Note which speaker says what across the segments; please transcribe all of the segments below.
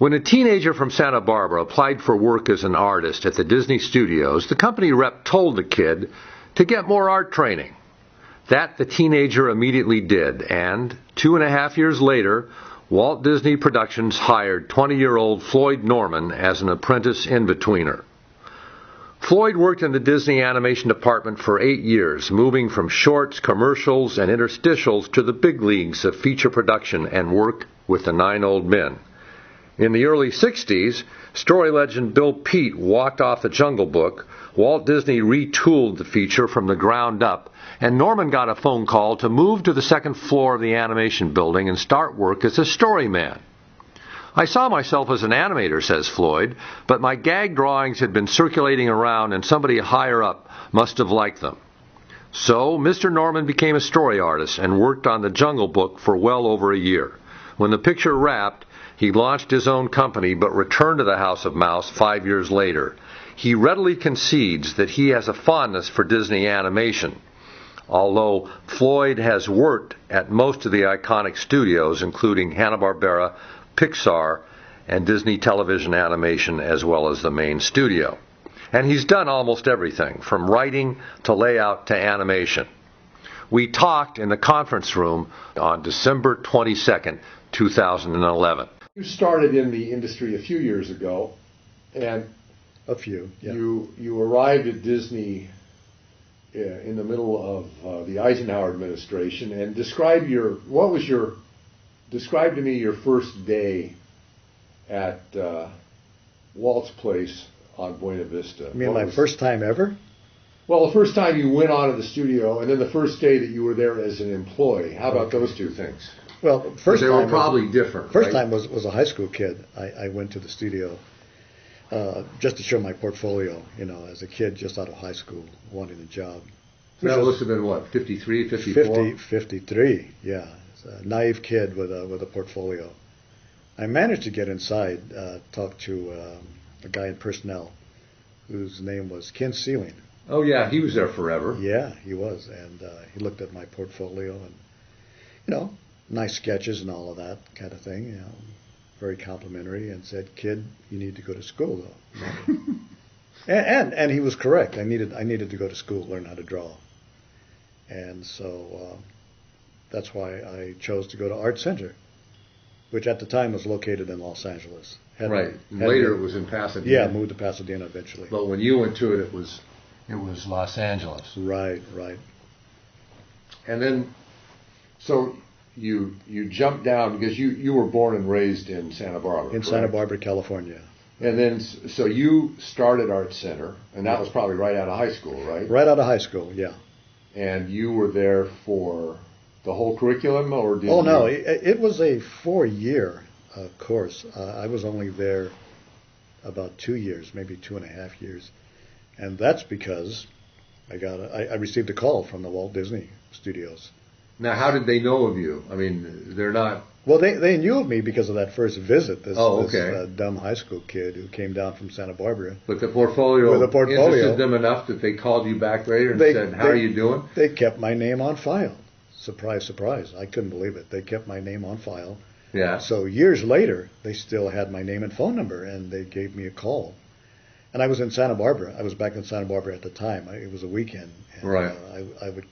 Speaker 1: When a teenager from Santa Barbara applied for work as an artist at the Disney Studios, the company rep told the kid to get more art training. That the teenager immediately did, and 2.5 years later, Walt Disney Productions hired 20-year-old FloydNorman as an apprentice in-betweener. Floyd worked in the Disney animation department for 8 years, moving from shorts, commercials, and interstitials to the big leagues of feature production and work with the 9 Old Men. In the early 60s, story legend Bill Peet walked off the Jungle Book. Walt Disney retooled the feature from the ground up, and Norman got a phone call to move to the second floor of the animation building and start work as a story man. I saw myself as an animator, says Floyd, but my gag drawings had been circulating around and somebody higher up must have liked them. So Mr. Norman became a story artist and worked on the Jungle Book for well over a year. When the picture wrapped, he launched his own company but returned to the House of Mouse 5 years later. He readily concedes that he has a fondness for Disney animation, although Floyd has worked at most of the iconic studios, including Hanna-Barbera, Pixar, and Disney Television Animation, as well as the main studio. And he's done almost everything, from writing to layout to animation. We talked in the conference room on December 22nd, 2011.
Speaker 2: You started in the industry a few years ago, and you arrived at Disney in the middle of the Eisenhower administration. And describe to me your first day at Walt's place on Buena Vista.
Speaker 3: You mean my first time ever?
Speaker 2: Well, the first time you went onto the studio, and then the first day that you were there as an employee. How about those two things?
Speaker 3: Well, first
Speaker 2: they
Speaker 3: time
Speaker 2: were probably different.
Speaker 3: First
Speaker 2: right?
Speaker 3: time was a high school kid. I went to the studio just to show my portfolio. You know, as a kid just out of high school, wanting a job.
Speaker 2: So that must have been what, 53, 54?
Speaker 3: 53. Yeah, a naive kid with a portfolio. I managed to get inside, talk to a guy in personnel whose name was Ken Sealing.
Speaker 2: Oh yeah, he was there forever.
Speaker 3: Yeah, he was, and he looked at my portfolio and, you know, nice sketches and all of that kind of thing, you know, very complimentary, and said, "Kid, you need to go to school, though." and he was correct. I needed to go to school, learn how to draw, and so that's why I chose to go to Art Center, which at the time was located in Los Angeles.
Speaker 2: Later it was in Pasadena.
Speaker 3: Yeah, moved to Pasadena eventually.
Speaker 2: But when you went to it, it was Los Angeles.
Speaker 3: Right.
Speaker 2: And then, so you jumped down because you were born and raised in Santa Barbara.
Speaker 3: In Santa Barbara, California.
Speaker 2: And then, so you started Art Center, and that was probably right out of high school, right?
Speaker 3: Right out of high school, yeah.
Speaker 2: And you were there for the whole curriculum, or did
Speaker 3: no, it was a 4-year course. I was only there about 2 years, maybe 2.5 years. And that's because I received a call from the Walt Disney Studios.
Speaker 2: Now, how did they know of you? I mean, they're not...
Speaker 3: Well, they knew of me because of that first visit, this
Speaker 2: okay.
Speaker 3: Dumb high school kid who came down from Santa Barbara.
Speaker 2: But the portfolio interested them enough that they called you back later and said, how are you doing?
Speaker 3: They kept my name on file. Surprise, surprise. I couldn't believe it. They kept my name on file.
Speaker 2: Yeah.
Speaker 3: So years later, they still had my name and phone number, and they gave me a call. And I was in Santa Barbara. I was back in Santa Barbara at the time. It was a weekend. And,
Speaker 2: right.
Speaker 3: I would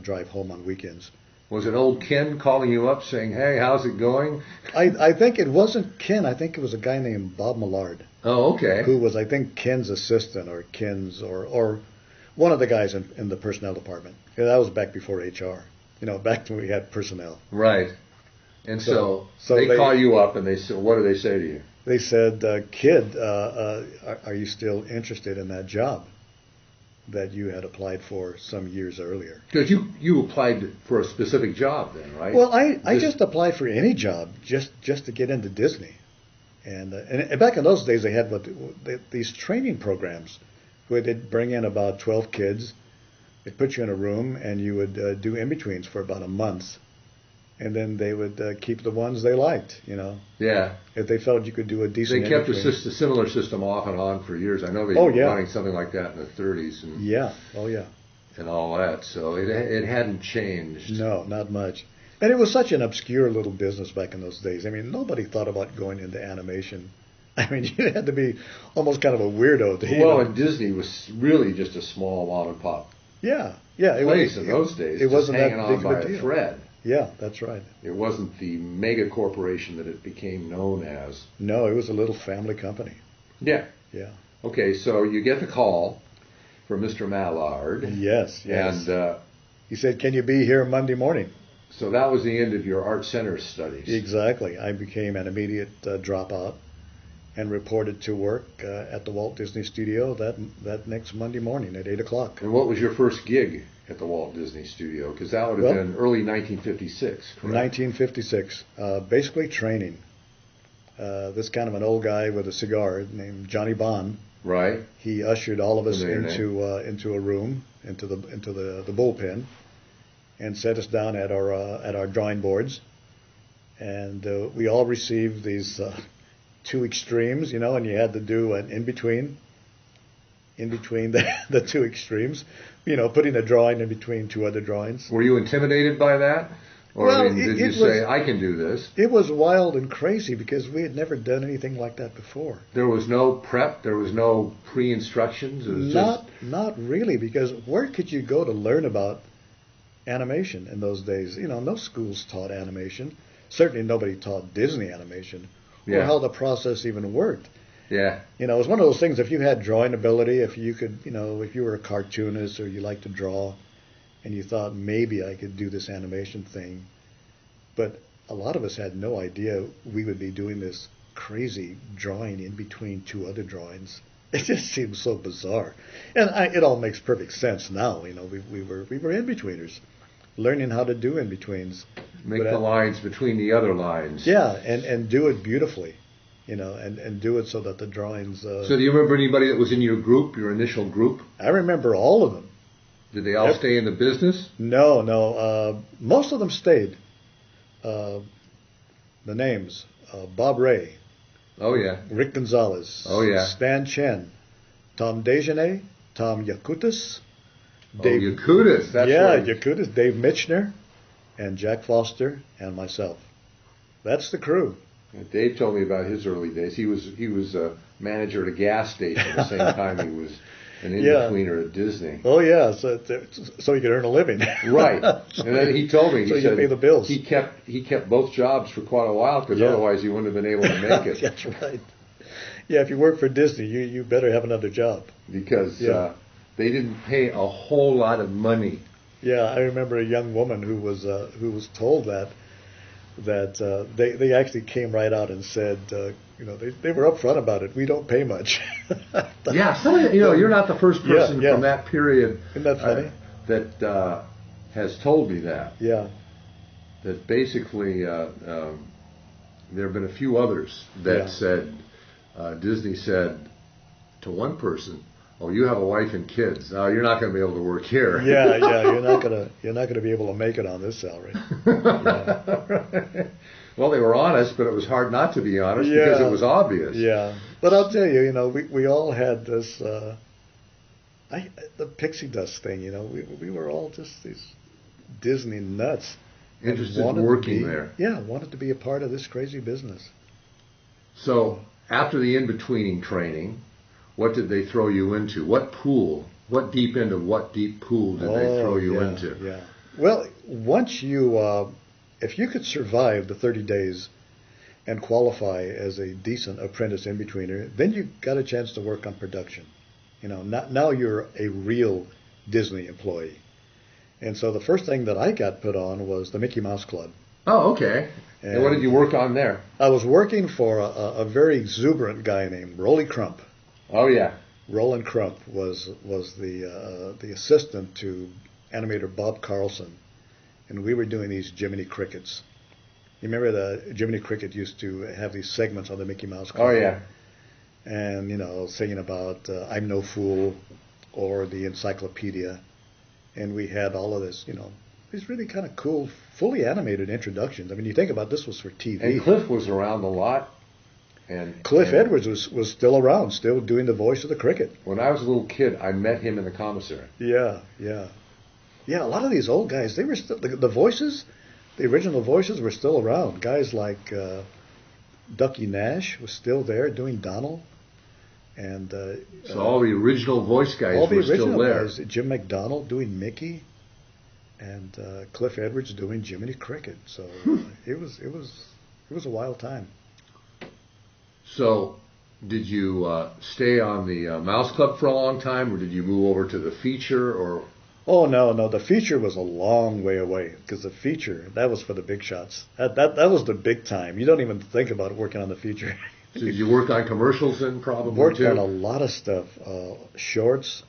Speaker 3: drive home on weekends.
Speaker 2: Was it old Ken calling you up saying, "Hey, how's it going?"
Speaker 3: I think it wasn't Ken. I think it was a guy named Bob Millard.
Speaker 2: Oh, okay.
Speaker 3: Who was, I think, Ken's assistant or Ken's or one of the guys in the personnel department. Yeah, that was back before HR. You know, back when we had personnel.
Speaker 2: Right. And so they call you up and they said, what do they say to you?
Speaker 3: They said, "Kid, are you still interested in that job that you had applied for some years earlier?"
Speaker 2: Because you applied for a specific job then, right?
Speaker 3: Well, I just applied for any job just to get into Disney. And back in those days, they had these training programs where they'd bring in about 12 kids. They'd put you in a room, and you would do in-betweens for about a month. And then they would keep the ones they liked, you know.
Speaker 2: Yeah.
Speaker 3: If they felt you could do a decent.
Speaker 2: They kept a similar system off and on for years. I know they were running something like that in the 30s. And,
Speaker 3: yeah. Oh, yeah.
Speaker 2: And all that. So it hadn't changed.
Speaker 3: No, not much. And it was such an obscure little business back in those days. I mean, nobody thought about going into animation. I mean, you had to be almost kind of a weirdo to
Speaker 2: and Disney was really just a small mom and pop place in those days.
Speaker 3: It wasn't
Speaker 2: hanging
Speaker 3: that
Speaker 2: on
Speaker 3: big
Speaker 2: by
Speaker 3: of a
Speaker 2: a
Speaker 3: deal.
Speaker 2: thread.
Speaker 3: Yeah, that's right.
Speaker 2: It wasn't the mega corporation that it became known as.
Speaker 3: No, it was a little family company.
Speaker 2: Yeah.
Speaker 3: Yeah.
Speaker 2: Okay, so you get the call from Mr. Mallard.
Speaker 3: Yes.
Speaker 2: And
Speaker 3: he said, "Can you be here Monday morning?"
Speaker 2: So that was the end of your art center studies.
Speaker 3: Exactly. I became an immediate dropout and reported to work at the Walt Disney Studio that next Monday morning at 8 o'clock.
Speaker 2: And what was your first gig at the Walt Disney Studio? Because that would have been early 1956, correct?
Speaker 3: 1956. Basically training. This kind of an old guy with a cigar named Johnny Bond.
Speaker 2: Right.
Speaker 3: He ushered all of us into a room, into the bullpen, and set us down at our drawing boards, and we all received these 2 extremes, and you had to do an in between the 2 extremes, putting a drawing in between 2 other drawings.
Speaker 2: Were you intimidated by that? Or did you say, I can do this?
Speaker 3: It was wild and crazy because we had never done anything like that before.
Speaker 2: There was no prep? There was no pre-instructions?
Speaker 3: Not really, because where could you go to learn about animation in those days? No schools taught animation. Certainly nobody taught Disney animation or how the process even worked.
Speaker 2: Yeah.
Speaker 3: It was one of those things, if you had drawing ability, if you could, if you were a cartoonist or you liked to draw, and you thought maybe I could do this animation thing. But a lot of us had no idea we would be doing this crazy drawing in between 2 other drawings. It just seemed so bizarre. And it all makes perfect sense now. We were in-betweeners, learning how to do in-betweens.
Speaker 2: Make the lines between the other lines.
Speaker 3: Yeah, and do it beautifully, and do it so that the drawings...
Speaker 2: So do you remember anybody that was in your group, your initial group?
Speaker 3: I remember all of them.
Speaker 2: Did they all stay in the business?
Speaker 3: No. Most of them stayed. The names, Bob Ray.
Speaker 2: Oh, yeah.
Speaker 3: Rick Gonzalez.
Speaker 2: Oh, yeah.
Speaker 3: Stan Chen. Tom Dejanay. Tom Yakutis.
Speaker 2: Yakutis. That's right.
Speaker 3: Yakutis. Dave Mitchner. And Jack Foster. And myself. That's the crew.
Speaker 2: Dave told me about his early days. He was a manager at a gas station at the same time he was an in-betweener at Disney.
Speaker 3: Oh, yeah, so he could earn a living.
Speaker 2: Right. And then he told me,
Speaker 3: he said, pay the bills.
Speaker 2: He kept both jobs for quite a while because otherwise he wouldn't have been able to make it.
Speaker 3: That's right. Yeah, if you work for Disney, you better have another job.
Speaker 2: Because they didn't pay a whole lot of money.
Speaker 3: Yeah, I remember a young woman who was told that they actually came right out and said, they were upfront about it. We don't pay much.
Speaker 2: Yeah, you're not the first person from that period.
Speaker 3: Isn't that funny?
Speaker 2: That has told me that.
Speaker 3: Yeah.
Speaker 2: That basically there have been a few others that said, Disney said to one person, "Oh, you have a wife and kids. You're not going to be able to work here."
Speaker 3: Yeah, you're not gonna be able to make it on this salary.
Speaker 2: Right. Well, they were honest, but it was hard not to be honest because it was obvious.
Speaker 3: Yeah, but I'll tell you, we all had this the pixie dust thing. We were all just these Disney nuts.
Speaker 2: Interested in working there.
Speaker 3: Yeah, wanted to be a part of this crazy business.
Speaker 2: So after the in-betweening training, what did they throw you into? What pool? What deep end of what deep pool did they throw you into?
Speaker 3: Yeah. Well, once if you could survive the 30 days and qualify as a decent apprentice in-betweener, then you got a chance to work on production. Now you're a real Disney employee. And so the first thing that I got put on was the Mickey Mouse Club.
Speaker 2: Oh, okay. And what did you work on there?
Speaker 3: I was working for a very exuberant guy named Rolly Crump.
Speaker 2: Oh, yeah.
Speaker 3: Roland Crump was the assistant to animator Bob Carlson, and we were doing these Jiminy Crickets. You remember the Jiminy Cricket used to have these segments on the Mickey Mouse Club?
Speaker 2: Oh, yeah.
Speaker 3: And, singing about I'm No Fool or the Encyclopedia. And we had all of this, these really kind of cool, fully animated introductions. I mean, you think about this was for TV.
Speaker 2: And Cliff was around a lot.
Speaker 3: Cliff Edwards was still around, still doing the voice of the cricket.
Speaker 2: When I was a little kid, I met him in the commissary.
Speaker 3: Yeah. A lot of these old guys, they were still the voices. the original voices were still around. Guys like Ducky Nash was still there doing Donald. And
Speaker 2: so all the original voice guys
Speaker 3: all the
Speaker 2: were
Speaker 3: original
Speaker 2: still there.
Speaker 3: Guys, Jim McDonald doing Mickey, and Cliff Edwards doing Jiminy Cricket. So it was a wild time.
Speaker 2: So did you stay on the Mouse Club for a long time, or did you move over to the feature? Or
Speaker 3: oh no, the feature was a long way away, because the feature, that was for the big shots. That was the big time. You don't even think about working on the feature.
Speaker 2: So did you work on commercials then, probably?
Speaker 3: Worked
Speaker 2: too?
Speaker 3: on a lot of stuff, shorts,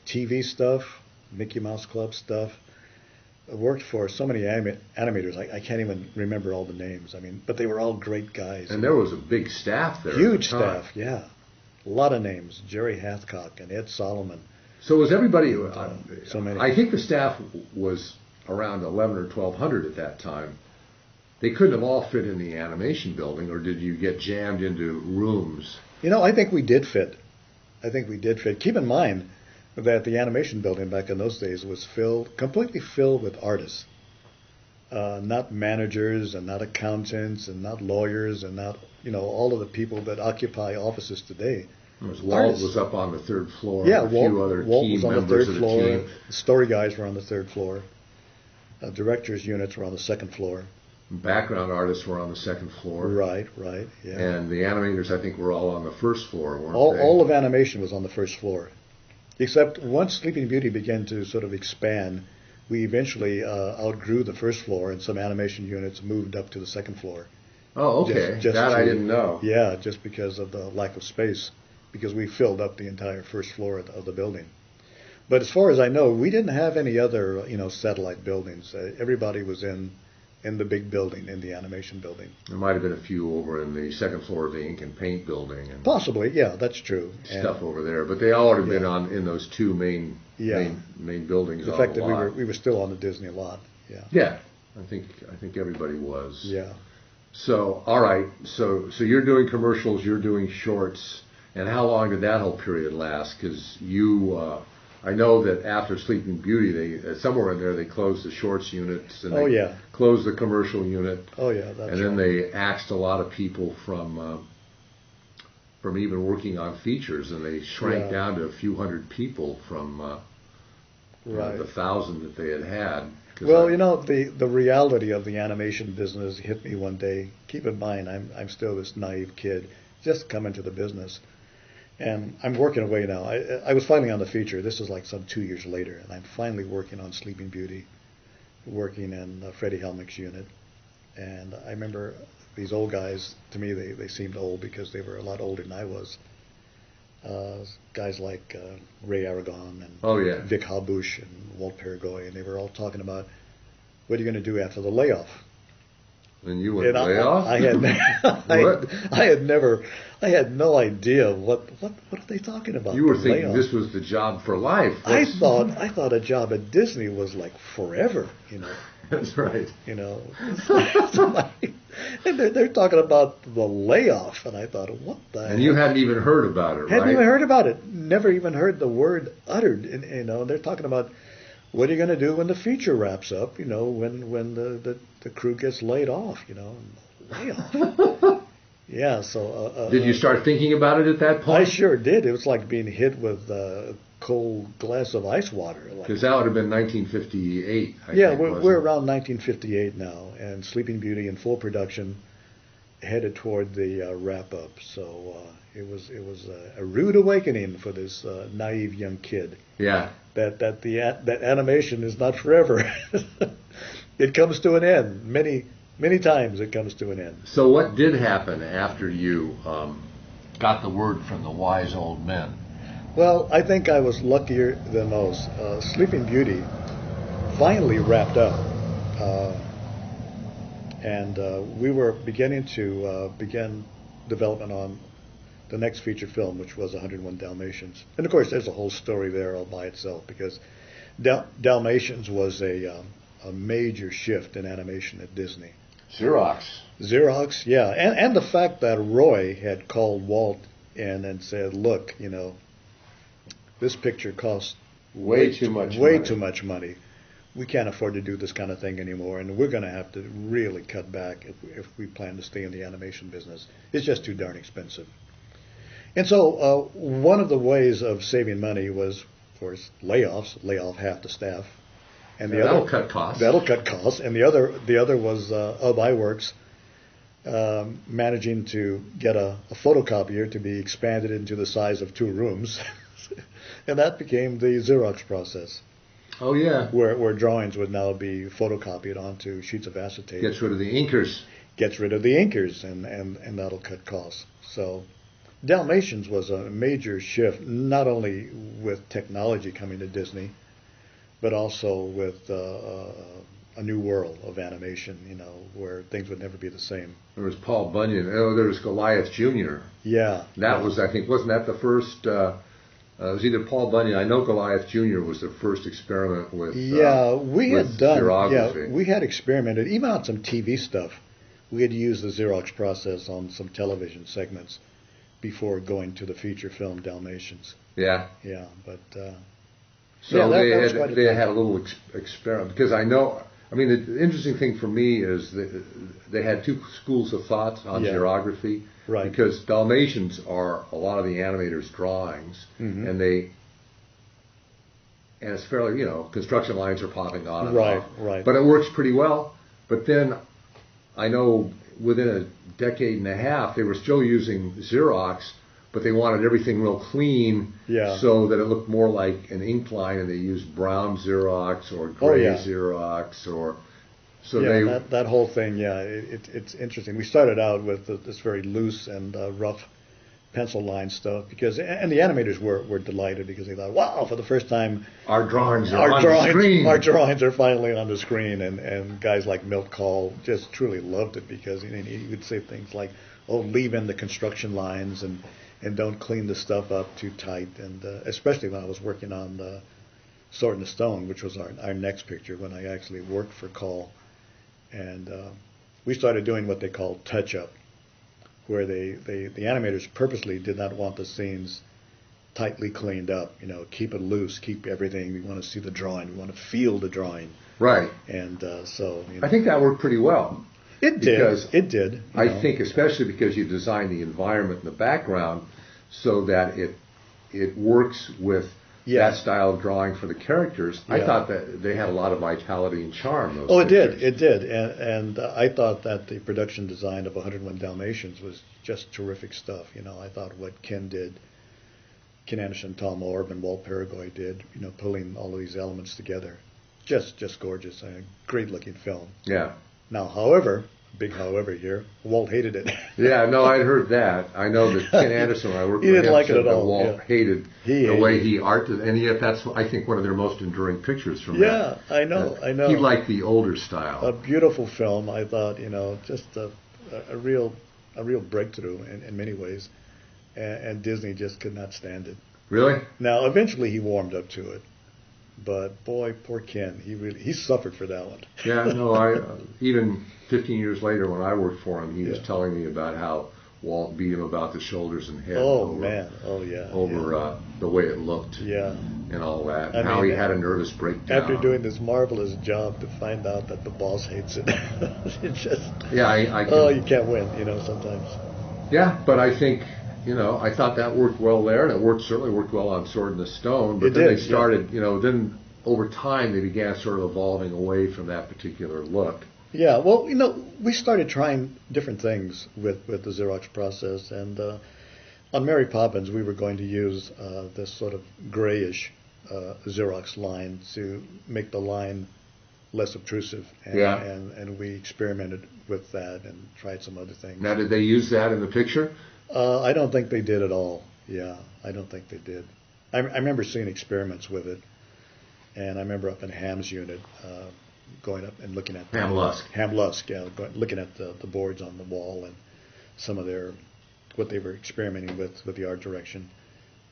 Speaker 3: TV stuff, Mickey Mouse Club stuff. I worked for so many animators, I can't even remember all the names. I mean, but they were all great guys.
Speaker 2: And there was a big staff there.
Speaker 3: Huge staff, yeah. A lot of names. Jerry Hathcock and Ed Solomon.
Speaker 2: So was everybody,
Speaker 3: so many.
Speaker 2: I think the staff was around 11 or 1,200 at that time. They couldn't have all fit in the animation building, or did you get jammed into rooms?
Speaker 3: You know, I think we did fit. Keep in mind that the animation building back in those days was completely filled with artists. Not managers and not accountants and not lawyers and not, all of the people that occupy offices today.
Speaker 2: Walt was up on the third floor.
Speaker 3: Yeah,
Speaker 2: a few other
Speaker 3: Walt
Speaker 2: key
Speaker 3: was on the
Speaker 2: members
Speaker 3: third
Speaker 2: of
Speaker 3: floor.
Speaker 2: the team.
Speaker 3: The story guys were on the third floor. Directors' units were on the second floor.
Speaker 2: Background artists were on the second floor.
Speaker 3: Right, yeah.
Speaker 2: And the animators, I think, were all on the first floor, weren't they?
Speaker 3: All of animation was on the first floor. Except once Sleeping Beauty began to sort of expand, we eventually outgrew the first floor, and some animation units moved up to the second floor.
Speaker 2: Oh, okay. I didn't know.
Speaker 3: Yeah, just because of the lack of space, because we filled up the entire first floor of the building. But as far as I know, we didn't have any other, satellite buildings. Everybody was in the big building, in the animation building.
Speaker 2: There might have been a few over in the second floor of the ink and paint building. And
Speaker 3: possibly, yeah, that's true.
Speaker 2: Stuff over there, but they all would have been in those two main buildings.
Speaker 3: The fact that we were still on the Disney lot. Yeah.
Speaker 2: Yeah, I think everybody was.
Speaker 3: Yeah.
Speaker 2: So all right, so you're doing commercials, you're doing shorts, and how long did that whole period last? Because you. I know that after Sleeping Beauty, they somewhere in there they closed the shorts units and they closed the commercial unit.
Speaker 3: Oh yeah, that's
Speaker 2: and then they axed a lot of people from even working on features, and they shrank down to a few hundred people from the 1,000 that they had.
Speaker 3: Well, the reality of the animation business hit me one day. Keep in mind, I'm still this naive kid, just coming to the business. And I'm working away now. I was finally on the feature. This is like some 2 years later, and I'm finally working on Sleeping Beauty, working in Freddie Helmick's unit. And I remember these old guys, to me, they seemed old because they were a lot older than I was. Guys like Ray Aragon and Vic Habush and Walt Perigoy, and they were all talking about, what are you going to do after the layoff?
Speaker 2: And you went layoff?
Speaker 3: I had no idea what are they talking about.
Speaker 2: You were thinking this was the job for life.
Speaker 3: I thought a job at Disney was like forever,
Speaker 2: That's right.
Speaker 3: And they're talking about the layoff, and I thought, what the heck?
Speaker 2: And you hadn't even heard about it, right?
Speaker 3: Hadn't even heard about it. Never even heard the word uttered. And, they're talking about, what are you going to do when the feature wraps up? When the crew gets laid off? Layoff. Yeah. So.
Speaker 2: Did you start thinking about it at that point?
Speaker 3: I sure did. It was like being hit with a cold glass of ice water.
Speaker 2: Because that would have been 1958.
Speaker 3: We're around 1958 now, and Sleeping Beauty in full production, headed toward the wrap up. So it was a rude awakening for this naive young kid.
Speaker 2: Yeah.
Speaker 3: That animation is not forever. It comes to an end. Many times it comes to an end.
Speaker 2: So what did happen after you got the word from the wise old men?
Speaker 3: Well, I think I was luckier than most. Sleeping Beauty finally wrapped up, and we were beginning to begin development on the next feature film, which was 101 Dalmatians. And of course, there's a whole story there all by itself, because Dalmatians was a major shift in animation at Disney. Xerox, yeah. And the fact that Roy had called Walt in and said, look, this picture costs
Speaker 2: way too much money.
Speaker 3: we can't afford to do this kind of thing anymore, and we're going to have to really cut back if we plan to stay in the animation business. It's just too darn expensive. And so one of the ways of saving money was, of course, layoffs, lay off half the staff. And
Speaker 1: that'll cut costs.
Speaker 3: That'll cut costs. And the other was of iWorks managing to get a photocopier to be expanded into the size of 2 rooms. And that became the Xerox process.
Speaker 1: Oh, yeah.
Speaker 3: Where drawings would now be photocopied onto sheets of acetate.
Speaker 1: Gets rid of the inkers.
Speaker 3: Gets rid of the inkers, and that'll cut costs. So Dalmatians was a major shift, not only with technology coming to Disney, but also with a new world of animation, where things would never be the same.
Speaker 1: There was Paul Bunyan. Oh, there was Goliath Jr.
Speaker 3: Yeah.
Speaker 1: That was, I think, wasn't that the first... it was either Paul Bunyan. I know Goliath Jr. was the first experiment with xerography.
Speaker 3: We had experimented even on some TV stuff. We had used the Xerox process on some television segments before going to the feature film Dalmatians.
Speaker 1: Yeah.
Speaker 3: Yeah, but
Speaker 1: so they had a little experiment, because I know. I mean, the interesting thing for me is that they had 2 schools of thought on xerography.
Speaker 3: Right.
Speaker 1: Because Dalmatians are a lot of the animators' drawings, and it's fairly, construction lines are popping on and off.
Speaker 3: Right.
Speaker 1: But it works pretty well. But then I know within a decade and a half, they were still using Xerox, but they wanted everything real clean so that it looked more like an ink line, and they used brown Xerox or gray Xerox or... So
Speaker 3: that whole thing, it's interesting. We started out with this very loose and rough pencil line stuff, and the animators were delighted, because they thought, wow, for the first time,
Speaker 1: our drawings are on the screen.
Speaker 3: Our drawings are finally on the screen, and guys like Milt Call just truly loved it, because he would say things like, oh, leave in the construction lines and don't clean the stuff up too tight, and especially when I was working on the Sword in the Stone, which was our next picture, when I actually worked for Call. And we started doing what they call touch-up, where the animators purposely did not want the scenes tightly cleaned up. Keep it loose, keep everything. We want to see the drawing. We want to feel the drawing.
Speaker 1: Right.
Speaker 3: And so...
Speaker 1: I think that worked pretty well.
Speaker 3: It did.
Speaker 1: I think especially because you design the environment in the background so that it works with... that style of drawing for the characters. I thought that they had a lot of vitality and charm. Those pictures.
Speaker 3: It did. And I thought that the production design of 101 Dalmatians was just terrific stuff. I thought what Ken Anderson, Tom Orb, and Walt Paragoy did, pulling all of these elements together, just gorgeous. A great looking film.
Speaker 1: Yeah.
Speaker 3: Now, however, big however here, Walt hated it.
Speaker 1: Yeah, no, I'd heard that. I know that Ken Anderson, when I worked with him,
Speaker 3: like
Speaker 1: said
Speaker 3: it at
Speaker 1: that
Speaker 3: all.
Speaker 1: Walt hated the way he arted, and yet that's, I think, one of their most enduring pictures from that.
Speaker 3: Yeah, I know.
Speaker 1: He liked the older style.
Speaker 3: A beautiful film, I thought, just a real breakthrough in many ways, and Disney just could not stand it.
Speaker 1: Really?
Speaker 3: Now, eventually he warmed up to it. But boy, poor Ken, he suffered for that one.
Speaker 1: Yeah, no, even 15 years later when I worked for him, he was telling me about how Walt beat him about the shoulders and head. Over the way it looked.
Speaker 3: Yeah.
Speaker 1: And all that. And how he had a nervous breakdown.
Speaker 3: After doing this marvelous job, to find out that the boss hates it. It just...
Speaker 1: Yeah, I can,
Speaker 3: you can't win, sometimes.
Speaker 1: Yeah, but I think... I thought that worked well there, and it certainly worked well on Sword in the Stone. But then they started, then over time they began sort of evolving away from that particular look.
Speaker 3: Yeah, well, we started trying different things with the Xerox process, and on Mary Poppins we were going to use this sort of grayish Xerox line to make the line less obtrusive, and we experimented with that and tried some other things.
Speaker 1: Now, did they use that in the picture?
Speaker 3: I don't think they did at all. Yeah, I don't think they did. I remember seeing experiments with it, and I remember up in Ham's unit going up and looking at
Speaker 1: Ham Lusk,
Speaker 3: looking at the boards on the wall and some of what they were experimenting with the art direction.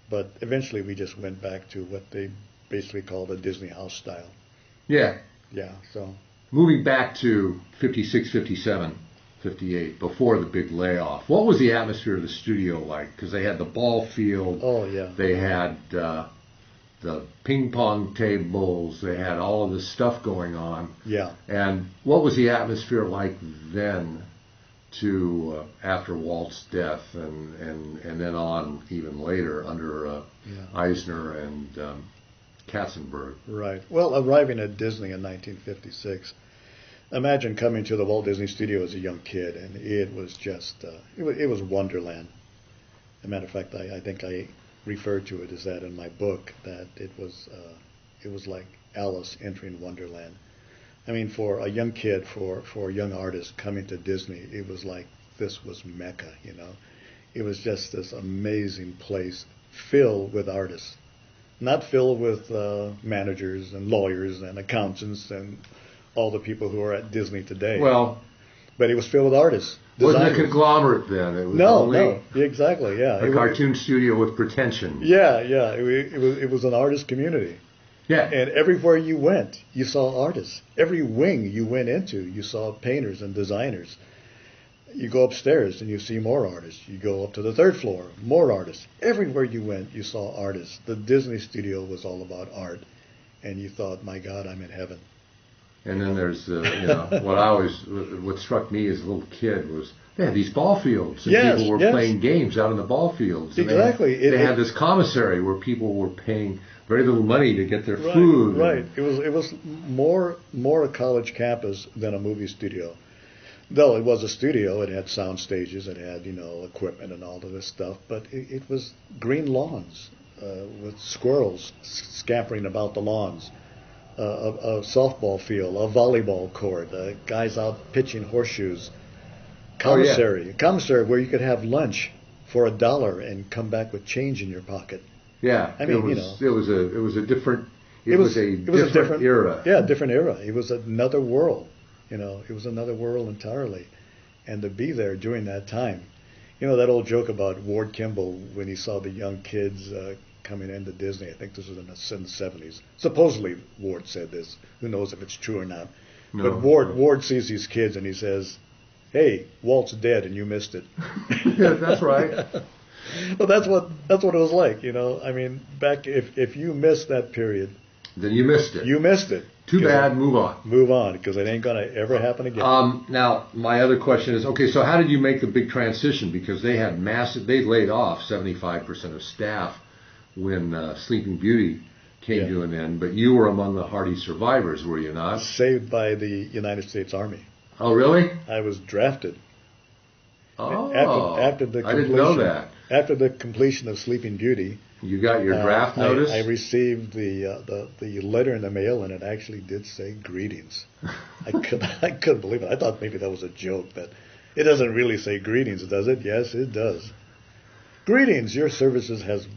Speaker 3: But eventually we just went back to what they basically called a Disney house style.
Speaker 1: Yeah.
Speaker 3: Yeah, so.
Speaker 1: Moving back to 56, 57, 58, before the big layoff, what was the atmosphere of the studio like? Because they had the ball field.
Speaker 3: Oh, yeah.
Speaker 1: They had the ping pong tables. They had all of this stuff going on.
Speaker 3: Yeah.
Speaker 1: And what was the atmosphere like then to after Walt's death and then on even later under Eisner and Katzenberg?
Speaker 3: Right. Well, arriving at Disney in 1956, imagine coming to the Walt Disney Studio as a young kid, and it was just, it was Wonderland. As a matter of fact, I think I referred to it as that in my book, that it was like Alice entering Wonderland. I mean, for a young kid, for a young artist coming to Disney, it was like this was Mecca, you know. It was just this amazing place filled with artists. Not filled with managers and lawyers and accountants and all the people who are at Disney today.
Speaker 1: Well,
Speaker 3: but it was filled with artists.
Speaker 1: Wasn't
Speaker 3: designers.
Speaker 1: a conglomerate then. It was
Speaker 3: No, exactly, yeah.
Speaker 1: a cartoon studio with pretension.
Speaker 3: Yeah. It was an artist community.
Speaker 1: Yeah.
Speaker 3: And everywhere you went, you saw artists. Every wing you went into, you saw painters and designers. You go upstairs and you see more artists. You go up to the third floor, more artists. Everywhere you went, you saw artists. The Disney studio was all about art. And you thought, my God, I'm in heaven.
Speaker 1: And then there's, what struck me as a little kid was they had these ball fields. And people were playing games out in the ball fields. And
Speaker 3: exactly.
Speaker 1: They had this commissary where people were paying very little money to get their food.
Speaker 3: Right. It was more a college campus than a movie studio. Though it was a studio, it had sound stages, it had, equipment and all of this stuff, but it was green lawns with squirrels scampering about the lawns, a softball field, a volleyball court, guys out pitching horseshoes, commissary where you could have lunch for $1 and come back with change in your pocket.
Speaker 1: Yeah,
Speaker 3: I mean,
Speaker 1: it was a different era.
Speaker 3: Yeah, different era. It was another world. It was another world entirely. And to be there during that time, that old joke about Ward Kimball when he saw the young kids coming into Disney, I think this was in the 70s. Supposedly Ward said this. Who knows if it's true or not.
Speaker 1: No.
Speaker 3: But Ward sees these kids and he says, hey, Walt's dead and you missed it.
Speaker 1: Yeah, that's right.
Speaker 3: Well, that's what it was like, I mean, back if you missed that period,
Speaker 1: then you missed it.
Speaker 3: You missed it.
Speaker 1: Too bad. Move on.
Speaker 3: Move on, because it ain't gonna ever happen again.
Speaker 1: Now, my other question is, okay, so how did you make the big transition? Because they laid off 75% of staff when Sleeping Beauty came to an end, but you were among the hardy survivors, were you not?
Speaker 3: Saved by the United States Army.
Speaker 1: Oh, really?
Speaker 3: I was drafted.
Speaker 1: Oh,
Speaker 3: after the completion,
Speaker 1: I didn't know that.
Speaker 3: After the completion of Sleeping Beauty,
Speaker 1: you got your draft notice?
Speaker 3: I received the letter in the mail, and it actually did say greetings. I couldn't believe it. I thought maybe that was a joke, but it doesn't really say greetings, does it? Yes, it does. Greetings. Your service has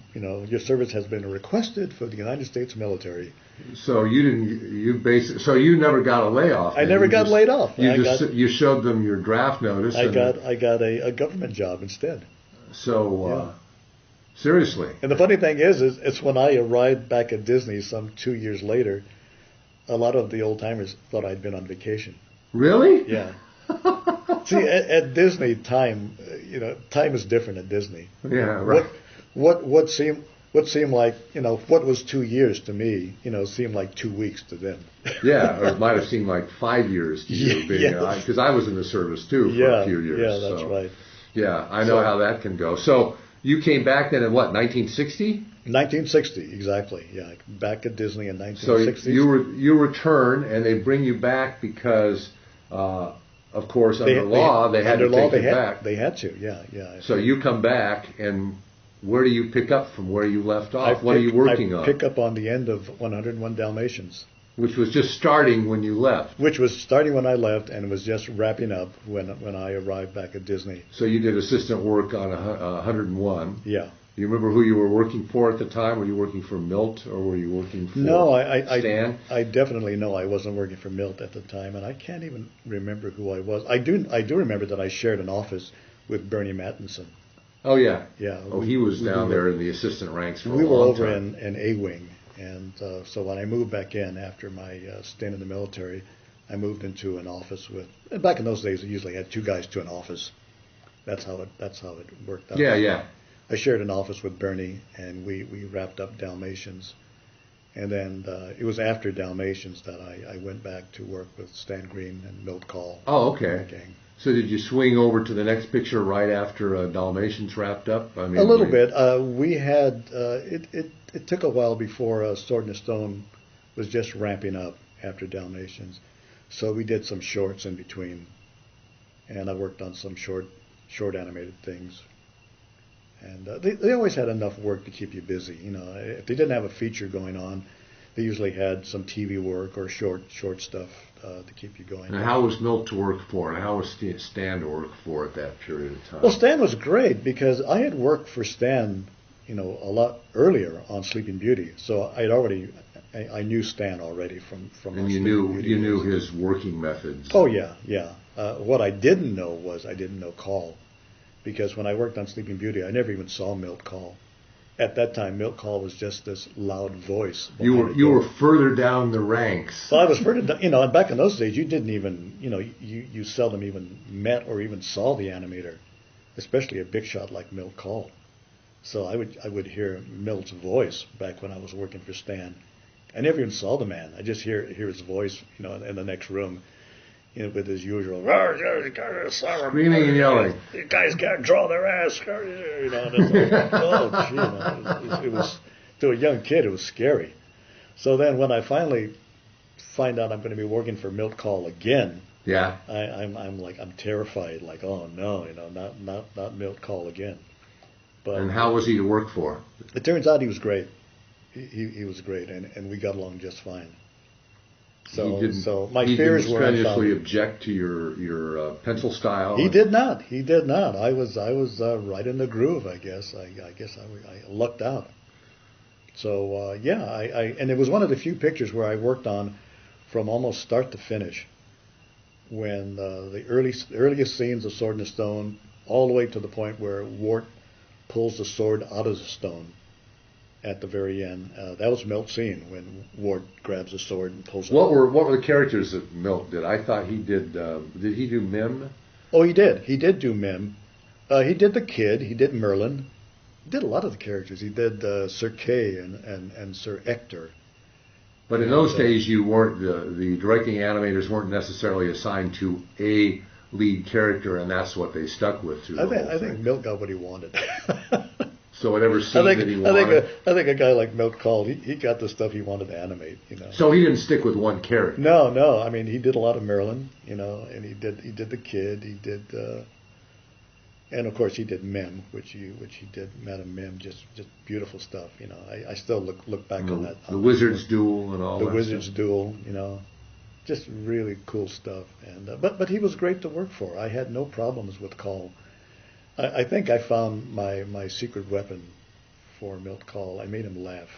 Speaker 3: been requested for the United States military.
Speaker 1: So you never got a layoff.
Speaker 3: I never got laid off.
Speaker 1: You showed them your draft notice.
Speaker 3: I got a government job instead.
Speaker 1: So. Seriously.
Speaker 3: And the funny thing is it's when I arrived back at Disney some 2 years later, a lot of the old timers thought I'd been on vacation.
Speaker 1: Really?
Speaker 3: Yeah. See, at Disney, time is different at Disney.
Speaker 1: Yeah, right.
Speaker 3: What seemed like, what was 2 years to me, seemed like 2 weeks to them.
Speaker 1: Yeah, or it might have seemed like 5 years to you, because I was in the service too for a few years.
Speaker 3: Yeah, that's right.
Speaker 1: Yeah, I know how that can go. So you came back then in what, 1960?
Speaker 3: 1960, exactly. Yeah, back at Disney in 1960.
Speaker 1: So you return, and they bring you back because, of course, under law they had to take you back.
Speaker 3: They had to, yeah.
Speaker 1: So you come back, and where do you pick up from where you left off? What are you working on?
Speaker 3: I pick up on the end of 101 Dalmatians.
Speaker 1: Which was just starting when you left.
Speaker 3: Which was starting when I left and was just wrapping up when I arrived back at Disney.
Speaker 1: So you did assistant work on 101.
Speaker 3: Yeah.
Speaker 1: Do you remember who you were working for at the time? Were you working for Milt or were you working for Stan?
Speaker 3: I definitely know I wasn't working for Milt at the time, and I can't even remember who I was. I do remember that I shared an office with Bernie Mattinson.
Speaker 1: Oh, yeah.
Speaker 3: Yeah.
Speaker 1: Oh, he was down there in the assistant ranks for a long time.
Speaker 3: We were over in A-Wing. And so when I moved back in after my stint in the military, I moved into an office with. And back in those days, I usually had 2 guys to an office. That's how it worked out.
Speaker 1: Yeah.
Speaker 3: I shared an office with Bernie, and we wrapped up Dalmatians, And then it was after Dalmatians that I went back to work with Stan Green and Milt Call.
Speaker 1: Oh, okay. Gang. So did you swing over to the next picture right after Dalmatians wrapped up? I mean,
Speaker 3: a little bit. We had it took a while before Sword in the Stone was just ramping up after Dalmatians, so we did some shorts in between, and I worked on some short animated things. And they always had enough work to keep you busy. You know, if they didn't have a feature going on, they usually had some TV work or short stuff to keep you going.
Speaker 1: And how was Milt to work for, and how was Stan to work for at that period of time?
Speaker 3: Well, Stan was great because I had worked for Stan, you know, a lot earlier on Sleeping Beauty, so I knew Stan already from.
Speaker 1: And you knew his working methods.
Speaker 3: Oh yeah. What I didn't know was I didn't know Call. Because when I worked on Sleeping Beauty, I never even saw Milt Call. At that time, Milt Call was just this loud voice.
Speaker 1: You were further down the ranks.
Speaker 3: Well, I was further down, you know, and back in those days, you didn't even, you know, you seldom even met or even saw the animator, especially a big shot like Milt Call. So I would hear Milt's voice back when I was working for Stan. I never even saw the man. I just hear his voice, you know, in the next room. You know, with his usual
Speaker 1: screaming and yelling.
Speaker 3: The guys can't draw their ass. You know, oh, gee, you know, it was to a young kid, it was scary. So then, when I finally find out I'm going to be working for Milt Call again,
Speaker 1: yeah,
Speaker 3: I'm terrified. Like, oh no, you know, not Milt Call again. But
Speaker 1: and how was he to work for?
Speaker 3: It turns out he was great. He was great, and we got along just fine. So my fears were unfounded.
Speaker 1: He didn't strenuously object to your pencil style.
Speaker 3: He did not. I was right in the groove. I guess I lucked out. So and it was one of the few pictures where I worked on from almost start to finish. When the earliest scenes of Sword in the Stone, all the way to the point where Wart pulls the sword out of the stone. At the very end, that was Milt's scene when Ward grabs the sword and pulls it.
Speaker 1: What were the characters that Milt did? I thought he did. Did he do Mim?
Speaker 3: Oh, he did. He did do Mim. He did the Kid. He did Merlin. He did a lot of the characters. He did Sir Kay and Sir Ector.
Speaker 1: But in those days, you weren't the directing animators weren't necessarily assigned to a lead character, and that's what they stuck with through the whole thing.
Speaker 3: I think Milt got what he wanted.
Speaker 1: So whatever scene that he wanted.
Speaker 3: I think a guy like Milt Call, he got the stuff he wanted to animate, you know.
Speaker 1: So he didn't stick with one character.
Speaker 3: No. I mean, he did a lot of Merlin, you know, and he did the Kid. He did, and of course he did Mim, which he did Madame Mim, just beautiful stuff, you know. I still look back on that.
Speaker 1: The Wizard's Duel and all that.
Speaker 3: The Wizard's Duel, you know, just really cool stuff. And but he was great to work for. I had no problems with Call. I think I found my secret weapon for Milt Call. I made him laugh.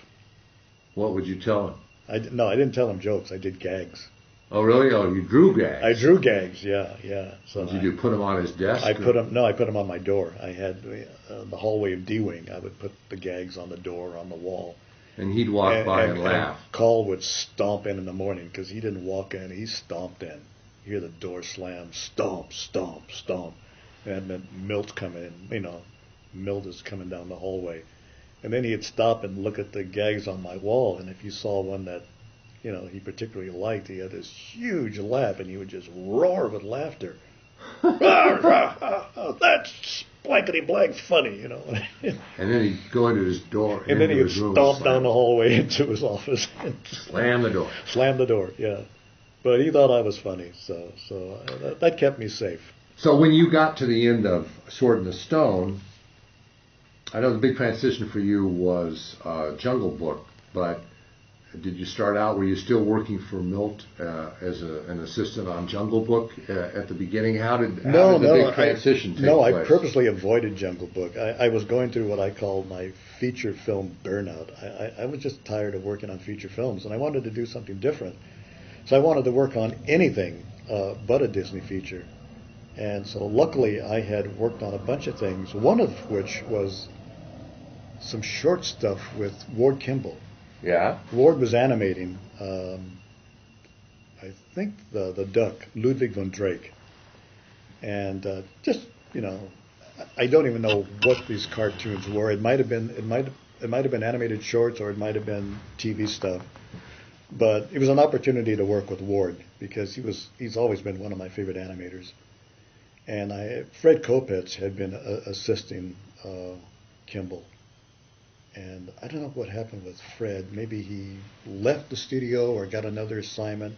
Speaker 1: What would you tell him?
Speaker 3: I didn't tell him jokes. I did gags.
Speaker 1: Oh, really? Oh, you drew gags?
Speaker 3: I drew gags, yeah. So
Speaker 1: did you put them on his desk?
Speaker 3: I put them on my door. I had the hallway of D-Wing. I would put the gags on the door, on the wall.
Speaker 1: And he'd walk by and laugh.
Speaker 3: Call would stomp in the morning because he didn't walk in. He stomped in. You hear the door slam, stomp, stomp, stomp. And then Milt's coming in, you know, Milt is coming down the hallway. And then he'd stop and look at the gags on my wall, and if you saw one that, you know, he particularly liked, he had this huge laugh, and he would just roar with laughter. That's blankety blank funny, you know.
Speaker 1: And then he'd go into his door.
Speaker 3: And then he'd stomp down the hallway into his office. And
Speaker 1: slam the door.
Speaker 3: Slam the door, yeah. But he thought I was funny, so that kept me safe.
Speaker 1: So when you got to the end of Sword in the Stone, I know the big transition for you was Jungle Book, but did you start out, were you still working for Milt as an assistant on Jungle Book at the beginning? How did the big transition take place?
Speaker 3: No, I purposely avoided Jungle Book. I was going through what I called my feature film burnout. I was just tired of working on feature films, and I wanted to do something different. So I wanted to work on anything but a Disney feature. And so luckily I had worked on a bunch of things, one of which was some short stuff with Ward Kimball.
Speaker 1: Yeah?
Speaker 3: Ward was animating, I think, the duck, Ludwig von Drake. And just, you know, I don't even know what these cartoons were. It might have It might have been animated shorts or it might have been TV stuff. But it was an opportunity to work with Ward because he's always been one of my favorite animators. And Fred Kopetz had been assisting Kimball. And I don't know what happened with Fred. Maybe he left the studio or got another assignment.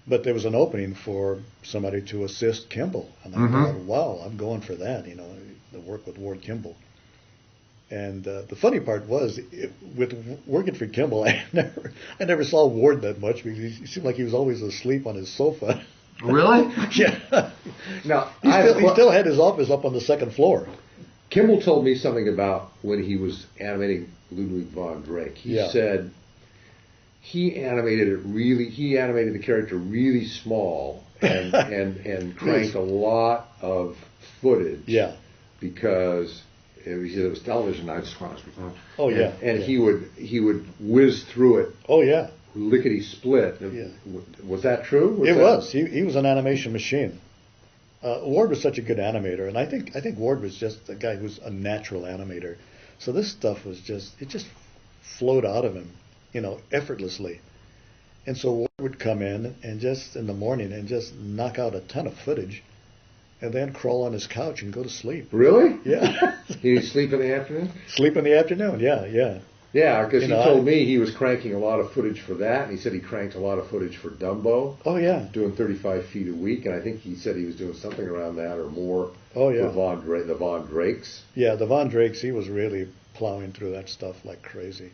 Speaker 3: But there was an opening for somebody to assist Kimball. And I thought, wow, I'm going for that, to work with Ward Kimball. And the funny part was, with working for Kimball, I never saw Ward that much because he seemed like he was always asleep on his sofa.
Speaker 1: Really?
Speaker 3: Yeah.
Speaker 2: Now,
Speaker 3: He still had his office up on the second floor.
Speaker 2: Kimball told me something about when he was animating Ludwig von Drake. He said he animated the character really small and cranked a lot of footage.
Speaker 3: Yeah.
Speaker 2: Because it was television. I just want to speak.
Speaker 3: Oh yeah.
Speaker 2: And he would whiz through it.
Speaker 3: Oh yeah.
Speaker 2: Lickety split.
Speaker 3: Yeah.
Speaker 2: Was that true?
Speaker 3: It was. He was an animation machine. Ward was such a good animator, and I think Ward was just a guy who's a natural animator. So this stuff was just flowed out of him, effortlessly. And so Ward would come in and just in the morning and just knock out a ton of footage, and then crawl on his couch and go to sleep.
Speaker 2: Really?
Speaker 3: Yeah.
Speaker 2: He'd sleep in the afternoon?
Speaker 3: Sleep in the afternoon, yeah.
Speaker 2: Yeah, because he told me he was cranking a lot of footage for that, and he said he cranked a lot of footage for Dumbo.
Speaker 3: Oh, yeah.
Speaker 2: Doing 35 feet a week, and I think he said he was doing something around that or more.
Speaker 3: Oh, yeah.
Speaker 2: For the Von Drakes.
Speaker 3: Yeah, the Von Drakes, he was really plowing through that stuff like crazy.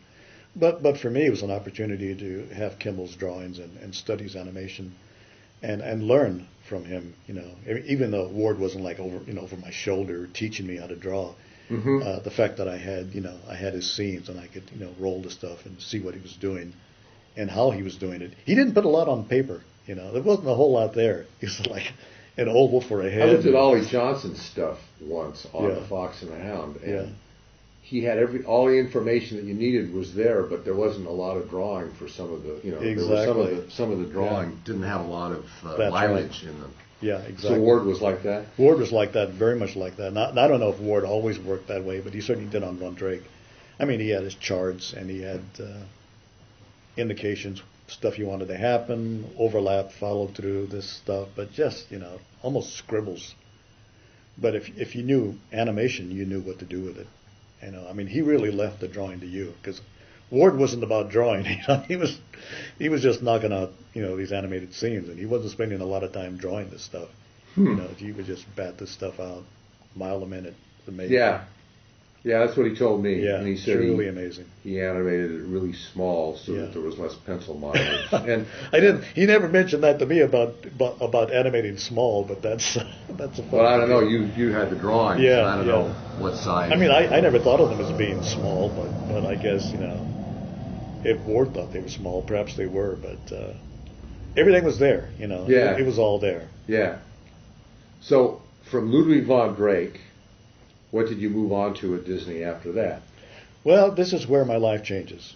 Speaker 3: But for me, it was an opportunity to have Kimball's drawings and study his animation and learn from him, even though Ward wasn't like over my shoulder teaching me how to draw. Mm-hmm. The fact that I had his scenes and I could, roll the stuff and see what he was doing and how he was doing it. He didn't put a lot on paper, there wasn't a whole lot there. It was like an oval for a head.
Speaker 2: I looked at Ollie Johnson's stuff once on The Fox and the Hound, and he had all the information that you needed was there, but there wasn't a lot of drawing for some of the,
Speaker 3: Exactly.
Speaker 2: some of the drawing didn't have a lot of mileage in them.
Speaker 3: Yeah, exactly.
Speaker 2: So Ward was like that?
Speaker 3: Ward was like that, very much like that. And I don't know if Ward always worked that way, but he certainly did on Von Drake. I mean, he had his charts and he had indications, stuff he wanted to happen, overlap, follow through, this stuff, but just, almost scribbles. But if you knew animation, you knew what to do with it. He really left the drawing to you because Ward wasn't about drawing. He was just knocking out, these animated scenes, and he wasn't spending a lot of time drawing this stuff. He would just bat this stuff out, a mile a minute. Amazing.
Speaker 2: Yeah, that's what he told me.
Speaker 3: Yeah,
Speaker 2: and he said
Speaker 3: truly amazing.
Speaker 2: He animated it really small so that there was less pencil mileage. And
Speaker 3: He never mentioned that to me about animating small, but that's a fun.
Speaker 2: Well, I don't know. You had the drawings.
Speaker 3: Yeah,
Speaker 2: I don't know what size.
Speaker 3: I never thought of them as being small, but I guess if Ward thought they were small, perhaps they were. But everything was there. It was all there.
Speaker 2: Yeah. So from Ludwig von Drake, what did you move on to at Disney after that?
Speaker 3: Well, this is where my life changes.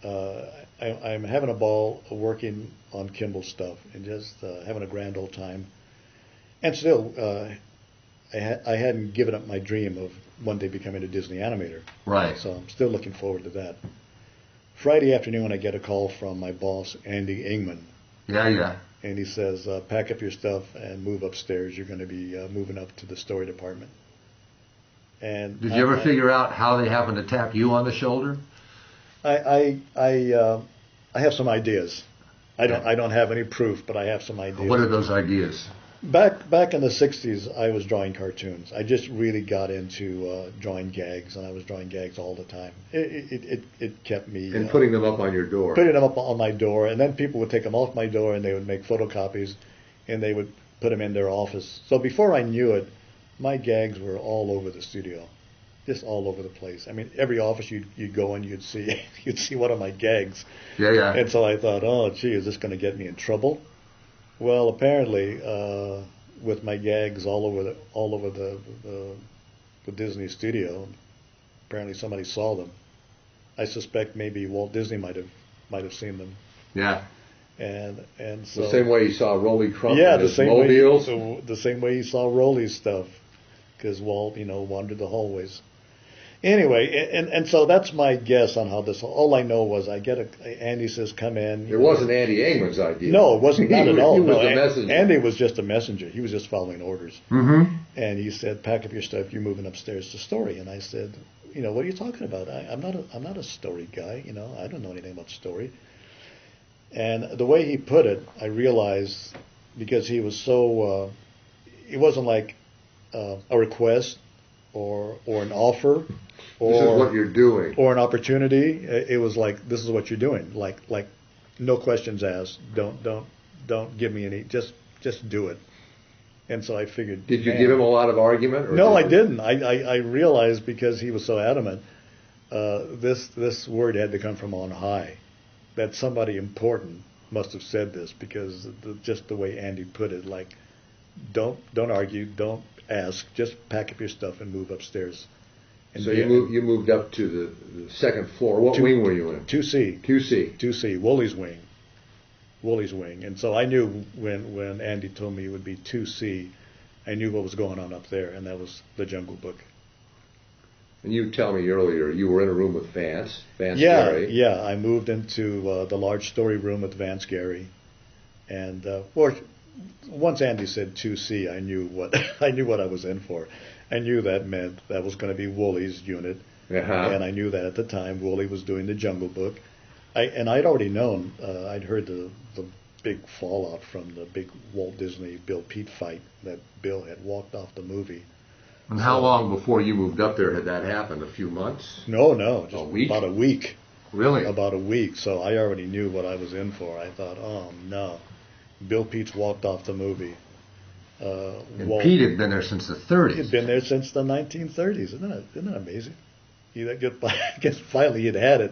Speaker 3: I'm having a ball working on Kimball stuff and just having a grand old time. And still, I hadn't given up my dream of one day becoming a Disney animator.
Speaker 1: Right.
Speaker 3: So I'm still looking forward to that. Friday afternoon, I get a call from my boss, Andy Ingman.
Speaker 1: Yeah.
Speaker 3: And he says, pack up your stuff and move upstairs. You're going to be moving up to the story department. And
Speaker 1: did you ever figure out how they happened to tap you on the shoulder?
Speaker 3: I have some ideas. I don't have any proof, but I have some ideas.
Speaker 1: What are those ideas?
Speaker 3: Back in the 60s, I was drawing cartoons. I just really got into drawing gags, and I was drawing gags all the time. It kept me...
Speaker 2: And putting them up on your door.
Speaker 3: Putting them up on my door, and then people would take them off my door, and they would make photocopies, and they would put them in their office. So before I knew it, my gags were all over the studio, just all over the place. Every office you'd go in, you'd see one of my gags.
Speaker 1: Yeah.
Speaker 3: And so I thought, oh, gee, is this going to get me in trouble? Well, apparently, with my gags all over the Disney studio, apparently somebody saw them. I suspect maybe Walt Disney might have seen them.
Speaker 2: Yeah.
Speaker 3: And so
Speaker 2: the same way you saw Rolly Crump
Speaker 3: yeah,
Speaker 2: and
Speaker 3: the
Speaker 2: his
Speaker 3: same
Speaker 2: mobiles.
Speaker 3: way the same way he saw Rolly's stuff, because Walt wandered the hallways. Anyway, and so that's my guess on how this. All I know was Andy says, "Come in."
Speaker 2: It wasn't Andy England's idea.
Speaker 3: No, it wasn't, not at all.
Speaker 2: He was
Speaker 3: no,
Speaker 2: the messenger.
Speaker 3: Andy was just a messenger. He was just following orders.
Speaker 2: Mm-hmm.
Speaker 3: And he said, "Pack up your stuff. You're moving upstairs to Story." And I said, "What are you talking about? I'm not a Story guy. I don't know anything about Story." And the way he put it, I realized, because he was so, it wasn't like a request or an offer. Or,
Speaker 2: this is what you're doing.
Speaker 3: Or an opportunity. It was like, this is what you're doing. Like no questions asked. Don't give me any. Just do it. And so I figured.
Speaker 2: Did you give him a lot of argument? Or
Speaker 3: no, I didn't. I realized, because he was so adamant, this word had to come from on high. That somebody important must have said this, because just the way Andy put it, like, don't argue, don't ask, just pack up your stuff and move upstairs. And
Speaker 2: so you moved up to the second floor. What wing were you in?
Speaker 3: 2C.
Speaker 2: 2C.
Speaker 3: 2C. Wooly's wing. Wooly's wing. And so I knew when Andy told me it would be 2C, I knew what was going on up there, and that was the Jungle Book.
Speaker 2: And you tell me earlier you were in a room with Vance
Speaker 3: Gary. Yeah, I moved into the large story room with Vance Gary, and once Andy said 2C, I knew what I was in for. I knew that meant that was going to be Wooly's unit, and I knew that at the time Wooly was doing the Jungle Book. I'd already known. I'd heard the big fallout from the big Walt Disney Bill Pete fight, that Bill had walked off the movie.
Speaker 2: And how long before you moved up there had that happened? A few months?
Speaker 3: No, just
Speaker 2: a week?
Speaker 3: About a week.
Speaker 2: Really?
Speaker 3: About a week. So I already knew what I was in for. I thought, oh no, Bill Pete's walked off the movie.
Speaker 2: And Pete had been there since the 30s.
Speaker 3: He'd been there since the 1930s. Isn't that amazing? I guess finally he'd had it.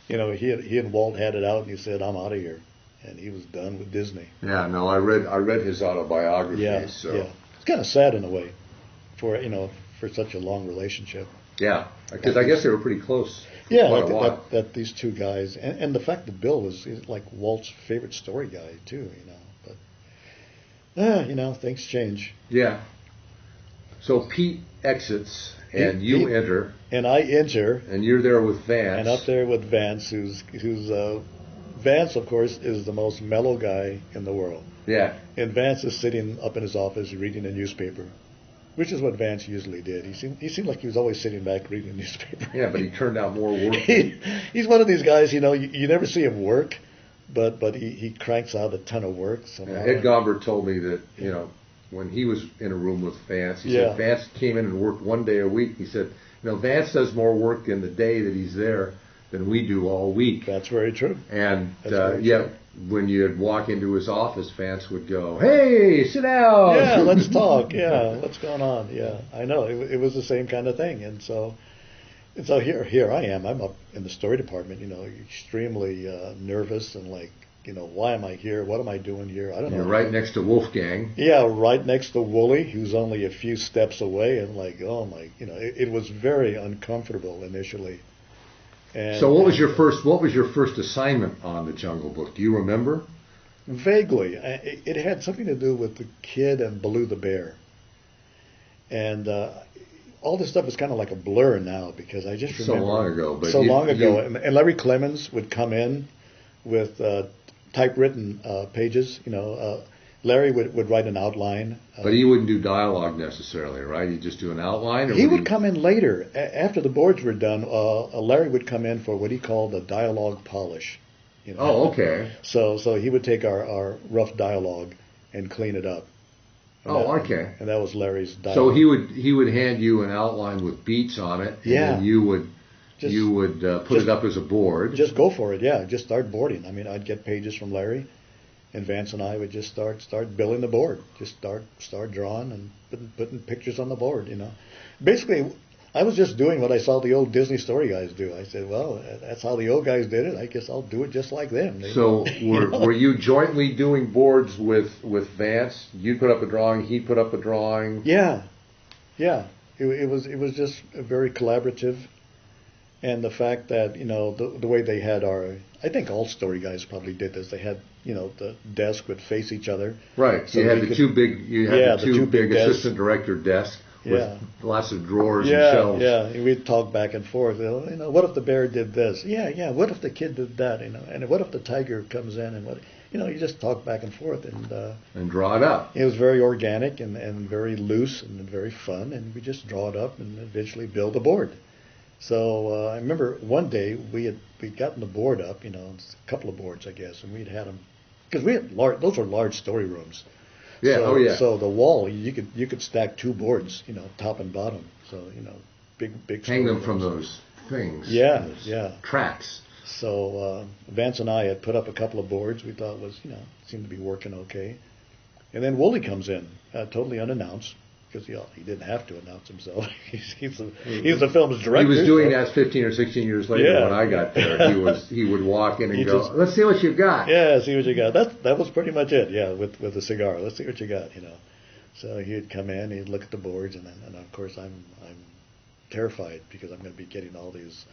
Speaker 3: He and Walt had it out, and he said, "I'm out of here," and he was done with Disney.
Speaker 2: Yeah, no, I read his autobiography.
Speaker 3: Yeah,
Speaker 2: so.
Speaker 3: yeah. It's kind of sad in a way, for such a long relationship.
Speaker 2: Yeah, because I guess they were pretty close.
Speaker 3: Yeah,
Speaker 2: quite a while.
Speaker 3: that these two guys, and the fact that Bill was like Walt's favorite story guy too. But things change.
Speaker 2: Yeah. So Pete exits, and you enter.
Speaker 3: And I enter.
Speaker 2: And you're there with Vance.
Speaker 3: And up there with Vance, who's Vance, of course, is the most mellow guy in the world.
Speaker 2: Yeah.
Speaker 3: And Vance is sitting up in his office reading a newspaper, which is what Vance usually did. He seemed like he was always sitting back reading a newspaper.
Speaker 2: Yeah, but he turned out more work.
Speaker 3: He's one of these guys, you never see him work, but he cranks out a ton of work.
Speaker 2: Ed Gombert told me that, when he was in a room with Vance, he said Vance came in and worked one day a week. He said, Vance does more work in the day that he's there than we do all week.
Speaker 3: That's very true.
Speaker 2: And when you'd walk into his office, Vance would go, "Hey, sit down.
Speaker 3: Yeah, let's talk. Yeah, what's going on? Yeah, I know. It was the same kind of thing. And so here I am. I'm up in the story department, extremely nervous and like, why am I here? What am I doing here? I don't know.
Speaker 2: You're right next to Wolfgang.
Speaker 3: Yeah, right next to Wooly, who's only a few steps away, and like, oh my, it was very uncomfortable initially. And,
Speaker 2: so what was your first assignment on the Jungle Book? Do you remember?
Speaker 3: Vaguely. It had something to do with the kid and Baloo the bear. And all this stuff is kind of like a blur now, because I just remember.
Speaker 2: So long ago.
Speaker 3: And Larry Clemens would come in with typewritten pages. Larry would write an outline.
Speaker 2: But he wouldn't do dialogue necessarily, right? He'd just do an outline? Or
Speaker 3: he would come in later. After the boards were done, Larry would come in for what he called a dialogue polish.
Speaker 2: Oh, okay.
Speaker 3: So he would take our rough dialogue and clean it up.
Speaker 2: Okay.
Speaker 3: And that was Larry's dialogue.
Speaker 2: So he would hand you an outline with beats on it, and then you would put it up as a board.
Speaker 3: Just go for it, yeah. Just start boarding. I mean, I'd get pages from Larry, and Vance and I would just start building the board. Just start drawing and putting pictures on the board. Basically, I was just doing what I saw the old Disney story guys do. I said, well, that's how the old guys did it. I guess I'll do it just like them.
Speaker 2: So were you jointly doing boards with Vance? You put up a drawing, he put up a drawing.
Speaker 3: Yeah. It was just very collaborative, and the fact that the way they had I think all story guys probably did this. They had the desk would face each other.
Speaker 2: Right. So you had the two big assistant director desks.
Speaker 3: Yeah.
Speaker 2: with lots of drawers and
Speaker 3: Yeah,
Speaker 2: shelves.
Speaker 3: yeah. We'd talk back and forth. What if the bear did this? Yeah. What if the kid did that? And what if the tiger comes in? And what? You just talk back and forth,
Speaker 2: And draw it up.
Speaker 3: it was very organic and very loose and very fun. And we just draw it up and eventually build a board. So I remember one day we'd gotten the board up, a couple of boards, I guess, and we'd had them because we had those were large story rooms.
Speaker 2: Yeah.
Speaker 3: So,
Speaker 2: Oh yeah.
Speaker 3: So the wall, you could stack two boards, top and bottom. So big.
Speaker 2: Hang them
Speaker 3: story
Speaker 2: from
Speaker 3: rooms.
Speaker 2: those things.
Speaker 3: Yeah,
Speaker 2: those
Speaker 3: yeah.
Speaker 2: Tracks.
Speaker 3: So Vance and I had put up a couple of boards we thought was, seemed to be working okay. And then Wooly comes in, totally unannounced, because he didn't have to announce himself. he's the film's director.
Speaker 2: He was doing that 15 or 16 years later
Speaker 3: Yeah.
Speaker 2: when I got there. He would walk in and go,
Speaker 3: just-
Speaker 2: let's see what you've got.
Speaker 3: Yeah, see what you got. That was pretty much it. Yeah, with a cigar. Let's see what you got. So he'd come in, he'd look at the boards, and of course I'm terrified because I'm going to be getting all these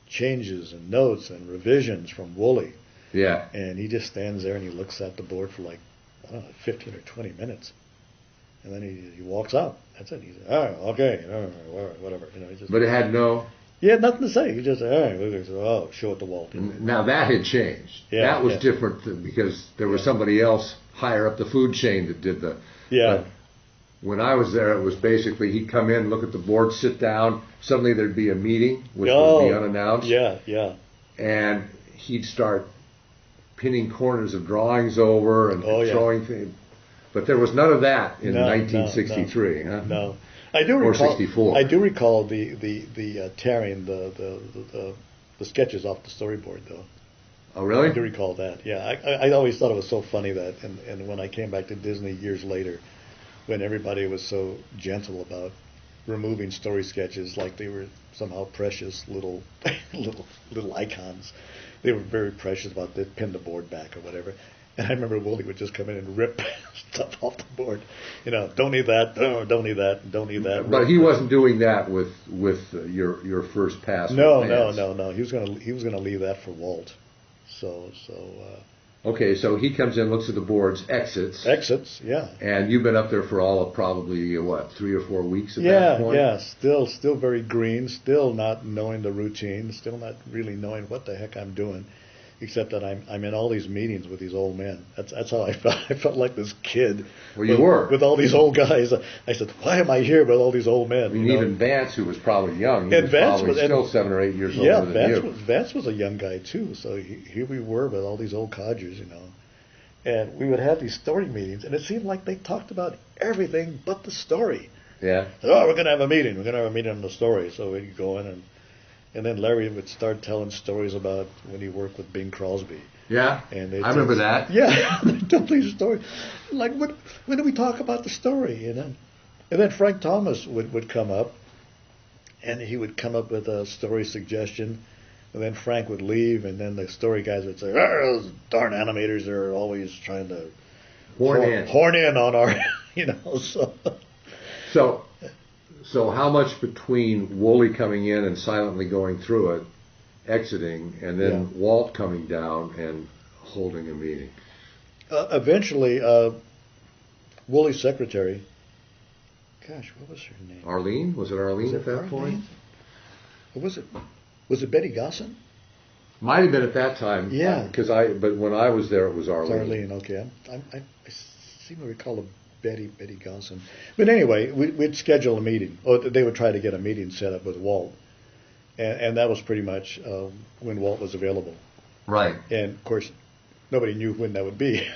Speaker 3: changes and notes and revisions from Wooly.
Speaker 2: Yeah.
Speaker 3: And he just stands there and he looks at the board for like, I don't know, 15 or 20 minutes. And then he walks out. That's it. He said, okay, whatever.
Speaker 2: But it had no...
Speaker 3: He had nothing to say. He just said, show it to Walt.
Speaker 2: Now that had changed.
Speaker 3: Yeah,
Speaker 2: that was
Speaker 3: yeah.
Speaker 2: different because there was somebody else higher up the food chain that did the...
Speaker 3: Yeah.
Speaker 2: But when I was there, it was basically he'd come in, look at the board, sit down. Suddenly there'd be a meeting, which would be unannounced.
Speaker 3: Yeah.
Speaker 2: And he'd start pinning corners of drawings over and throwing things. But there was none of that in 1963, huh?
Speaker 3: No. I do recall,
Speaker 2: or 64.
Speaker 3: I do recall the tearing the sketches off the storyboard, though.
Speaker 2: Oh, really?
Speaker 3: I do recall that. Yeah, I always thought it was so funny that, and when I came back to Disney years later, when everybody was so gentle about removing story sketches like they were somehow precious little icons, they were very precious about they pin the board back or whatever. And I remember Wooly would just come in and rip stuff off the board. Don't need that. Don't need that. Don't need that.
Speaker 2: But he wasn't doing that with your first pass.
Speaker 3: No. He was gonna leave that for Walt.
Speaker 2: Okay, so he comes in, looks at the boards, exits.
Speaker 3: Yeah.
Speaker 2: And you've been up there for all of probably 3 or 4 weeks at that point.
Speaker 3: Yeah. Still very green. Still not knowing the routine. Still not really knowing what the heck I'm doing. Except that I'm in all these meetings with these old men. That's how I felt. I felt like this kid.
Speaker 2: Well, you were.
Speaker 3: With all these old guys. I said, why am I here with all these old men?
Speaker 2: I mean, even Vance, who was probably young, he was probably still 7 or 8 years older than you.
Speaker 3: Vance was a young guy, too. So here we were with all these old codgers, And we would have these story meetings, and it seemed like they talked about everything but the story.
Speaker 2: Yeah.
Speaker 3: We're going to have a meeting. We're going to have a meeting on the story. So we'd go in and then Larry would start telling stories about when he worked with Bing Crosby.
Speaker 2: Yeah, I remember that.
Speaker 3: Yeah, tell these stories. Like, when do we talk about the story, And then Frank Thomas would come up, and he would come up with a story suggestion, and then Frank would leave, and then the story guys would say, those darn animators are always trying to horn in on our,
Speaker 2: So how much between Wooly coming in and silently going through it, exiting, and then Walt coming down and holding a meeting?
Speaker 3: Eventually, Wooly's secretary, gosh, what was her name?
Speaker 2: Arlene? Was it Arlene at that point?
Speaker 3: Or was it Betty Gosson?
Speaker 2: Might have been at that time.
Speaker 3: Yeah.
Speaker 2: But when I was there, it was Arlene.
Speaker 3: Arlene, okay. I seem to recall a Betty Gosson. But anyway, we'd schedule a meeting. Or they would try to get a meeting set up with Walt. And that was pretty much when Walt was available.
Speaker 2: Right.
Speaker 3: And, of course, nobody knew when that would be.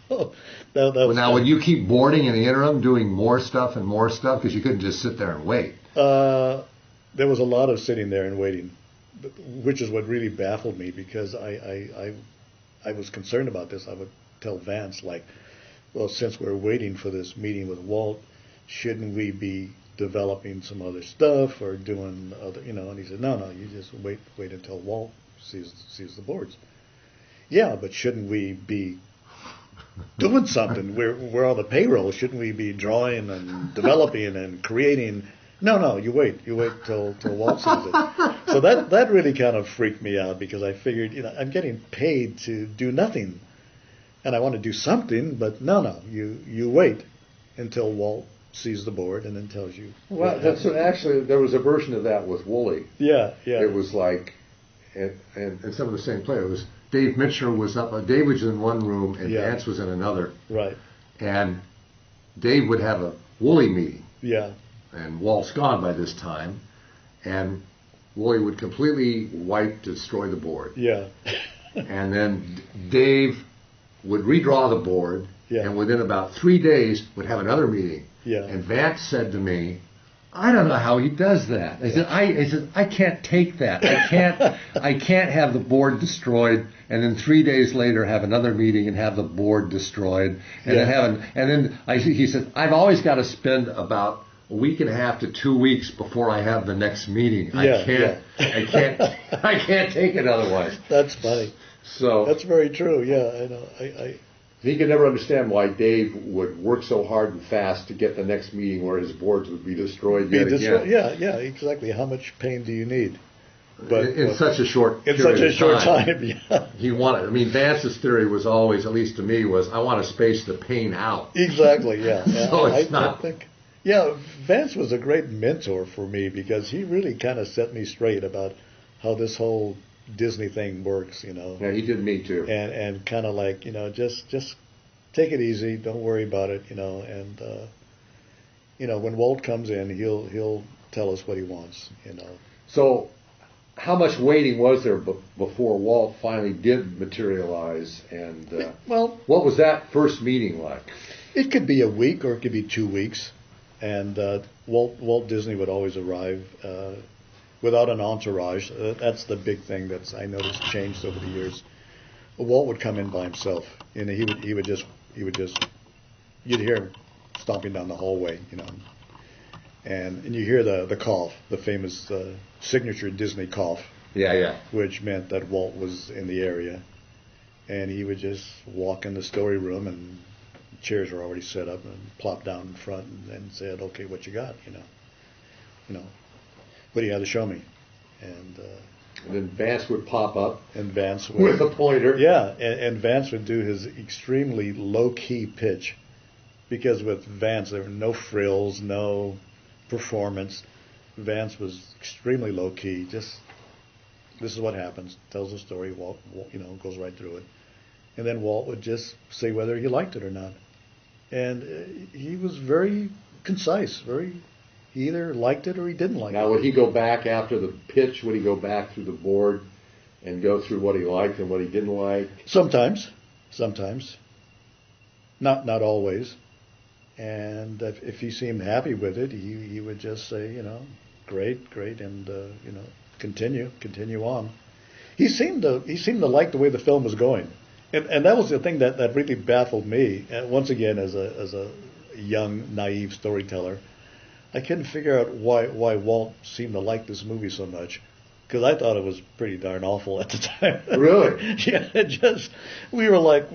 Speaker 3: So
Speaker 2: now, would you keep boarding in the interim, doing more stuff and more stuff? Because you couldn't just sit there and wait.
Speaker 3: There was a lot of sitting there and waiting, which is what really baffled me because I was concerned about this. I would tell Vance, well, since we're waiting for this meeting with Walt, shouldn't we be developing some other stuff or doing other, And he said, no, you just wait until Walt sees the boards. Yeah, but shouldn't we be doing something? We're on the payroll. Shouldn't we be drawing and developing and creating? No, you wait till Walt sees it. So that really kind of freaked me out because I figured, I'm getting paid to do nothing. And I want to do something, but no, you wait until Walt sees the board and then tells you.
Speaker 2: Well, actually, there was a version of that with Wooly.
Speaker 3: Yeah.
Speaker 2: It was like, and some of the same players. It was Dave Mitchell was up. Dave was in one room and Vance was in another.
Speaker 3: Right.
Speaker 2: And Dave would have a Wooly meeting.
Speaker 3: Yeah.
Speaker 2: And Walt's gone by this time, and Wooly would completely destroy the board.
Speaker 3: Yeah.
Speaker 2: And then Dave would redraw the board, and within about 3 days would have another meeting.
Speaker 3: Yeah.
Speaker 2: And Vance said to me, "I don't know how he does that." I said, "I can't take that. I can't have the board destroyed and then 3 days later have another meeting and have the board destroyed he said, I've always got to spend about a week and a half to 2 weeks before I have the next meeting. I can't take it otherwise."
Speaker 3: That's funny.
Speaker 2: So
Speaker 3: that's very true. Yeah, I know.
Speaker 2: He could never understand why Dave would work so hard and fast to get the next meeting where his boards would be destroyed again.
Speaker 3: Yeah, exactly. How much pain do you need?
Speaker 2: But in such a short time.
Speaker 3: Yeah.
Speaker 2: He wanted. I mean, Vance's theory was always, at least to me, was I want to space the pain out.
Speaker 3: Exactly. Yeah.
Speaker 2: So it's not.
Speaker 3: I think. Yeah, Vance was a great mentor for me because he really kind of set me straight about how this whole Disney thing works,
Speaker 2: Yeah, he did me too.
Speaker 3: And kind of like, just take it easy, don't worry about it, and when Walt comes in, he'll tell us what he wants,
Speaker 2: So, how much waiting was there before Walt finally did materialize? And what was that first meeting like?
Speaker 3: It could be a week or it could be 2 weeks, and Walt Disney would always arrive. Without an entourage. That's the big thing that's I noticed changed over the years. Walt would come in by himself, and he would just you'd hear him stomping down the hallway, and you hear the cough, the famous signature Disney cough.
Speaker 2: Yeah.
Speaker 3: Which meant that Walt was in the area, and he would just walk in the story room, and chairs were already set up, and plop down in front, and said, "Okay, what you got?" What do you have to show me? And
Speaker 2: then Vance would pop up.
Speaker 3: And Vance would,
Speaker 2: with a pointer.
Speaker 3: Yeah, and Vance would do his extremely low-key pitch. Because with Vance, there were no frills, no performance. Vance was extremely low-key. Just, this is what happens. Tells the story. Walt, goes right through it. And then Walt would just say whether he liked it or not. And he was very concise, he either liked it or he didn't like it.
Speaker 2: Now, would he go back after the pitch? Would he go back through the board and go through what he liked and what he didn't like?
Speaker 3: Sometimes. Not always. And if he seemed happy with it, he would just say, great, and continue on. He seemed to like the way the film was going, and that was the thing that really baffled me. Once again, as a young, naive storyteller. I couldn't figure out why Walt seemed to like this movie so much, because I thought it was pretty darn awful at the time.
Speaker 2: Really?
Speaker 3: Yeah. We were like,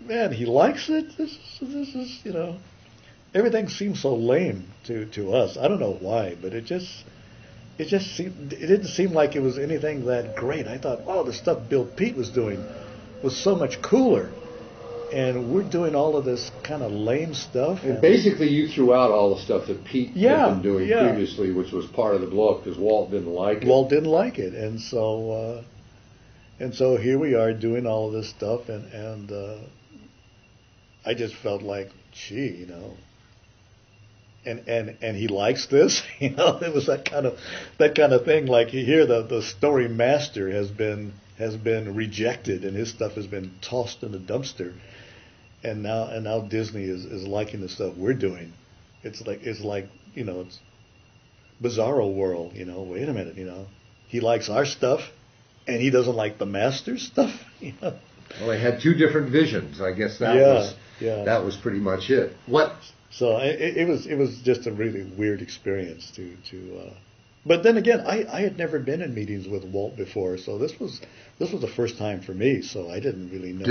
Speaker 3: man, he likes it. This is everything seems so lame to us. I don't know why, but it didn't seem like it was anything that great. I thought, wow, the stuff Bill Pete was doing was so much cooler. And we're doing all of this kind of lame stuff.
Speaker 2: And basically, you threw out all the stuff that Pete had been doing previously, which was part of the blow-up because Walt didn't like it.
Speaker 3: Walt didn't like it, and so here we are doing all of this stuff, and I just felt like, gee, and he likes this, It was that kind of thing. Like here, the story master has been rejected, and his stuff has been tossed in the dumpster. And now Disney is liking the stuff we're doing. It's like it's bizarro world. Wait a minute. He likes our stuff, and he doesn't like the master's stuff.
Speaker 2: Well, they had two different visions. I guess that was pretty much it.
Speaker 3: So it was just a really weird experience to. But then again, I had never been in meetings with Walt before, so this was the first time for me. So I didn't really know.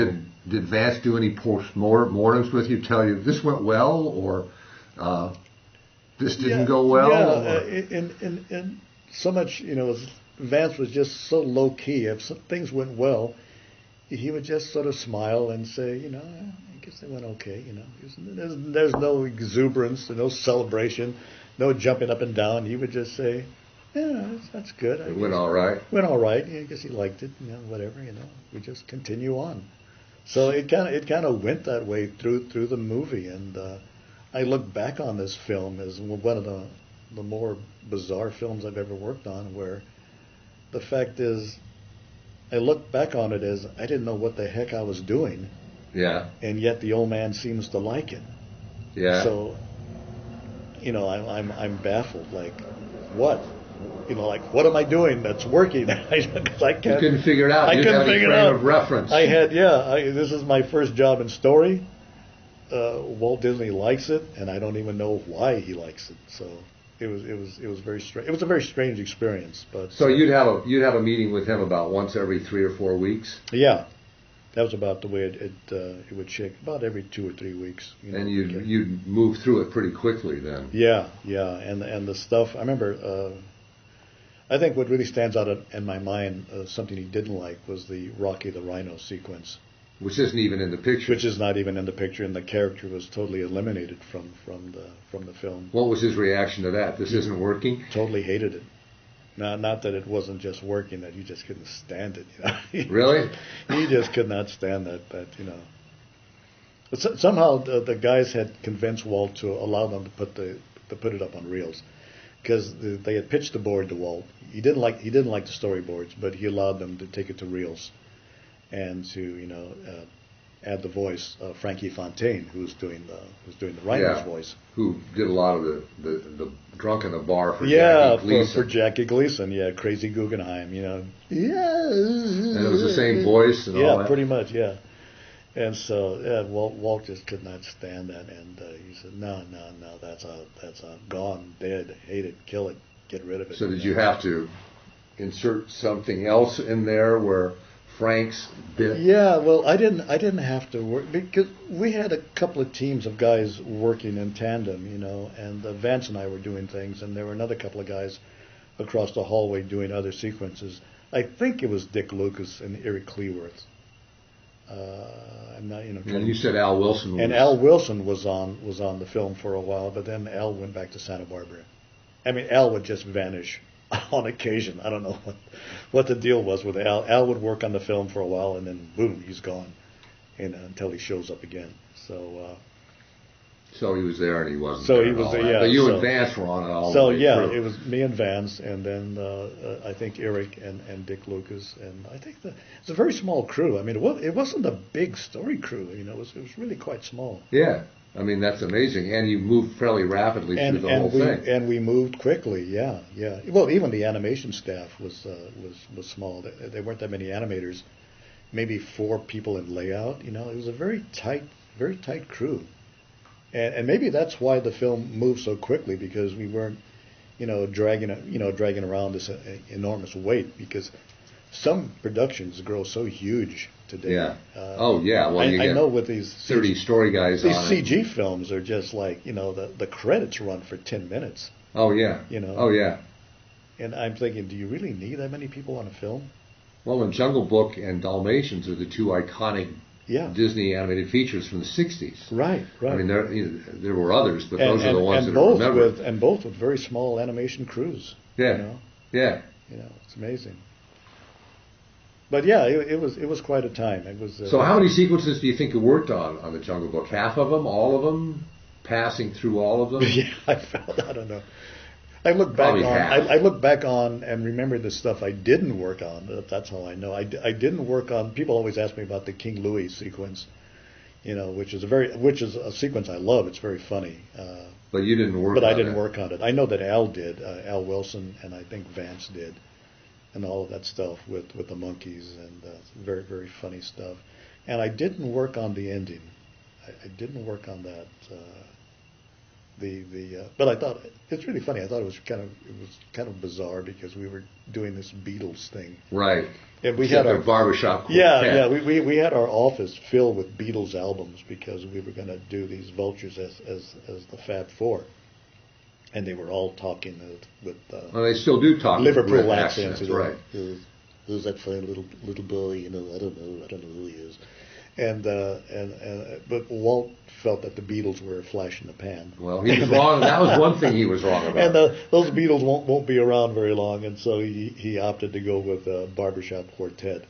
Speaker 2: Did Vance do any post-mortems with you? Tell you this went well, or this didn't go well?
Speaker 3: Yeah, and so much. Vance was just so low key. If some things went well, he would just sort of smile and say, I guess they went okay. There's no exuberance, no celebration, no jumping up and down. He would just say, yeah, that's good.
Speaker 2: It went all right.
Speaker 3: Went all right. I guess he liked it. Whatever. We just continue on. So it kind of went that way through the movie, and I look back on this film as one of the more bizarre films I've ever worked on, where the fact is, I look back on it as I didn't know what the heck I was doing.
Speaker 2: Yeah.
Speaker 3: And yet the old man seems to like it.
Speaker 2: Yeah.
Speaker 3: So, I'm baffled. Like, what? What am I doing that's working? I can't.
Speaker 2: You couldn't figure it out. You didn't have any frame of reference.
Speaker 3: I had, this is my first job in story. Walt Disney likes it, and I don't even know why he likes it. So it was very strange. It was a very strange experience. But
Speaker 2: so you'd have a meeting with him about once every 3 or 4 weeks.
Speaker 3: Yeah, that was about the way it would shake. About every 2 or 3 weeks.
Speaker 2: And you'd move through it pretty quickly then.
Speaker 3: Yeah, and the stuff I remember. I think what really stands out in my mind, something he didn't like, was the Rocky the Rhino sequence.
Speaker 2: Which isn't even in the picture.
Speaker 3: Which is not even in the picture, and the character was totally eliminated from the film.
Speaker 2: What was his reaction to that? This isn't working?
Speaker 3: Totally hated it. Not that it wasn't just working, that he just couldn't stand it.
Speaker 2: Really?
Speaker 3: He just could not stand that. But somehow the guys had convinced Walt to allow them to put it up on reels, because they had pitched the board to Walt. He didn't like the storyboards, but he allowed them to take it to reels, and to add the voice of Frankie Fontaine, who was doing the Rhino's voice,
Speaker 2: who did a lot of the drunk in the bar for Jackie Gleason.
Speaker 3: for Jackie Gleason, Crazy Guggenheim,
Speaker 2: And it was the same voice and all that.
Speaker 3: Yeah, pretty much, yeah. And so Walt just could not stand that, and he said, no, that's gone, dead, hate it, kill it, get rid of it.
Speaker 2: So did you have to insert something else in there where Frank's bit?
Speaker 3: Yeah, well, I didn't have to work, because we had a couple of teams of guys working in tandem, and Vance and I were doing things, and there were another couple of guys across the hallway doing other sequences. I think it was Dick Lucas and Eric Cleworth. I'm not,
Speaker 2: And you said Al Wilson.
Speaker 3: Al Wilson was on the film for a while, but then Al went back to Santa Barbara. I mean, Al would just vanish on occasion. I don't know what the deal was with Al. Al would work on the film for a while, and then boom, he's gone, until he shows up again.
Speaker 2: So he was there and he wasn't.
Speaker 3: So he was there, yeah.
Speaker 2: But you and Vance were on it all.
Speaker 3: So
Speaker 2: the way
Speaker 3: yeah,
Speaker 2: through.
Speaker 3: it was me and Vance, and then I think Eric and Dick Lucas, and I think it's a very small crew. I mean, it wasn't a big story crew. It was really quite small.
Speaker 2: Yeah, I mean that's amazing, and you moved fairly rapidly through the whole thing.
Speaker 3: And we moved quickly. Yeah. Well, even the animation staff was small. There weren't that many animators. Maybe 4 people in layout. It was a very tight crew. And maybe that's why the film moved so quickly, because we weren't, dragging around this enormous weight, because some productions grow so huge today.
Speaker 2: Yeah. Well, I
Speaker 3: know with these
Speaker 2: 30 story guys
Speaker 3: these
Speaker 2: on
Speaker 3: CG films are just like, the credits run for 10 minutes.
Speaker 2: Oh yeah. Oh yeah.
Speaker 3: And I'm thinking, do you really need that many people on a film?
Speaker 2: Well, and Jungle Book and Dalmatians are the 2 iconic Disney animated features from the 60s.
Speaker 3: Right.
Speaker 2: I mean, there were others, but those are the ones that are remembered.
Speaker 3: And both with very small animation crews.
Speaker 2: Yeah. Yeah.
Speaker 3: It's amazing. But yeah, it was quite a time. It was.
Speaker 2: So how many sequences do you think you worked on the Jungle Book? Half of them? All of them? Passing through all of them?
Speaker 3: Yeah, I don't know. I look back on and remember the stuff I didn't work on. That's how I know. I didn't work on. People always ask me about the King Louis sequence, which is a sequence I love. It's very funny.
Speaker 2: But you didn't work.
Speaker 3: But I didn't work on it. I know that Al did. Al Wilson, and I think Vance did, and all of that stuff with the monkeys and very, very funny stuff. And I didn't work on the ending. I didn't work on that. But I thought it's really funny. I thought it was kind of bizarre, because we were doing this Beatles thing.
Speaker 2: Right.
Speaker 3: And we had our
Speaker 2: barbershop.
Speaker 3: Yeah. We had our office filled with Beatles albums, because we were going to do these vultures as the Fab Four, and they were all talking with.
Speaker 2: Well, they still do talk
Speaker 3: Liverpool
Speaker 2: with
Speaker 3: accents.
Speaker 2: Right.
Speaker 3: Who's that funny little boy? I don't know who he is. But Walt felt that the Beatles were a flash in the pan.
Speaker 1: Well, he was wrong. That was one thing he was wrong about.
Speaker 3: And those Beatles won't be around very long, and so he opted to go with Barbershop Quartet.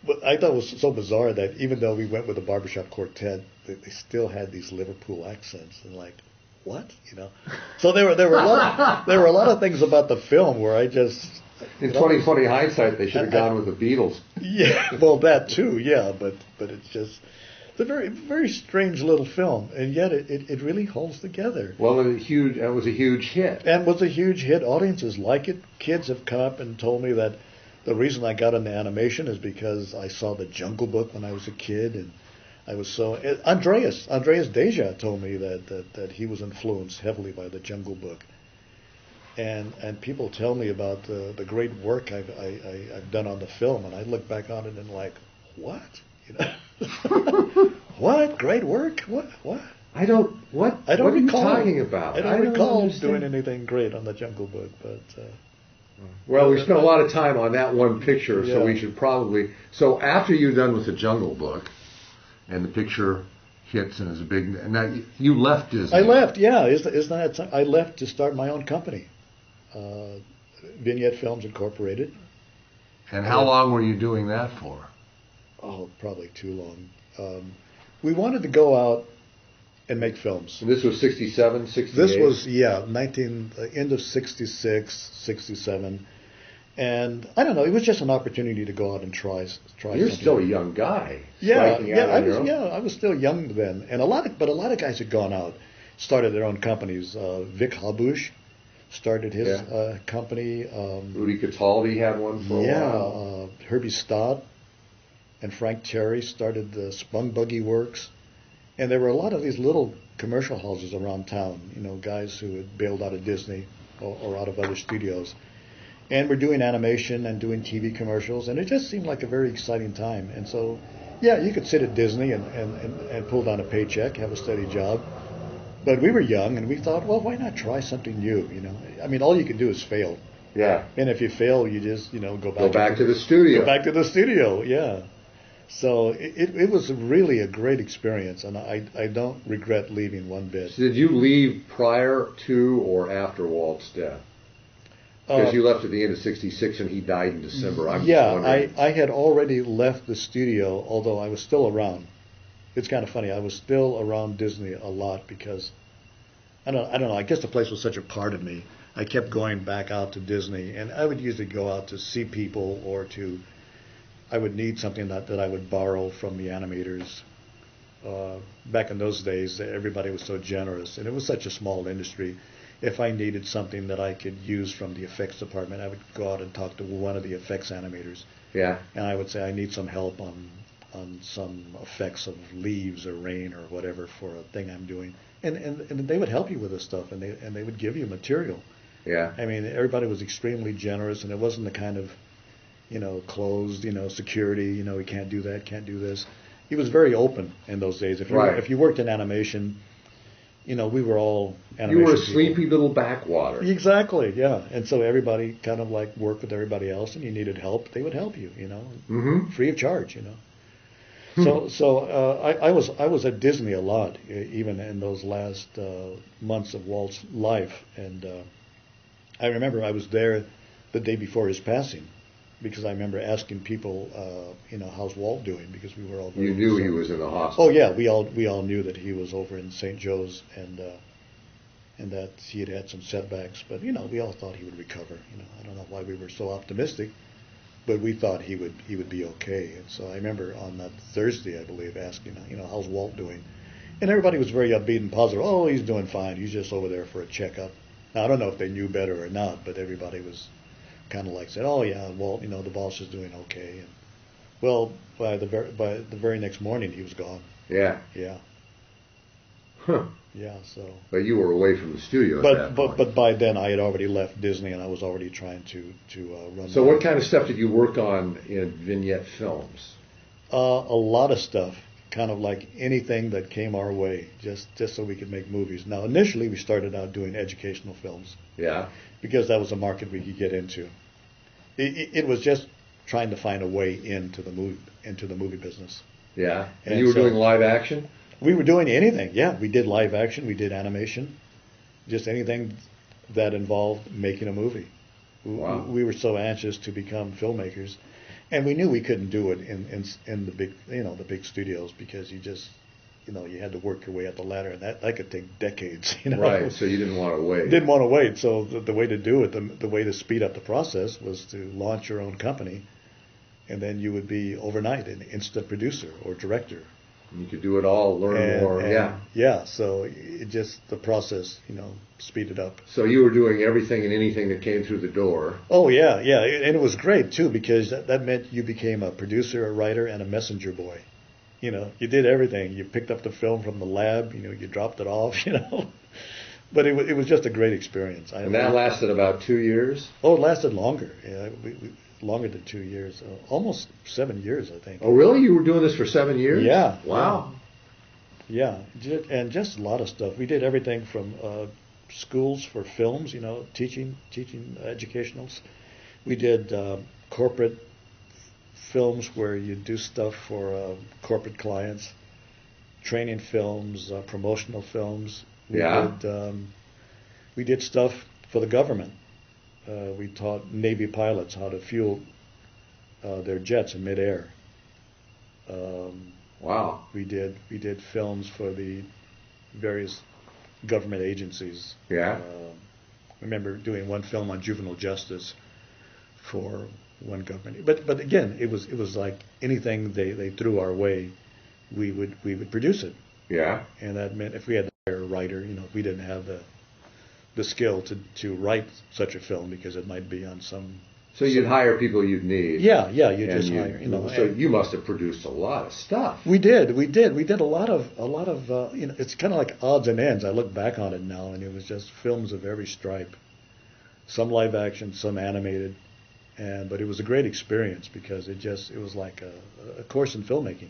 Speaker 3: But I thought it was so bizarre that even though we went with the Barbershop Quartet, they still had these Liverpool accents, and like, what, you know? So there were a lot of things about the film where I just.
Speaker 2: In 2020 hindsight, they should have gone with the Beatles.
Speaker 3: Yeah, well, that too, yeah, but it's just. It's a very, very strange little film, and yet it really holds together.
Speaker 2: Well, it was a huge hit.
Speaker 3: And was a huge hit. Audiences like it. Kids have come up and told me that the reason I got into animation is because I saw the Jungle Book when I was a kid, and I was so. Andreas Deja told me that he was influenced heavily by the Jungle Book, and people tell me about the great work I've done on the film, and I look back on it and like, what, you know. What? Great work? What?
Speaker 2: I don't recall, are you talking about?
Speaker 3: I don't recall doing anything great on the Jungle Book, but.
Speaker 2: Well, we spent a lot of time on that one picture,
Speaker 3: yeah.
Speaker 2: So we should probably. So after you're done with the Jungle Book, and the picture hits and is a big. And now you left Disney.
Speaker 3: I left. Yeah, isn't that? I left to start my own company, Vignette Films Incorporated.
Speaker 1: And how long were you doing that for?
Speaker 3: Oh, probably too long. We wanted to go out and make films.
Speaker 2: And this was 67, 68?
Speaker 3: This was, end of 66, 67. And I don't know, it was just an opportunity to go out and try
Speaker 2: You're
Speaker 3: something.
Speaker 2: still a young guy.
Speaker 3: I was still young then. And a lot of guys had gone out, started their own companies. Vic Halbush started his company.
Speaker 2: Rudy Cataldi had one for a while.
Speaker 3: Herbie Stott and Frank Terry started the Spung Buggy Works. And there were a lot of these little commercial houses around town, you know, guys who had bailed out of Disney or out of other studios. And we're doing animation and doing TV commercials, and it just seemed like a very exciting time. And so, yeah, you could sit at Disney and pull down a paycheck, have a steady job. But we were young, and we thought, well, why not try something new, you know? I mean, all you can do is fail.
Speaker 2: Yeah.
Speaker 3: And if you fail, you just, you know, go back
Speaker 2: to the studio.
Speaker 3: Go back to the studio, yeah. So it was really a great experience, and I don't regret leaving one bit.
Speaker 2: So did you leave prior to or after Walt's death? Because you left at the end of 66 and he died in December.
Speaker 3: I had already left the studio, although I was still around. It's kind of funny. I was still around Disney a lot because, I don't know, I guess the place was such a part of me. I kept going back out to Disney, and I would usually go out to see people or I would need something that I would borrow from the animators. Back in those days, everybody was so generous, and it was such a small industry. If I needed something that I could use from the effects department, I would go out and talk to one of the effects animators.
Speaker 2: Yeah.
Speaker 3: And I would say, I need some help on some effects of leaves or rain or whatever for a thing I'm doing. And they would help you with this stuff, and they would give you material.
Speaker 2: Yeah.
Speaker 3: I mean, everybody was extremely generous, and it wasn't the kind of, you know, closed, you know, security, you know, we can't do that, can't do this. He was very open in those days. If you worked in animation, you know, we were all animation.
Speaker 2: You were a
Speaker 3: people.
Speaker 2: sleepy little backwater.
Speaker 3: Exactly, yeah. And so everybody kind of like worked with everybody else, and you needed help, they would help you, you know, free of charge, you know. So I was at Disney a lot, even in those last months of Walt's life, and I remember I was there the day before his passing, because I remember asking people, you know, how's Walt doing? Because we were all very
Speaker 2: You knew
Speaker 3: concerned.
Speaker 2: he was in the hospital.
Speaker 3: Oh yeah, we all knew that he was over in St. Joe's, and that he had had some setbacks, but you know, we all thought he would recover. You know, I don't know why we were so optimistic, but we thought he would be okay. And so I remember on that Thursday, I believe, asking, you know, how's Walt doing? And everybody was very upbeat and positive. Oh, he's doing fine. He's just over there for a checkup. Now I don't know if they knew better or not, but everybody was kind of like said, oh yeah, Walt, you know, the boss is doing okay. And well, by the very next morning, he was gone.
Speaker 2: Yeah.
Speaker 3: Yeah.
Speaker 2: Huh.
Speaker 3: Yeah. So.
Speaker 2: But you were away from the studio. At that point.
Speaker 3: But by then I had already left Disney, and I was already trying to run.
Speaker 2: So what kind of stuff did you work on in Vignette Films?
Speaker 3: A lot of stuff. Kind of like anything that came our way, just so we could make movies. Now, initially, we started out doing educational films.
Speaker 2: Yeah.
Speaker 3: Because that was a market we could get into. It was just trying to find a way into the movie business.
Speaker 2: Yeah. And you were doing live action?
Speaker 3: We were doing anything. Yeah, we did live action. We did animation. Just anything that involved making a movie.
Speaker 2: Wow.
Speaker 3: We were so anxious to become filmmakers, and we knew we couldn't do it in the big, the big studios, because you just, you had to work your way up the ladder, and that could take decades.
Speaker 2: Right. So you didn't want to wait.
Speaker 3: Didn't want to wait. So the way to do it, the way to speed up the process, was to launch your own company, and then you would be overnight an instant producer or director.
Speaker 2: You could do it all, learn more. Yeah.
Speaker 3: Yeah. So it just, the process, speeded up.
Speaker 2: So you were doing everything and anything that came through the door.
Speaker 3: Oh yeah, yeah, and it was great too, because that meant you became a producer, a writer, and a messenger boy. You did everything. You picked up the film from the lab. You dropped it off. But it was just a great experience.
Speaker 2: And that lasted about 2 years?
Speaker 3: Oh, it lasted longer. Yeah, longer than 2 years. Almost 7 years, I think.
Speaker 2: Oh, really? You were doing this for 7 years?
Speaker 3: Yeah.
Speaker 2: Wow.
Speaker 3: Yeah, and just a lot of stuff. We did everything from schools for films, teaching educationals. We did corporate films where you do stuff for corporate clients, training films, promotional films. We did stuff for the government. We taught Navy pilots how to fuel their jets in midair.
Speaker 2: Wow.
Speaker 3: We did films for the various government agencies.
Speaker 2: Yeah.
Speaker 3: I remember doing one film on juvenile justice for one government. But again, it was like anything they threw our way, we would produce it.
Speaker 2: Yeah.
Speaker 3: And that meant if we had to hire a writer, if we didn't have the skill to write such a film, because it might be on some.
Speaker 2: So you'd hire people you'd need.
Speaker 3: Yeah, you just hire.
Speaker 2: So you must have produced a lot of stuff.
Speaker 3: We did a lot of. It's kind of like odds and ends. I look back on it now, and it was just films of every stripe. Some live action, some animated, but it was a great experience, because it was like a course in filmmaking.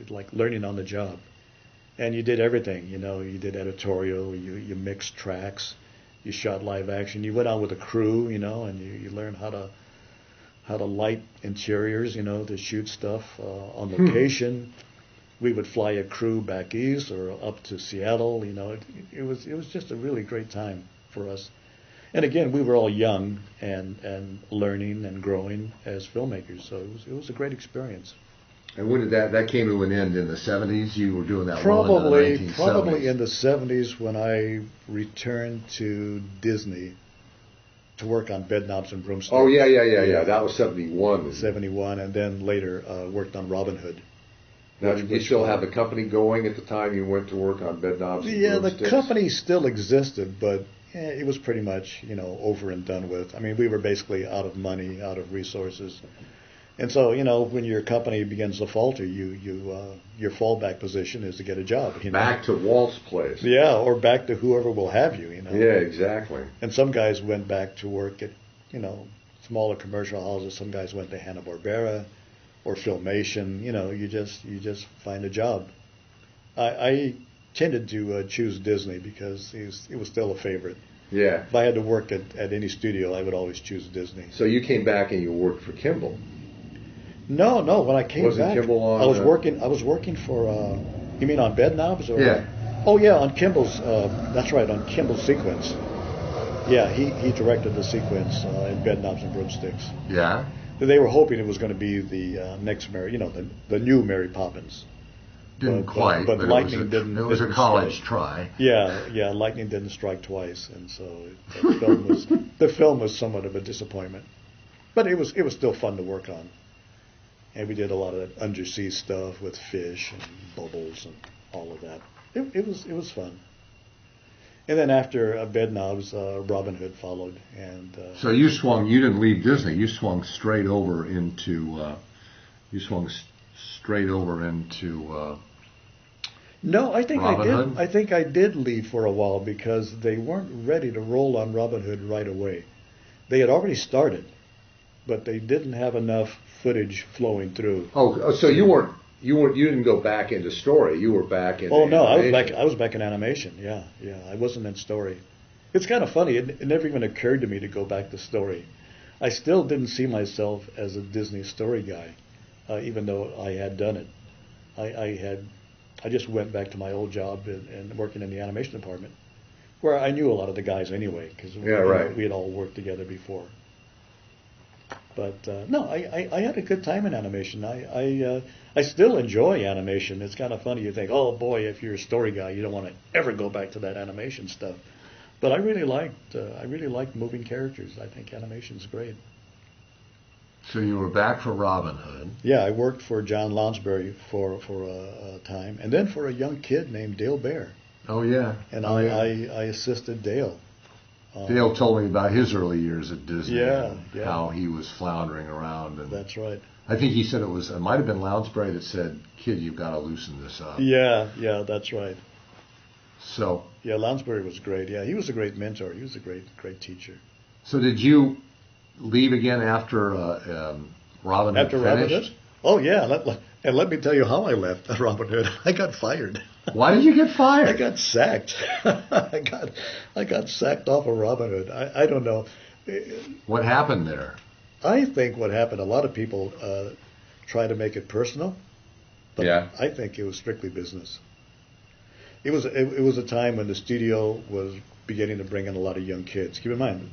Speaker 3: Like learning on the job, and you did everything. You did editorial, you mixed tracks. You shot live action. You went out with a crew, and you learned how to light interiors, to shoot stuff on location. We would fly a crew back east or up to Seattle. It was just a really great time for us. And again, we were all young and learning and growing as filmmakers. So it was a great experience.
Speaker 2: And when did that came to an end? In the 70s? You were doing that role in the 1970s?
Speaker 3: Probably in the 70s, when I returned to Disney to work on Bedknobs and Broomsticks.
Speaker 2: Oh, yeah. That was 71.
Speaker 3: 71, and then later worked on Robin Hood.
Speaker 2: Now, did you still have the company going at the time you went to work on Bedknobs and Broomsticks?
Speaker 3: Yeah, the company still existed, but it was pretty much, over and done with. I mean, we were basically out of money, out of resources. And so, when your company begins to falter, your fallback position is to get a job.
Speaker 2: Back to Walt's place.
Speaker 3: Yeah, or back to whoever will have you.
Speaker 2: Yeah, exactly.
Speaker 3: And some guys went back to work at, smaller commercial houses. Some guys went to Hanna-Barbera or Filmation. You just find a job. I tended to choose Disney because it was still a favorite.
Speaker 2: Yeah.
Speaker 3: If I had to work at any studio, I would always choose Disney.
Speaker 2: So you came back and you worked for Kimball.
Speaker 3: No. When I came back,
Speaker 2: Kimball on,
Speaker 3: I was working for. You mean on Bedknobs? Or,
Speaker 2: yeah.
Speaker 3: Oh yeah, on Kimball's. That's right, on Kimball's sequence. Yeah, he directed the sequence in Bedknobs and Broomsticks.
Speaker 2: Yeah.
Speaker 3: They were hoping it was going to be the next Mary, the new Mary Poppins.
Speaker 2: Didn't quite,
Speaker 3: but lightning didn't.
Speaker 2: It was a college try.
Speaker 3: Yeah, lightning didn't strike twice, and so the film was somewhat of a disappointment. But it was still fun to work on. And we did a lot of that undersea stuff with fish and bubbles and all of that. It was fun. And then after Bedknobs, Robin Hood followed. And
Speaker 2: so you didn't leave Disney. You swung straight over into.
Speaker 3: No, I think
Speaker 2: Robin
Speaker 3: I did.
Speaker 2: Hood?
Speaker 3: I think I did leave for a while because they weren't ready to roll on Robin Hood right away. They had already started, but they didn't have enough footage flowing through.
Speaker 2: Oh, so you didn't go back into story. You were back in.
Speaker 3: Oh no,
Speaker 2: animation.
Speaker 3: I was back in animation. Yeah. I wasn't in story. It's kind of funny. It never even occurred to me to go back to story. I still didn't see myself as a Disney story guy. even though I had done it. I just went back to my old job and working in the animation department, where I knew a lot of the guys anyway, because we had all worked together before. But no, I had a good time in animation. I still enjoy animation. It's kind of funny. You think, oh boy, if you're a story guy, you don't want to ever go back to that animation stuff. But I really liked moving characters. I think animation's great.
Speaker 2: So you were back for Robin Hood.
Speaker 3: Yeah, I worked for John Lounsbury for a time, and then for a young kid named Dale Bear.
Speaker 2: Oh yeah.
Speaker 3: And I assisted Dale.
Speaker 2: Dale told me about his early years at Disney.
Speaker 3: Yeah.
Speaker 2: How he was floundering around. And
Speaker 3: that's right.
Speaker 2: I think he said it might have been Lounsbury that said, "Kid, you've got to loosen this up."
Speaker 3: Yeah, that's right.
Speaker 2: So.
Speaker 3: Yeah, Lounsbury was great. Yeah, he was a great mentor. He was a great teacher.
Speaker 2: So did you leave again after Robin Hood finished?
Speaker 3: Robin Hood? Oh yeah, and let me tell you how I left Robin Hood. I got fired.
Speaker 2: Why did you get fired?
Speaker 3: I got sacked. I got sacked off of Robin Hood. I don't know.
Speaker 2: What happened there?
Speaker 3: I think what happened, a lot of people try to make it personal, but I think it was strictly business. It was a time when the studio was beginning to bring in a lot of young kids. Keep in mind,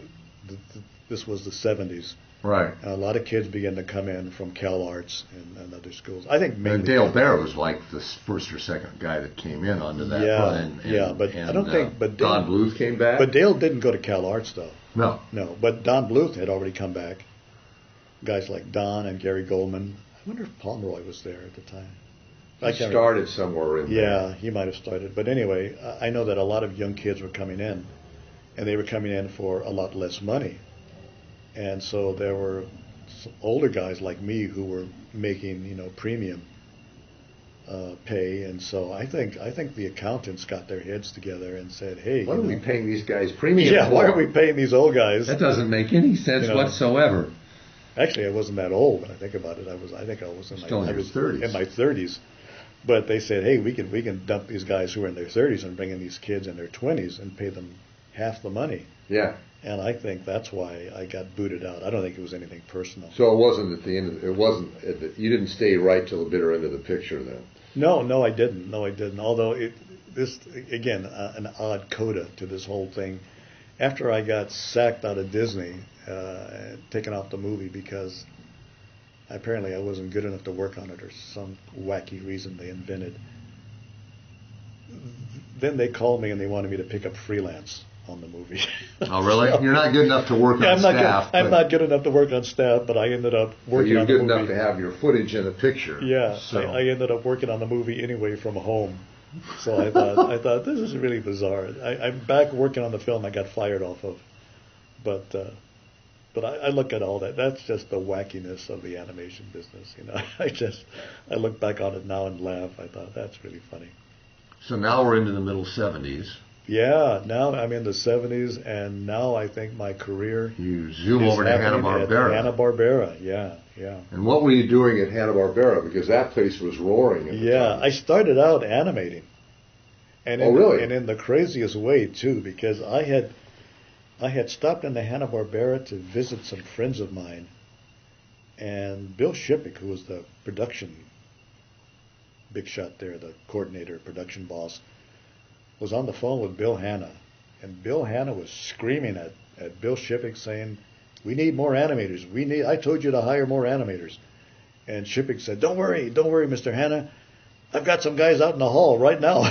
Speaker 3: this was the 70s.
Speaker 2: Right.
Speaker 3: And a lot of kids began to come in from Cal Arts and other schools. I think mainly.
Speaker 2: And Dale Bear was like the first or second guy that came in onto that.
Speaker 3: But I don't think. But
Speaker 2: Don Bluth came back.
Speaker 3: But Dale didn't go to Cal Arts though.
Speaker 2: No.
Speaker 3: But Don Bluth had already come back. Guys like Don and Gary Goldman. I wonder if Pomeroy was there at the time.
Speaker 2: He started somewhere in there.
Speaker 3: Yeah, he might have started. But anyway, I know that a lot of young kids were coming in, and they were coming in for a lot less money. And so there were some older guys like me who were making, premium pay. And so I think the accountants got their heads together and said, "Hey,
Speaker 2: why are we paying these guys premium?
Speaker 3: Yeah, why are we paying these old guys?
Speaker 2: That doesn't make any sense whatsoever."
Speaker 3: Actually, I wasn't that old when I think about it. I think I was in my 30s. But they said, "Hey, we can dump these guys who are in their 30s and bring in these kids in their 20s and pay them half the money."
Speaker 2: Yeah.
Speaker 3: And I think that's why I got booted out. I don't think it was anything personal.
Speaker 2: So it wasn't at the end. You didn't stay right till the bitter end of the picture then.
Speaker 3: No, I didn't. Although this again an odd coda to this whole thing. After I got sacked out of Disney, taken off the movie because apparently I wasn't good enough to work on it, or some wacky reason they invented. Then they called me and they wanted me to pick up freelance on the movie.
Speaker 2: Oh, really? So, you're not good enough to work on staff.
Speaker 3: I'm not good enough to work on staff, but I ended up working on the movie.
Speaker 2: You're good enough to have your footage in a picture.
Speaker 3: Yeah, so. I ended up working on the movie anyway from home. So I thought this is really bizarre. I'm back working on the film I got fired off of. But I look at all that. That's just the wackiness of the animation business. I look back on it now and laugh. I thought that's really funny.
Speaker 2: So now we're into the middle 70s.
Speaker 3: Yeah, now I'm in the 70s, and now I think my career.
Speaker 2: You zoom over to Hanna-Barbera.
Speaker 3: Hanna-Barbera, yeah.
Speaker 2: And what were you doing at Hanna-Barbera? Because that place was roaring. At the time.
Speaker 3: I started out animating. And
Speaker 2: really?
Speaker 3: And in the craziest way too, because I had stopped in the Hanna-Barbera to visit some friends of mine, and Bill Shippick, who was the production big shot there, the coordinator, production boss, was on the phone with Bill Hanna, and Bill Hanna was screaming at Bill Shippick saying, "We need more animators. I told you to hire more animators." And Shippick said, Don't worry, Mr. Hanna. I've got some guys out in the hall right now."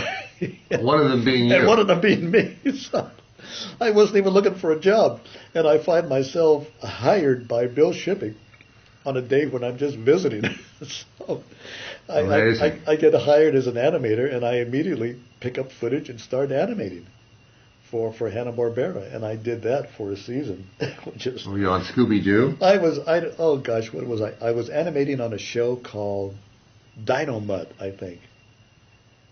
Speaker 2: One of them being you.
Speaker 3: And one of them being me. So I wasn't even looking for a job, and I find myself hired by Bill Shippick on a day when I'm just visiting. So I get hired as an animator, and I immediately pick up footage and start animating for Hanna-Barbera, and I did that for a season.
Speaker 2: Were you on Scooby-Doo?
Speaker 3: What was I? I was animating on a show called Dino Mutt, I think.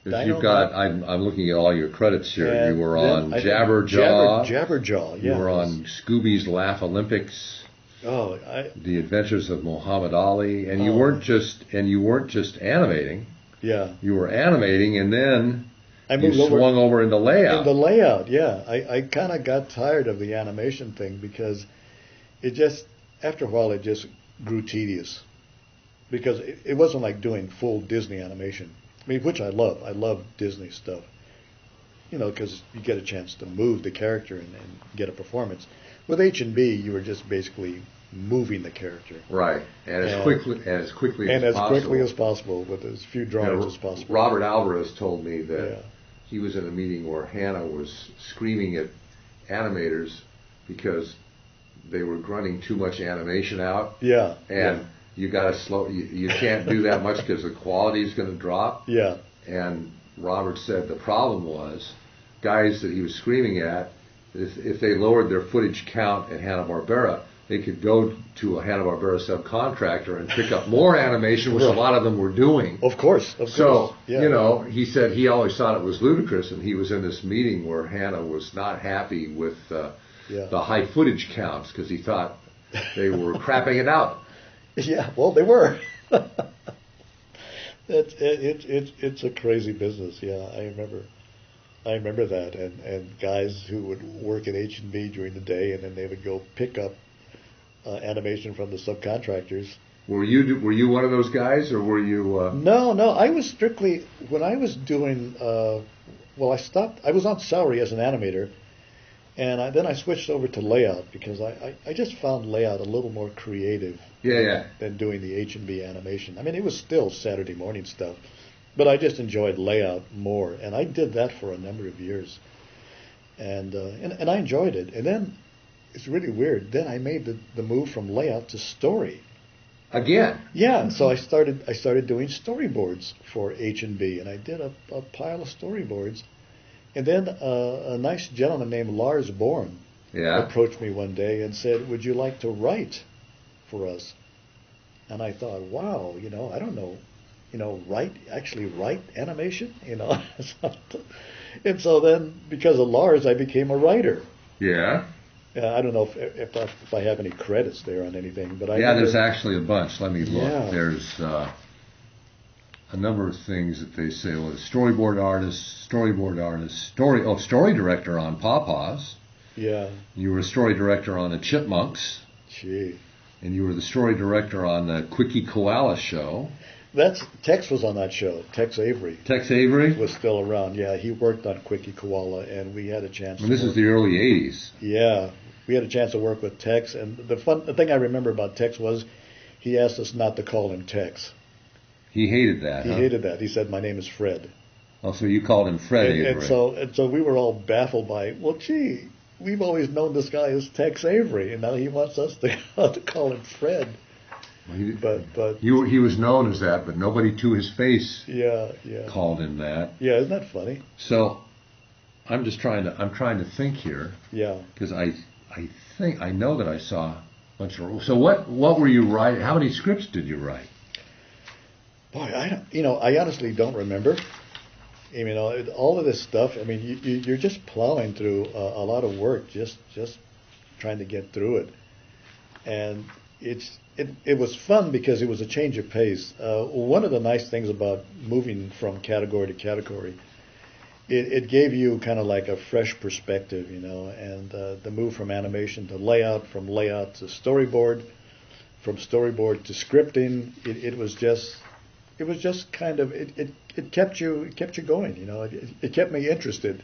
Speaker 2: I'm looking at all your credits here. You were on Jabberjaw.
Speaker 3: Jabberjaw, yeah.
Speaker 2: You were on Scooby's Laugh Olympics. The Adventures of Muhammad Ali, and you weren't just animating.
Speaker 3: Yeah.
Speaker 2: You were animating, and then you swung over into layout.
Speaker 3: In the layout, yeah. I kind of got tired of the animation thing because after a while, it just grew tedious. because it wasn't like doing full Disney animation. I mean, which I love. I love Disney stuff. You know, because you get a chance to move the character and get a performance. With H&B, you were just basically moving the character.
Speaker 1: Right, and as quickly as possible.
Speaker 3: Quickly as possible, with as few drawings as possible.
Speaker 1: Robert Alvarez told me that he was in a meeting where Hannah was screaming at animators because they were grunting too much animation out.
Speaker 3: Yeah.
Speaker 1: And you got to slow. You can't do that much because the quality is going to drop.
Speaker 3: Yeah.
Speaker 1: And Robert said the problem was guys that he was screaming at, if they lowered their footage count at Hanna-Barbera, they could go to a Hanna-Barbera subcontractor and pick up more animation, which a lot of them were doing.
Speaker 3: Of course.
Speaker 1: So, you know, he said he always thought it was ludicrous, and he was in this meeting where Hannah was not happy with the high footage counts because he thought they were crapping it out.
Speaker 3: Yeah, well, they were. It's a crazy business. Yeah, I remember that, and guys who would work at H&B during the day, and then they would go pick up animation from the subcontractors.
Speaker 1: Were you one of those guys, or were you?
Speaker 3: No. I was strictly when I was doing. I stopped. I was on salary as an animator, and then I switched over to layout because I just found layout a little more creative. Than doing the H&B animation. I mean, it was still Saturday morning stuff, but I just enjoyed layout more, and I did that for a number of years, and I enjoyed it. And then it's really weird. Then I made the move from layout to story.
Speaker 1: Again.
Speaker 3: Yeah. So I started doing storyboards for H&B, and I did a pile of storyboards, and then a nice gentleman named Lars Bourne approached me one day and said, "Would you like to write for us?" And I thought, wow, I don't know, write animation, And so then, because of Lars, I became a writer.
Speaker 1: Yeah.
Speaker 3: I don't know if I have any credits there on anything, but
Speaker 1: there's actually a bunch. Let me look.
Speaker 3: Yeah.
Speaker 1: There's a number of things that they say. Well, story director on Pawpaws.
Speaker 3: Yeah.
Speaker 1: You were a story director on the Chipmunks.
Speaker 3: Gee.
Speaker 1: And you were the story director on the Quickie Koala show.
Speaker 3: Tex was on that show. Tex Avery.
Speaker 1: Tex Avery?
Speaker 3: Was still around. Yeah, he worked on Quickie Koala, and we had a chance
Speaker 1: and this is the early 80s.
Speaker 3: Yeah. We had a chance to work with Tex, and the thing I remember about Tex was he asked us not to call him Tex.
Speaker 1: He hated that,
Speaker 3: He hated that. He said, "My name is Fred."
Speaker 1: Oh, so you called him Fred Avery.
Speaker 3: And so we were all baffled by, well, gee, we've always known this guy as Tex Avery, and now he wants us to call him Fred. But
Speaker 1: he was known as that, but nobody to his face called him that.
Speaker 3: Yeah, isn't that funny?
Speaker 1: So I'm trying to think here.
Speaker 3: Yeah.
Speaker 1: Because I know that I saw a bunch of. So what were you writing? How many scripts did you write?
Speaker 3: Boy, I honestly don't remember. I mean, all of this stuff. I mean, you're just plowing through a lot of work, just trying to get through it, and it was fun because it was a change of pace. One of the nice things about moving from category to category, it gave you kind of like a fresh perspective, and the move from animation to layout, from layout to storyboard, from storyboard to scripting. It was just kind of it kept you going, it kept me interested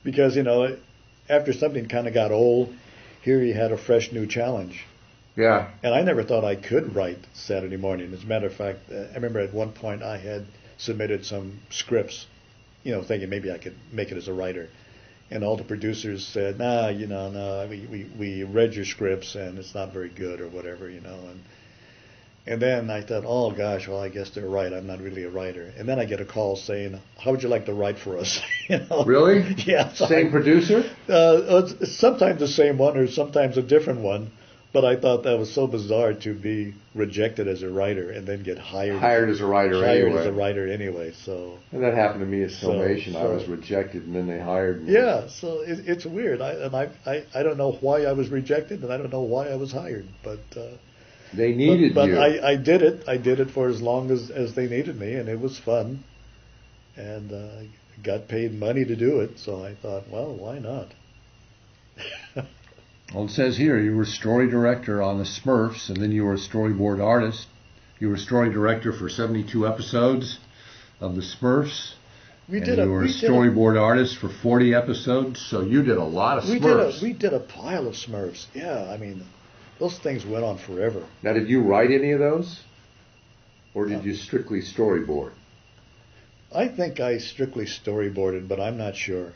Speaker 3: because after something kind of got old, here you had a fresh new challenge.
Speaker 1: Yeah.
Speaker 3: And I never thought I could write Saturday morning. As a matter of fact, I remember at one point I had submitted some scripts, thinking maybe I could make it as a writer. And all the producers said, no, we read your scripts and it's not very good or whatever, And then I thought, oh gosh, well I guess they're right. I'm not really a writer. And then I get a call saying, how would you like to write for us?
Speaker 1: Really?
Speaker 3: Yeah. So
Speaker 1: same producer?
Speaker 3: Sometimes the same one or sometimes a different one. But I thought that was so bizarre to be rejected as a writer and then get hired
Speaker 1: as a writer
Speaker 3: anyway. So.
Speaker 1: And that happened to me at Filmation. I was rejected and then they hired me.
Speaker 3: Yeah, so it's weird. I don't know why I was rejected and I don't know why I was hired, but.
Speaker 1: They needed
Speaker 3: but
Speaker 1: you.
Speaker 3: I did it. I did it for as long as they needed me, and it was fun. And I got paid money to do it, so I thought, well, why not?
Speaker 1: Well, it says here you were story director on the Smurfs, and then you were a storyboard artist You were story director for 72 episodes of the Smurfs. You were a storyboard artist for 40 episodes, so you did a lot of Smurfs.
Speaker 3: We did a pile of Smurfs. Yeah, I mean, those things went on forever.
Speaker 2: Now, did you write any of those? Or did you strictly storyboard?
Speaker 3: I think I strictly storyboarded, but I'm not sure.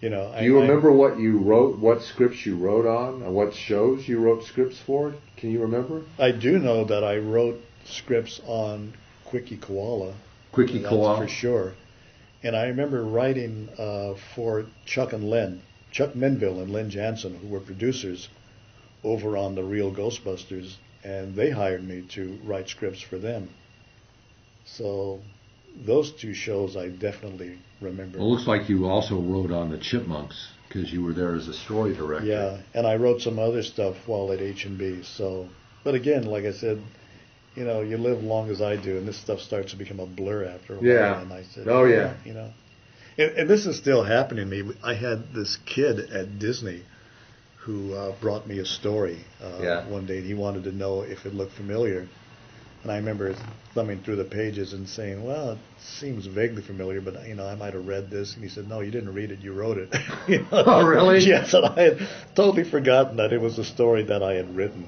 Speaker 3: You know,
Speaker 2: do you remember what you wrote, what scripts you wrote on, and what shows you wrote scripts for? Can you remember?
Speaker 3: I do know that I wrote scripts on Quickie Koala.
Speaker 2: Quickie Koala?
Speaker 3: For sure. And I remember writing for Chuck Minville and Lynn Jansen, who were producers over on The Real Ghostbusters, and they hired me to write scripts for them. So those two shows I definitely remember.
Speaker 1: Well, it looks like you also wrote on the Chipmunks because you were there as a story director.
Speaker 3: Yeah, and I wrote some other stuff while at H&B. So, but again, like I said, you know, you live long as I do, and this stuff starts to become a blur after a while.
Speaker 2: Yeah.
Speaker 3: And I said,
Speaker 2: oh, yeah.
Speaker 3: You know, and this is still happening to me. I had this kid at Disney who brought me a story one day. He wanted to know if it looked familiar. And I remember thumbing through the pages and saying, well, it seems vaguely familiar, but, you know, I might have read this. And he said, no, you didn't read it, you wrote it. You know?
Speaker 2: Oh, really?
Speaker 3: Yes, and I had totally forgotten that it was a story that I had written.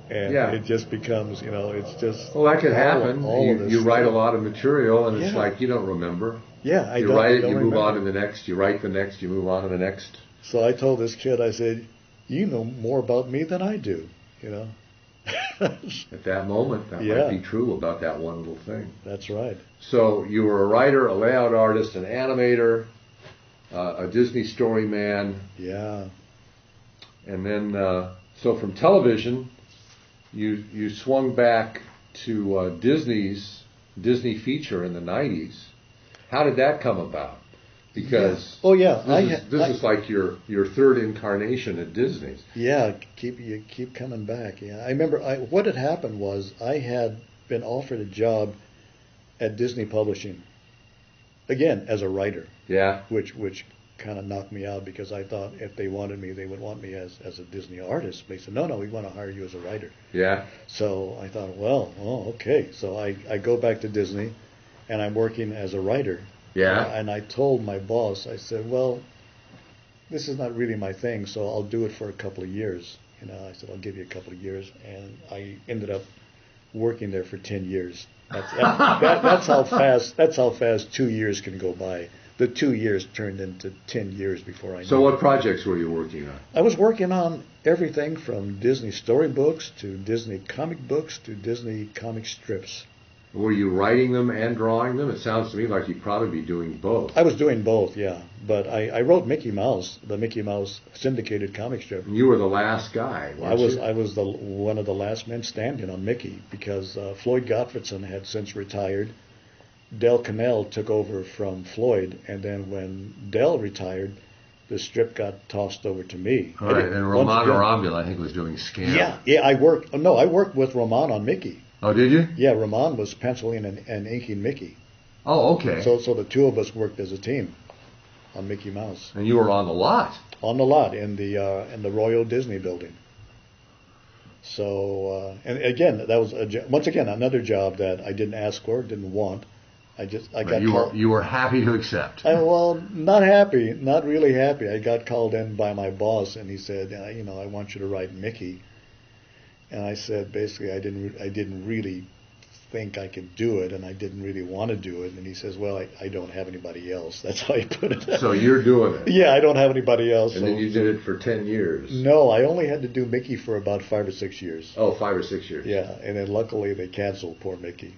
Speaker 3: And it just becomes, you know, it's just...
Speaker 2: Well, that could happen. You write a
Speaker 3: stuff.
Speaker 2: lot of material, and it's like you don't remember.
Speaker 3: Yeah,
Speaker 2: you write it, you move on to the next. You write the next, you move on to the next.
Speaker 3: So I told this kid, I said, you know more about me than I do, you know.
Speaker 2: At that moment, that might be true about that one little thing.
Speaker 3: That's right.
Speaker 2: So you were a writer, a layout artist, an animator, a Disney story man.
Speaker 3: Yeah.
Speaker 2: And then, so from television, you swung back to Disney feature in the 90s. How did that come about? Because this is like your third incarnation at Disney.
Speaker 3: Yeah, you keep coming back. Yeah, I remember what had happened was I had been offered a job at Disney Publishing, again as a writer.
Speaker 2: Yeah,
Speaker 3: which kind of knocked me out because I thought if they wanted me, they would want me as a Disney artist. They said, no, we want to hire you as a writer.
Speaker 2: Yeah.
Speaker 3: So I thought, okay. So I go back to Disney, and I'm working as a writer.
Speaker 2: Yeah.
Speaker 3: And I told my boss, I said, well, this is not really my thing, so I'll do it for a couple of years. You know, I said, I'll give you a couple of years. And I ended up working there for 10 years. That's how fast 2 years can go by. The 2 years turned into 10 years before I knew.
Speaker 2: So what projects were you working on?
Speaker 3: I was working on everything from Disney storybooks to Disney comic books to Disney comic strips.
Speaker 2: Were you writing them and drawing them? It sounds to me like you'd probably be doing both.
Speaker 3: I was doing both, yeah. But I wrote Mickey Mouse, the Mickey Mouse syndicated comic strip.
Speaker 2: And you were the last guy, weren't you?
Speaker 3: I was one of the last men standing on Mickey because Floyd Gottfredson had since retired. Del Cannell took over from Floyd, and then when Del retired, the strip got tossed over to me.
Speaker 1: All right, and Roman Arambula, I think, was doing Scam.
Speaker 3: Yeah, I worked with Roman on Mickey.
Speaker 1: Oh, did you?
Speaker 3: Yeah, Roman was penciling and inking Mickey.
Speaker 2: Oh, okay.
Speaker 3: So the two of us worked as a team on Mickey Mouse.
Speaker 2: And you were on the lot?
Speaker 3: On the lot in the Royal Disney building. So, and again, that was once again another job that I didn't ask for, didn't want. I got called.
Speaker 1: You were happy to accept.
Speaker 3: Well, not happy, not really happy. I got called in by my boss, and he said, I want you to write Mickey. And I said, basically, I didn't really think I could do it, and I didn't really want to do it. And he says, well, I don't have anybody else. That's how he put it.
Speaker 2: So you're doing it.
Speaker 3: Yeah, I don't have anybody else.
Speaker 2: And then you did it for 10 years.
Speaker 3: No, I only had to do Mickey for about 5 or 6 years.
Speaker 2: Oh, 5 or 6 years.
Speaker 3: Yeah, and then luckily they canceled poor Mickey.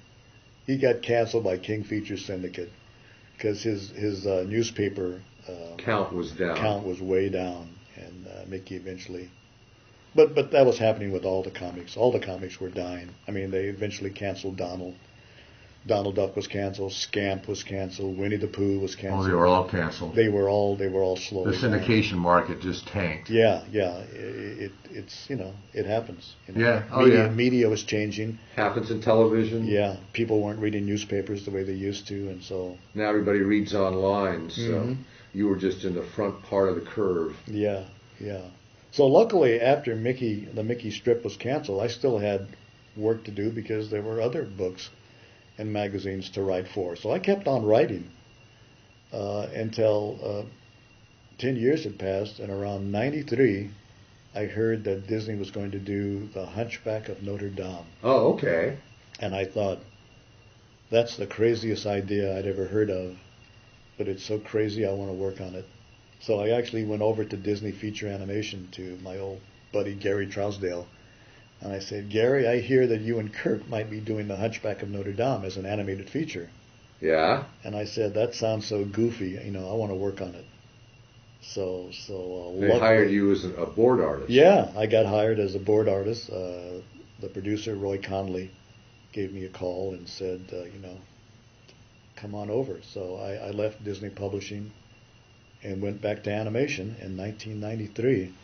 Speaker 3: He got canceled by King Feature Syndicate because his newspaper
Speaker 2: count was down.
Speaker 3: Count was way down, and Mickey eventually. But that was happening with all the comics. All the comics were dying. I mean, they eventually canceled Donald. Donald Duck was canceled. Scamp was canceled. Winnie the Pooh was canceled.
Speaker 1: Oh, they were all canceled.
Speaker 3: They were all slowly.
Speaker 1: The syndication market just tanked.
Speaker 3: Yeah. It's it happens. Media was changing.
Speaker 2: Happens in television.
Speaker 3: Yeah, people weren't reading newspapers the way they used to, and so
Speaker 2: now everybody reads online. So you were just in the front part of the curve.
Speaker 3: Yeah. So luckily, after the Mickey strip was canceled, I still had work to do because there were other books and magazines to write for. So I kept on writing until 10 years had passed, and around 93, I heard that Disney was going to do The Hunchback of Notre Dame.
Speaker 2: Oh, okay.
Speaker 3: And I thought, that's the craziest idea I'd ever heard of, but it's so crazy I want to work on it. So I actually went over to Disney Feature Animation to my old buddy Gary Trousdale, and I said, Gary, I hear that you and Kirk might be doing The Hunchback of Notre Dame as an animated feature.
Speaker 2: Yeah.
Speaker 3: And I said, that sounds so goofy, I want to work on it. So
Speaker 2: they hired you as a board artist.
Speaker 3: Yeah, I got hired as a board artist. The producer, Roy Conley, gave me a call and said, come on over. So I left Disney Publishing and went back to animation in 1993.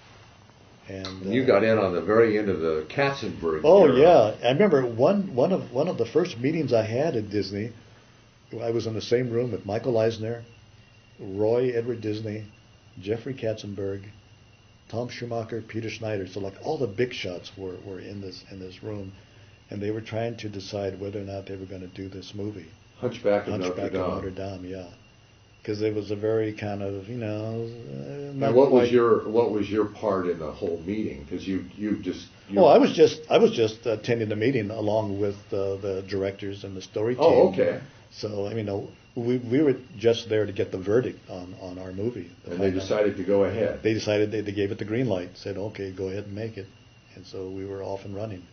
Speaker 3: And
Speaker 2: you got in on the very end of the Katzenberg
Speaker 3: Oh
Speaker 2: era.
Speaker 3: yeah, I remember one of the first meetings I had at Disney. I was in the same room with Michael Eisner, Roy Edward Disney, Jeffrey Katzenberg, Tom Schumacher, Peter Schneider. So like all the big shots were in this room, and they were trying to decide whether or not they were going to do this movie.
Speaker 2: Hunchback of
Speaker 3: Notre Dame, yeah. Because it was a very kind of,
Speaker 2: Now, what was your part in the whole meeting? Because you
Speaker 3: I was just attending the meeting along with the directors and the story team.
Speaker 2: Oh, okay.
Speaker 3: So we were just there to get the verdict on our movie.
Speaker 2: And they decided to go ahead.
Speaker 3: They decided they gave it the green light. Said, okay, go ahead and make it. And so we were off and running.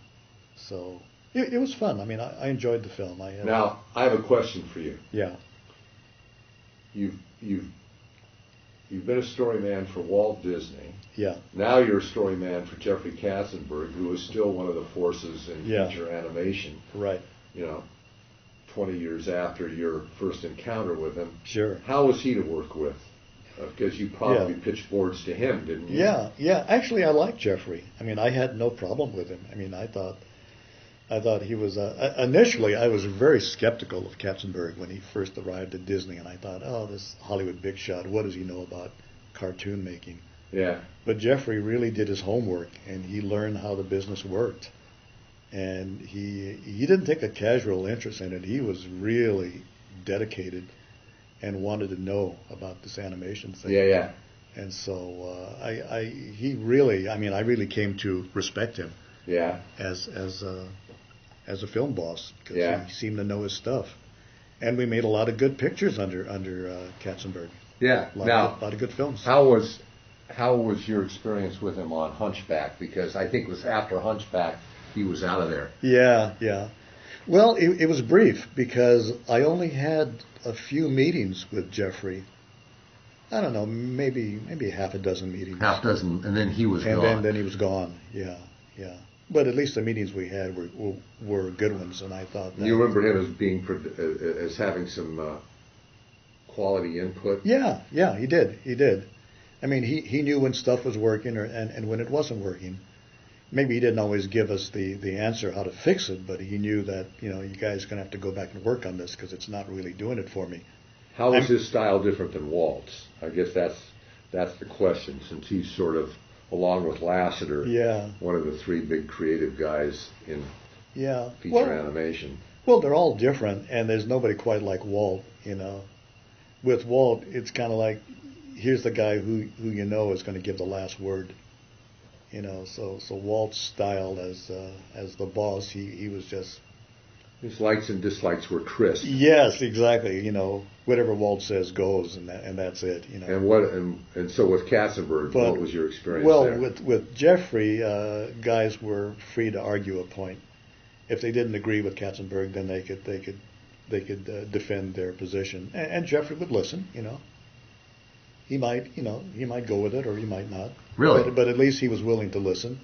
Speaker 3: So it was fun. I enjoyed the film.
Speaker 2: Now I have a question for you.
Speaker 3: Yeah.
Speaker 2: You've been a story man for Walt Disney.
Speaker 3: Yeah.
Speaker 2: Now you're a story man for Jeffrey Katzenberg, who is still one of the forces in feature animation.
Speaker 3: Right.
Speaker 2: 20 years after your first encounter with him.
Speaker 3: Sure.
Speaker 2: How was he to work with? Because you probably pitched boards to him, didn't you?
Speaker 3: Yeah. Actually, I liked Jeffrey. I had no problem with him. I thought he was. Initially, I was very skeptical of Katzenberg when he first arrived at Disney, and I thought, oh, this Hollywood big shot. What does he know about cartoon making?
Speaker 2: Yeah.
Speaker 3: But Jeffrey really did his homework, and he learned how the business worked. And he didn't take a casual interest in it. He was really dedicated and wanted to know about this animation thing.
Speaker 2: Yeah.
Speaker 3: And so I really came to respect him.
Speaker 2: Yeah.
Speaker 3: As a film boss, because
Speaker 2: he
Speaker 3: seemed to know his stuff. And we made a lot of good pictures under Katzenberg.
Speaker 2: Yeah.
Speaker 3: A lot of good films.
Speaker 2: How was your experience with him on Hunchback? Because I think it was after Hunchback he was out of there.
Speaker 3: Yeah. Well, it was brief because I only had a few meetings with Jeffrey. I don't know, maybe half a dozen meetings.
Speaker 2: Half dozen, and then he was gone.
Speaker 3: And then he was gone. Yeah. But at least the meetings we had were good ones, and I thought that.
Speaker 2: You remember him as having some quality input?
Speaker 3: Yeah, he did. He knew when stuff was working and when it wasn't working. Maybe he didn't always give us the answer how to fix it, but he knew that, you guys are going to have to go back and work on this because it's not really doing it for me.
Speaker 2: How was his style different than Walt's? I guess that's the question, since he's sort of, along with Lasseter, one of the three big creative guys in feature animation.
Speaker 3: Well, they're all different, and there's nobody quite like Walt, With Walt, it's kind of like, here's the guy who is going to give the last word. So Walt's style as the boss, he was just.
Speaker 2: His likes and dislikes were crisp.
Speaker 3: Yes, exactly. Whatever Walt says goes, and that's it.
Speaker 2: And so with Katzenberg, what was your experience there?
Speaker 3: Well, with Jeffrey, guys were free to argue a point. If they didn't agree with Katzenberg, then they could defend their position, and Jeffrey would listen. He might go with it or he might not.
Speaker 2: Really?
Speaker 3: But at least he was willing to listen.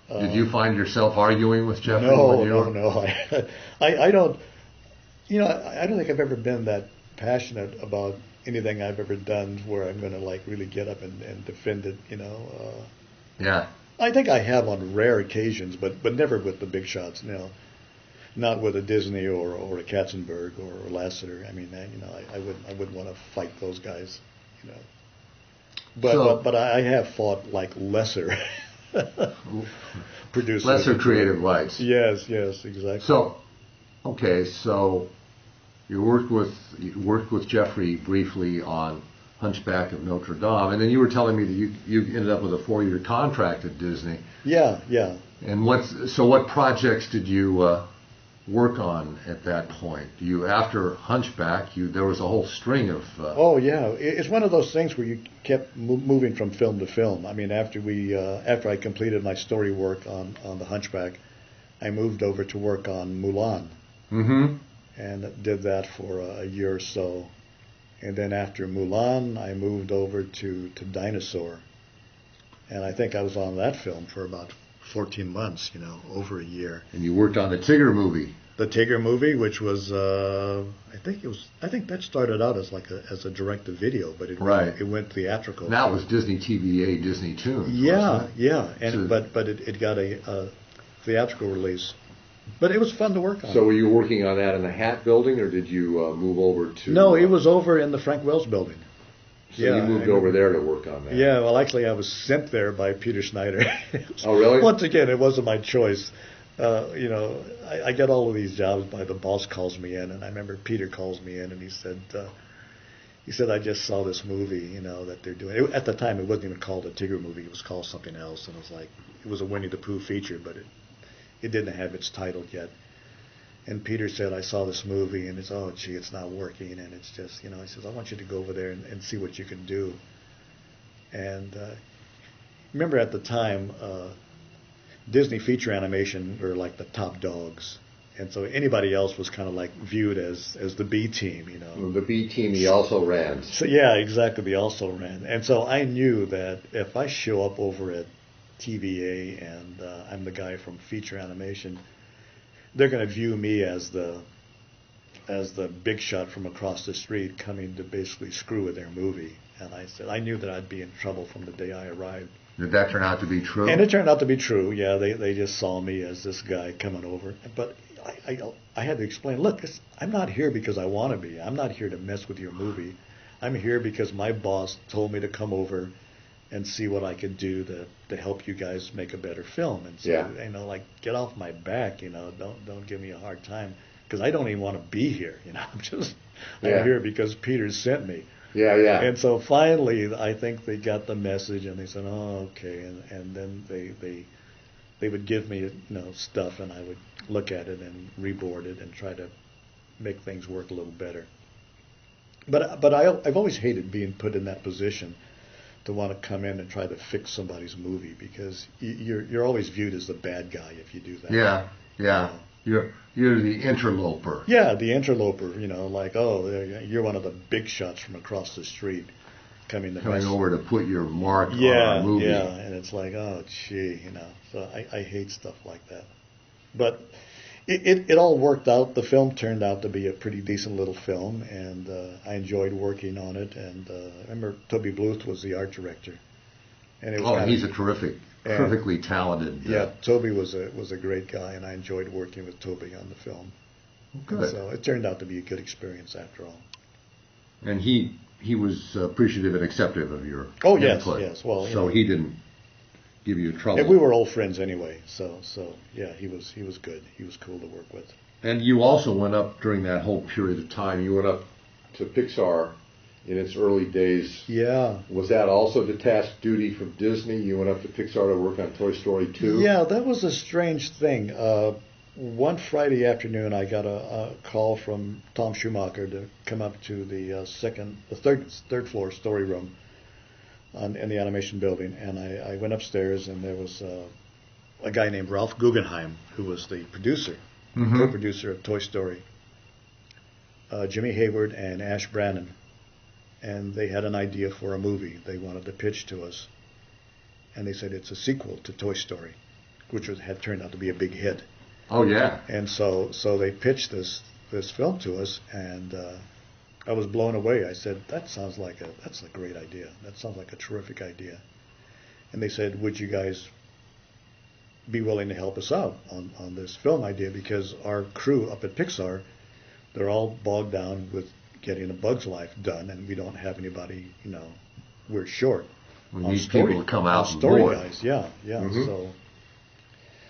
Speaker 2: Did you find yourself arguing with Jeffrey?
Speaker 3: No. I don't. I don't think I've ever been that passionate about anything I've ever done where I'm going to really get up and defend it.
Speaker 2: Yeah.
Speaker 3: I think I have on rare occasions, but never with the big shots. Not with a Disney or a Katzenberg or a Lasseter. I wouldn't want to fight those guys. But I have fought like lesser Producer.
Speaker 1: Lesser creative lights.
Speaker 3: Yes, exactly.
Speaker 1: So, okay, so you worked with Jeffrey briefly on Hunchback of Notre Dame, and then you were telling me that you ended up with a 4-year contract at Disney.
Speaker 3: Yeah.
Speaker 1: And what projects did you work on at that point? After Hunchback, there was a whole string of.
Speaker 3: Oh yeah, it's one of those things where you kept moving from film to film. I mean, after I completed my story work on the Hunchback, I moved over to work on Mulan, and did that for a year or so. And then after Mulan, I moved over to Dinosaur, and I think I was on that film for about 14 months, over a year.
Speaker 1: And you worked on the Tigger movie.
Speaker 3: The Tigger movie, which was, I think that started out as a direct-to-video, but it went theatrical.
Speaker 1: And that was Disney TVA, Disney Toons.
Speaker 3: Yeah, and but it got a theatrical release. But it was fun to work on.
Speaker 2: So were you working on that in the Hat Building, or did you move over to?
Speaker 3: No, it was over in the Frank Wells Building.
Speaker 2: So you moved over there to work on that.
Speaker 3: Yeah, well, actually, I was sent there by Peter Schneider.
Speaker 2: Oh, really?
Speaker 3: Once again, it wasn't my choice. I get all of these jobs by the boss calls me in, and I remember Peter calls me in, and he said, I just saw this movie, that they're doing. At the time, it wasn't even called a Tigger movie; it was called something else, and it was a Winnie the Pooh feature, but it didn't have its title yet. And Peter said, I saw this movie, and it's not working, and it's just, he says, I want you to go over there and see what you can do. And remember at the time, Disney feature animation were like the top dogs. And so anybody else was kind of like viewed as the B team,
Speaker 2: Well, the B team he also ran.
Speaker 3: So yeah, exactly, they also ran. And so I knew that if I show up over at TVA and I'm the guy from feature animation, they're going to view me as the big shot from across the street coming to basically screw with their movie. And I said I knew that I'd be in trouble from the day I arrived.
Speaker 1: Did that turn out to be true?
Speaker 3: And it turned out to be true. Yeah, they just saw me as this guy coming over. But I had to explain, look, I'm not here because I want to be. I'm not here to mess with your movie. I'm here because my boss told me to come over and see what I could do to help you guys make a better film. And so, get off my back, don't give me a hard time, because I don't even want to be here, I'm here because Peter sent me.
Speaker 2: Yeah.
Speaker 3: And so finally, I think they got the message, and they said, oh, okay, and then they would give me, stuff, and I would look at it and reboard it and try to make things work a little better. But I've always hated being put in that position, to want to come in and try to fix somebody's movie, because you're always viewed as the bad guy if you do that.
Speaker 1: Yeah. You're the interloper.
Speaker 3: Yeah, the interloper. You're one of the big shots from across the street coming
Speaker 1: over to put your mark on our movie.
Speaker 3: Yeah, and it's like, oh, gee, So I hate stuff like that. But it all worked out. The film turned out to be a pretty decent little film, and I enjoyed working on it. And I remember Toby Bluth was the art director. And it was
Speaker 1: he's a terrifically talented.
Speaker 3: Yeah, Toby was a great guy, and I enjoyed working with Toby on the film.
Speaker 1: Good.
Speaker 3: And so it turned out to be a good experience after all.
Speaker 1: And he was appreciative and acceptive of your
Speaker 3: input. Yes. Well,
Speaker 1: so he didn't give you trouble.
Speaker 3: And we were old friends anyway, so yeah, he was good. He was cool to work with.
Speaker 1: And you also went up during that whole period of time.
Speaker 2: You went up to Pixar in its early days.
Speaker 3: Yeah.
Speaker 2: Was that also detached duty from Disney? You went up to Pixar to work on Toy Story 2?
Speaker 3: Yeah, that was a strange thing. One Friday afternoon, I got a call from Tom Schumacher to come up to the third floor story room in the animation building, and I went upstairs, and there was a guy named Ralph Guggenheim, who was the producer, co-producer of Toy Story, Jimmy Hayward and Ash Brannon, and they had an idea for a movie they wanted to pitch to us, and they said it's a sequel to Toy Story, which had turned out to be a big hit.
Speaker 1: Oh yeah!
Speaker 3: And so they pitched this film to us, and I was blown away. I said, that's a great idea. That sounds like a terrific idea. And they said, would you guys be willing to help us out on this film idea? Because our crew up at Pixar, they're all bogged down with getting A Bug's Life done, and we don't have anybody, we're short.
Speaker 1: We need people to come out and
Speaker 3: story
Speaker 1: board.
Speaker 3: guys. Yeah. Mm-hmm.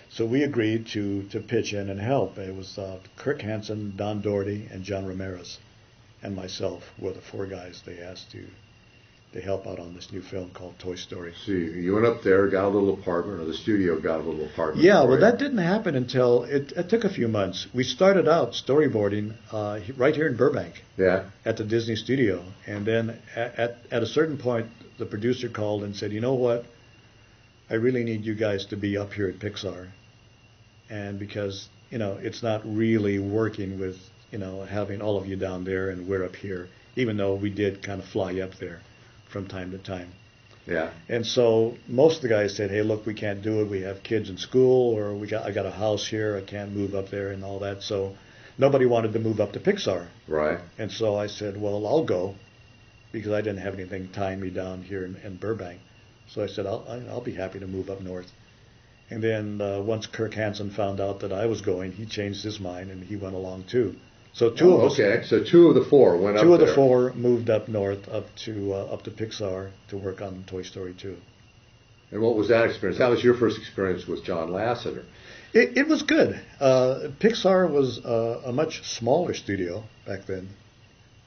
Speaker 3: So we agreed to pitch in and help. It was Kirk Hansen, Don Doherty, and John Ramirez, and myself were the four guys they asked to help out on this new film called Toy Story.
Speaker 2: So you went up there, got a little apartment, or the studio got a little apartment.
Speaker 3: Yeah, well, that didn't happen until it took a few months. We started out storyboarding right here in Burbank.
Speaker 2: Yeah.
Speaker 3: At the Disney studio, and then at a certain point, the producer called and said, "You know what? I really need you guys to be up here at Pixar, and because it's not really working with having all of you down there and we're up here, even though we did kind of fly up there from time to time."
Speaker 2: Yeah.
Speaker 3: And so most of the guys said, "Hey, look, we can't do it. We have kids in school, or I got a house here. I can't move up there and all that." So nobody wanted to move up to Pixar.
Speaker 2: Right.
Speaker 3: And so I said, "Well, I'll go," because I didn't have anything tying me down here in Burbank. So I said, I'll be happy to move up north. And then once Kirk Hansen found out that I was going, he changed his mind and he went along too. So two of us.
Speaker 2: Okay, so two of the four went up there.
Speaker 3: Two of the four moved up north, up to Pixar to work on Toy Story 2.
Speaker 2: And what was that experience? How was your first experience with John Lasseter?
Speaker 3: It was good. Pixar was a much smaller studio back then.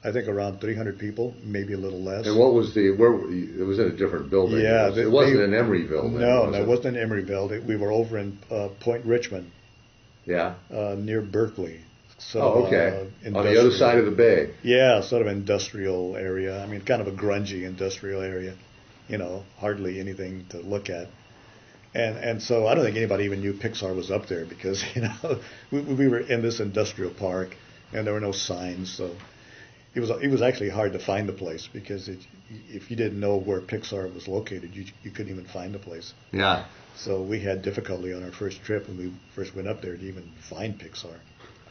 Speaker 3: I think around 300 people, maybe a little less.
Speaker 2: And what was it was in a different building.
Speaker 3: Yeah.
Speaker 2: It wasn't in Emeryville then,
Speaker 3: No, it wasn't in Emeryville. We were over in Point Richmond.
Speaker 2: Yeah.
Speaker 3: Near Berkeley. So,
Speaker 2: okay. On the other side of the bay.
Speaker 3: Yeah, sort of industrial area. I mean, kind of a grungy industrial area. Hardly anything to look at. And so I don't think anybody even knew Pixar was up there because, we were in this industrial park and there were no signs. So it was actually hard to find the place because if you didn't know where Pixar was located, you couldn't even find the place.
Speaker 2: Yeah.
Speaker 3: So we had difficulty on our first trip when we first went up there to even find Pixar.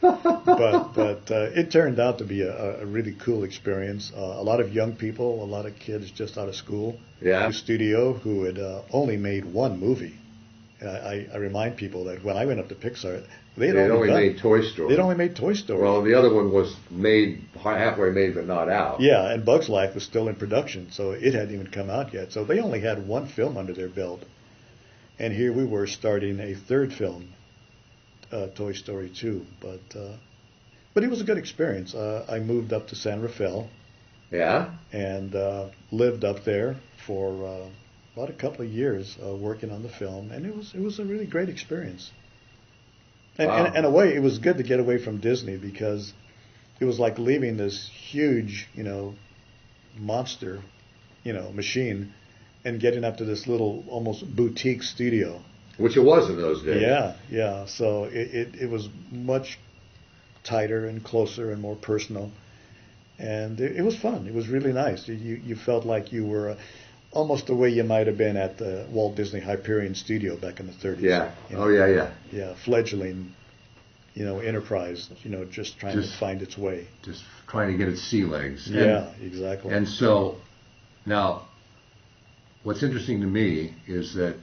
Speaker 3: but it turned out to be a really cool experience. A lot of young people, a lot of kids just out of school.
Speaker 2: Yeah.
Speaker 3: The studio who had only made one movie. I remind people that when I went up to Pixar, they'd only
Speaker 2: made Toy Story.
Speaker 3: They'd only made Toy Story.
Speaker 2: Well, the other one was halfway made, but not out.
Speaker 3: Yeah, and Bug's Life was still in production, so it hadn't even come out yet. So they only had one film under their belt. And here we were starting a third film, Toy Story 2. But it was a good experience. I moved up to San Rafael.
Speaker 2: Yeah. And
Speaker 3: lived up there for about a couple of years working on the film, and it was a really great experience. And,
Speaker 2: wow.
Speaker 3: and in a way, it was good to get away from Disney because it was like leaving this huge, monster, machine, and getting up to this little almost boutique studio.
Speaker 2: Which it was in those days.
Speaker 3: Yeah. So it was much tighter and closer and more personal, and it was fun. It was really nice. You felt like you were almost the way you might have been at the Walt Disney Hyperion Studio back in the 30s.
Speaker 2: Yeah. Oh, yeah.
Speaker 3: Yeah, fledgling, enterprise, just trying to find its way.
Speaker 2: Just trying to get its sea legs.
Speaker 3: Yeah, exactly.
Speaker 2: And so, now, what's interesting to me is that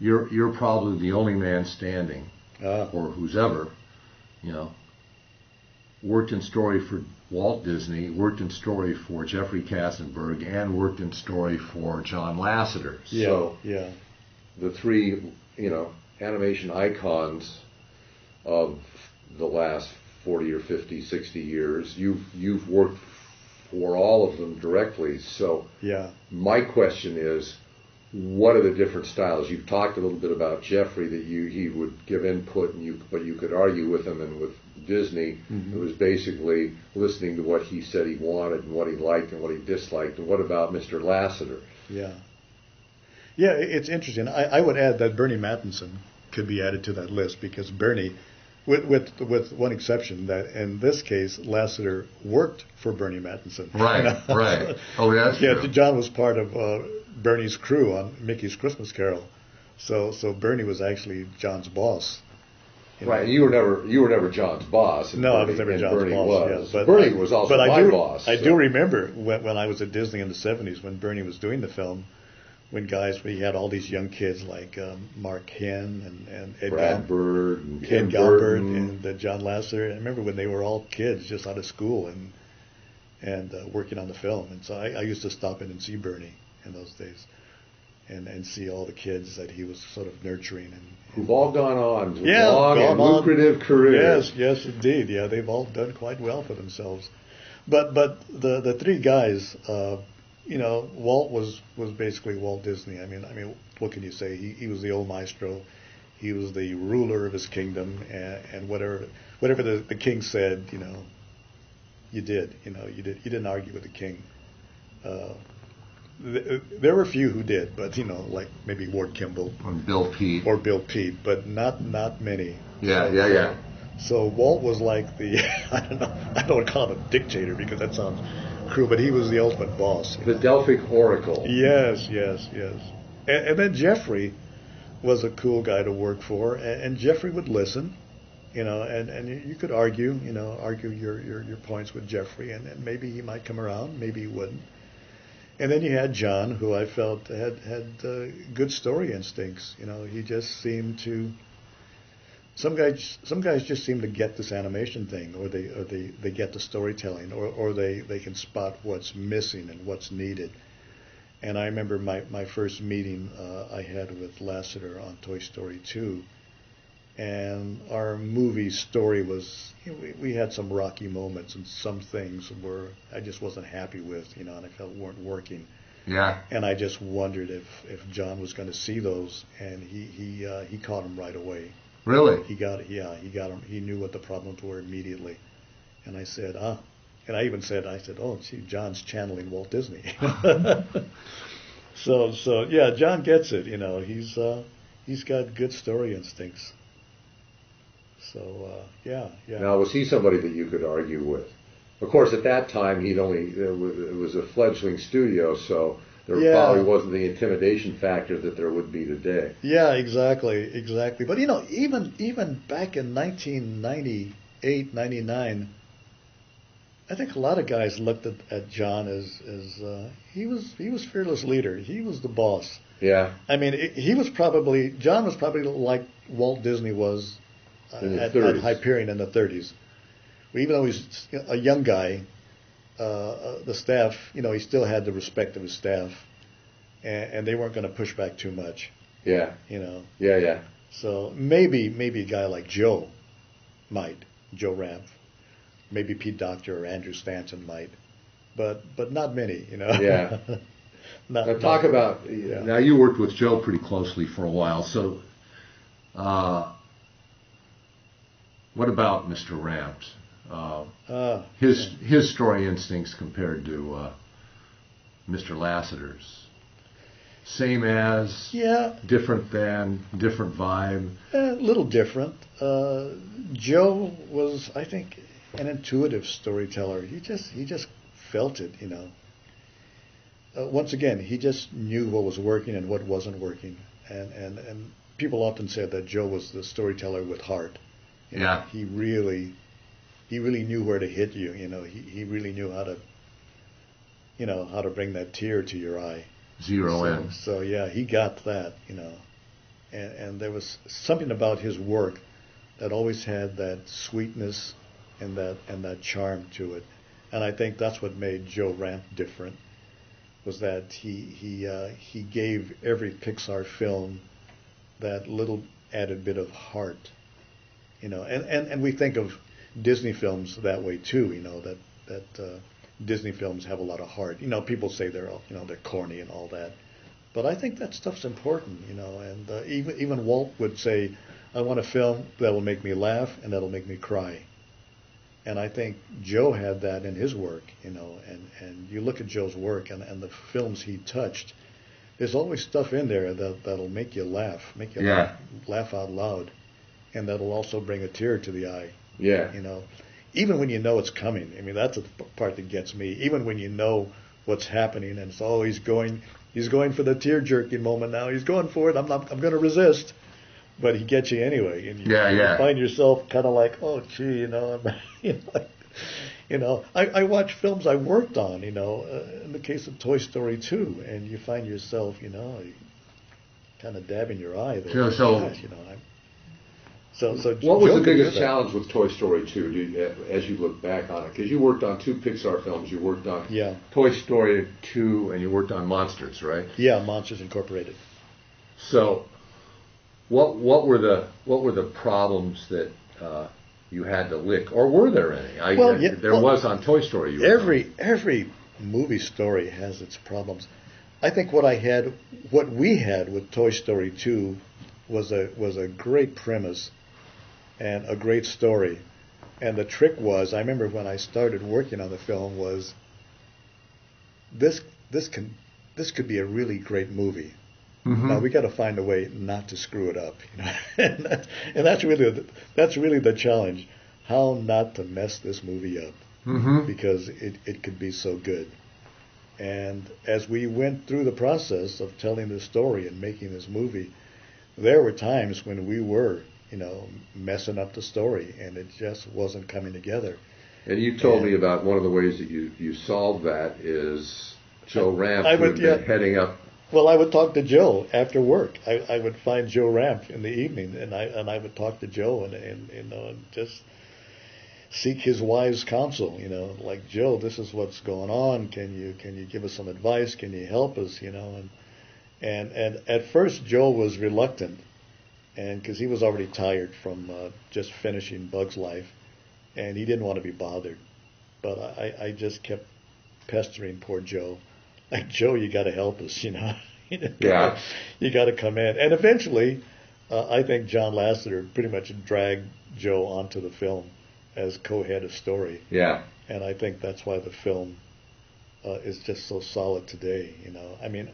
Speaker 2: you're probably the only man standing, or who's ever, worked in story for Walt Disney, worked in story for Jeffrey Katzenberg, and worked in story for John Lasseter.
Speaker 3: Yeah,
Speaker 2: so
Speaker 3: yeah.
Speaker 2: The three, animation icons of the last 40 or 50, 60 years, you've worked for all of them directly. So
Speaker 3: yeah.
Speaker 2: My question is, what are the different styles? You've talked a little bit about Jeffrey, that he would give input, but you could argue with him, and with Disney, it was basically listening to what he said he wanted and what he liked and what he disliked. And what about Mr. Lasseter?
Speaker 3: Yeah, it's interesting. I would add that Bernie Mattinson could be added to that list because Bernie, with one exception, that in this case Lasseter worked for Bernie Mattinson.
Speaker 2: Right. Oh, that's
Speaker 3: yeah.
Speaker 2: true.
Speaker 3: John was part of Bernie's crew on Mickey's Christmas Carol, so Bernie was actually John's boss.
Speaker 2: Right, you were never John's boss.
Speaker 3: No, I was never John's
Speaker 2: Bernie
Speaker 3: boss.
Speaker 2: Was.
Speaker 3: Yeah,
Speaker 2: Bernie was also my boss.
Speaker 3: I do remember when I was at Disney in the 70s when Bernie was doing the film, when he had all these young kids like Mark Henn and Ed
Speaker 2: Brad Bird and
Speaker 3: Ed Galbert and John Lasseter. I remember when they were all kids just out of school and working on the film. And so I used to stop in and see Bernie in those days. and see all the kids that he was sort of nurturing and
Speaker 2: who've all gone on with
Speaker 3: yeah,
Speaker 2: long and lucrative careers.
Speaker 3: Yes, indeed. Yeah, they've all done quite well for themselves. But the three guys, Walt was basically Walt Disney. I mean, what can you say? He was the old maestro. He was the ruler of his kingdom, and whatever the king said, you did. You didn't argue with the king. There were a few who did, but like maybe Ward Kimball
Speaker 1: Or Bill Pete.
Speaker 3: but not many.
Speaker 1: Yeah.
Speaker 3: So Walt was like the I don't want to call him a dictator because that sounds cruel, but he was the ultimate boss.
Speaker 2: The Delphic Oracle.
Speaker 3: Yes. And then Jeffrey was a cool guy to work for, and Jeffrey would listen, and you could argue your points with Jeffrey, and maybe he might come around, maybe he wouldn't. And then you had John, who I felt had good story instincts. He just seemed to. Some guys just seem to get this animation thing, or they get the storytelling, or they can spot what's missing and what's needed. And I remember my first meeting I had with Lasseter on Toy Story 2, and our movie story was, we had some rocky moments and some things where I just wasn't happy with, and I felt weren't working.
Speaker 1: Yeah.
Speaker 3: And I just wondered if John was going to see those, and he caught them right away.
Speaker 1: Really?
Speaker 3: He got him. He knew what the problems were immediately. And I said, and I even said, oh, gee, John's channeling Walt Disney. So yeah, John gets it. He's got good story instincts. So yeah.
Speaker 2: Now, was he somebody that you could argue with? Of course, at that time, it was a fledgling studio, so there probably wasn't the intimidation factor that there would be today.
Speaker 3: Yeah, exactly. But even back in 1998, 99, I think a lot of guys looked at John as he was fearless leader. He was the boss.
Speaker 2: Yeah.
Speaker 3: I mean, John was probably like Walt Disney was at Hyperion in the 30s. Even though he's a young guy, the staff, he still had the respect of his staff, and they weren't going to push back too much.
Speaker 2: Yeah. Yeah.
Speaker 3: So maybe a guy like Joe Ramp, maybe Pete Docter or Andrew Stanton might, but not many.
Speaker 2: Yeah.
Speaker 1: Now you worked with Joe pretty closely for a while, so what about Mr. Ramps? His story instincts compared to Mr. Lasseter's. Same as? Yeah. Different than? Different vibe?
Speaker 3: A little different. Joe was, I think, an intuitive storyteller. He just felt it, Once again, he just knew what was working and what wasn't working. And people often said that Joe was the storyteller with heart.
Speaker 1: Yeah.
Speaker 3: He really knew where to hit you. He really knew how to bring that tear to your eye.
Speaker 1: Zero in.
Speaker 3: So yeah, he got that. And there was something about his work that always had that sweetness and that charm to it. And I think that's what made Joe Ramp different, was that he gave every Pixar film that little added bit of heart. And we think of Disney films that way too, that Disney films have a lot of heart. People say they're corny and all that, but I think that stuff's important, and even Walt would say, I want a film that will make me laugh and that'll make me cry. And I think Joe had that in his work, and you look at Joe's work and the films he touched, there's always stuff in there that'll make you laugh, laugh out loud, and that'll also bring a tear to the eye.
Speaker 2: Yeah.
Speaker 3: Even when you know it's coming. I mean, that's the part that gets me. Even when you know what's happening, and it's always he's going for the tear-jerking moment now. He's going for it. I'm going to resist. But he gets you anyway. And you find yourself kind of like, oh, gee, I watch films I worked on, in the case of Toy Story 2, and you find yourself, kind of dabbing your eye there.
Speaker 2: What was the biggest challenge with Toy Story 2 as you look back on it? Because you worked on 2 Pixar films. You worked on Toy Story 2 and you worked on Monsters, right?
Speaker 3: Yeah, Monsters Incorporated.
Speaker 2: So, what were the problems that you had to lick, or were there any? There was on Toy Story.
Speaker 3: Every movie story has its problems. I think what we had with Toy Story 2 was a great premise and a great story. And the trick was, I remember when I started working on the film, was this could be a really great movie. Mm-hmm. Now we got to find a way not to screw it up, and that's really the challenge: how not to mess this movie up, because it could be so good. And as we went through the process of telling this story and making this movie, there were times when we were, messing up the story, and it just wasn't coming together.
Speaker 2: And you told me about one of the ways that you solved that is Joe Ramp, heading up.
Speaker 3: Well, I would talk to Joe after work. I would find Joe Ramp in the evening, and I would talk to Joe and just seek his wise counsel. Like, Joe, this is what's going on. Can you give us some advice? Can you help us? And at first Joe was reluctant, and because he was already tired from just finishing Bug's Life, and he didn't want to be bothered. But I just kept pestering poor Joe. Like, Joe, you got to help us, Yeah. You got to come in. And eventually, I think John Lasseter pretty much dragged Joe onto the film as co-head of story.
Speaker 2: Yeah.
Speaker 3: And I think that's why the film is just so solid today, I mean,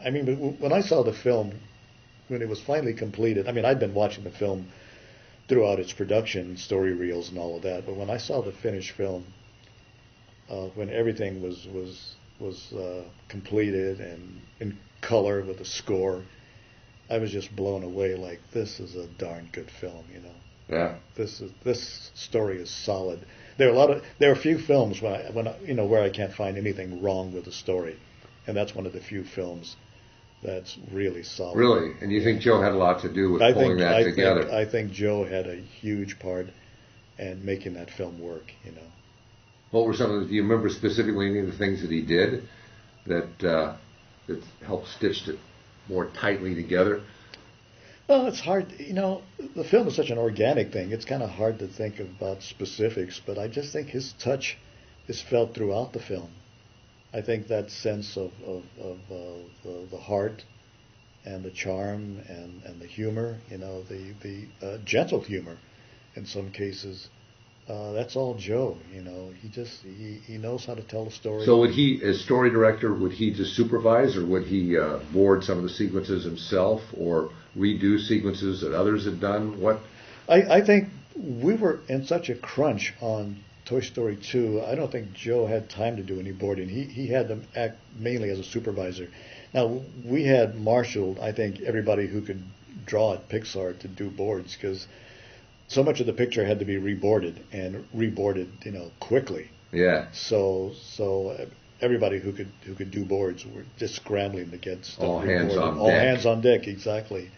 Speaker 3: when I saw the film, when it was finally completed, I'd been watching the film throughout its production, story reels and all of that, but when I saw the finished film, when everything was completed and in color with a score, I was just blown away. Like, this is a darn good film,
Speaker 2: Yeah.
Speaker 3: This story is solid. There are a few films where I can't find anything wrong with the story, and that's one of the few films that's really solid.
Speaker 2: Really? And you think Joe had a lot to do with pulling that together?
Speaker 3: I think Joe had a huge part in making that film work.
Speaker 2: What were some of do you remember specifically any of the things that he did that helped stitch it more tightly together?
Speaker 3: Well, it's hard. The film is such an organic thing. It's kind of hard to think about specifics, but I just think his touch is felt throughout the film. I think that sense of the heart and the charm and the humor, the gentle humor in some cases, that's all Joe. He knows how to tell a story.
Speaker 2: So would he, as story director, would he just supervise, or would he board some of the sequences himself, or redo sequences that others had done? What?
Speaker 3: I think we were in such a crunch on Toy Story 2. I don't think Joe had time to do any boarding. He had to act mainly as a supervisor. Now, we had marshaled, I think, everybody who could draw at Pixar to do boards, because so much of the picture had to be reboarded quickly.
Speaker 2: Yeah.
Speaker 3: So everybody who could do boards were just scrambling to get stuff
Speaker 2: all
Speaker 3: reboarded.
Speaker 2: Hands on
Speaker 3: all
Speaker 2: deck.
Speaker 3: Hands on deck, exactly.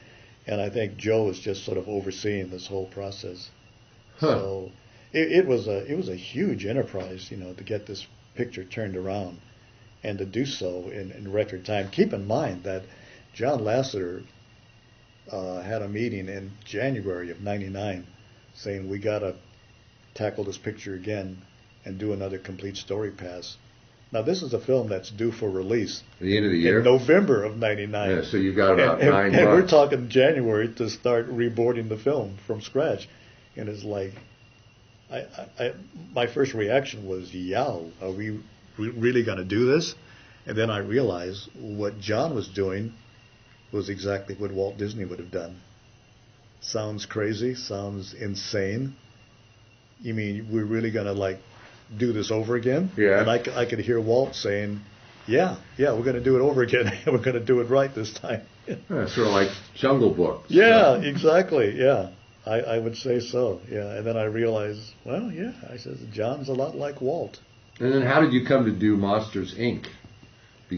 Speaker 3: And I think Joe was just sort of overseeing this whole process.
Speaker 2: Huh.
Speaker 3: So it was a huge enterprise, to get this picture turned around and to do so in record time. Keep in mind that John Lasseter had a meeting in January of '99 saying, we got to tackle this picture again and do another complete story pass. Now, this is a film that's due for release
Speaker 2: at the end of the year,
Speaker 3: in November of '99.
Speaker 2: Yeah, so you got about 9 months.
Speaker 3: And we're talking January to start reboarding the film from scratch. And it's like, my first reaction was, yow, are we really going to do this? And then I realized what John was doing was exactly what Walt Disney would have done. Sounds crazy, sounds insane. You mean we're really going to do this over again?
Speaker 2: Yeah.
Speaker 3: And I could hear Walt saying, yeah, we're going to do it over again. We're going to do it right this time.
Speaker 2: Yeah, sort of like Jungle Book.
Speaker 3: Yeah, exactly. Yeah, I would say so. Yeah, and then I realized, well, yeah, I said John's a lot like Walt.
Speaker 2: And then how did you come to do Monsters, Inc.?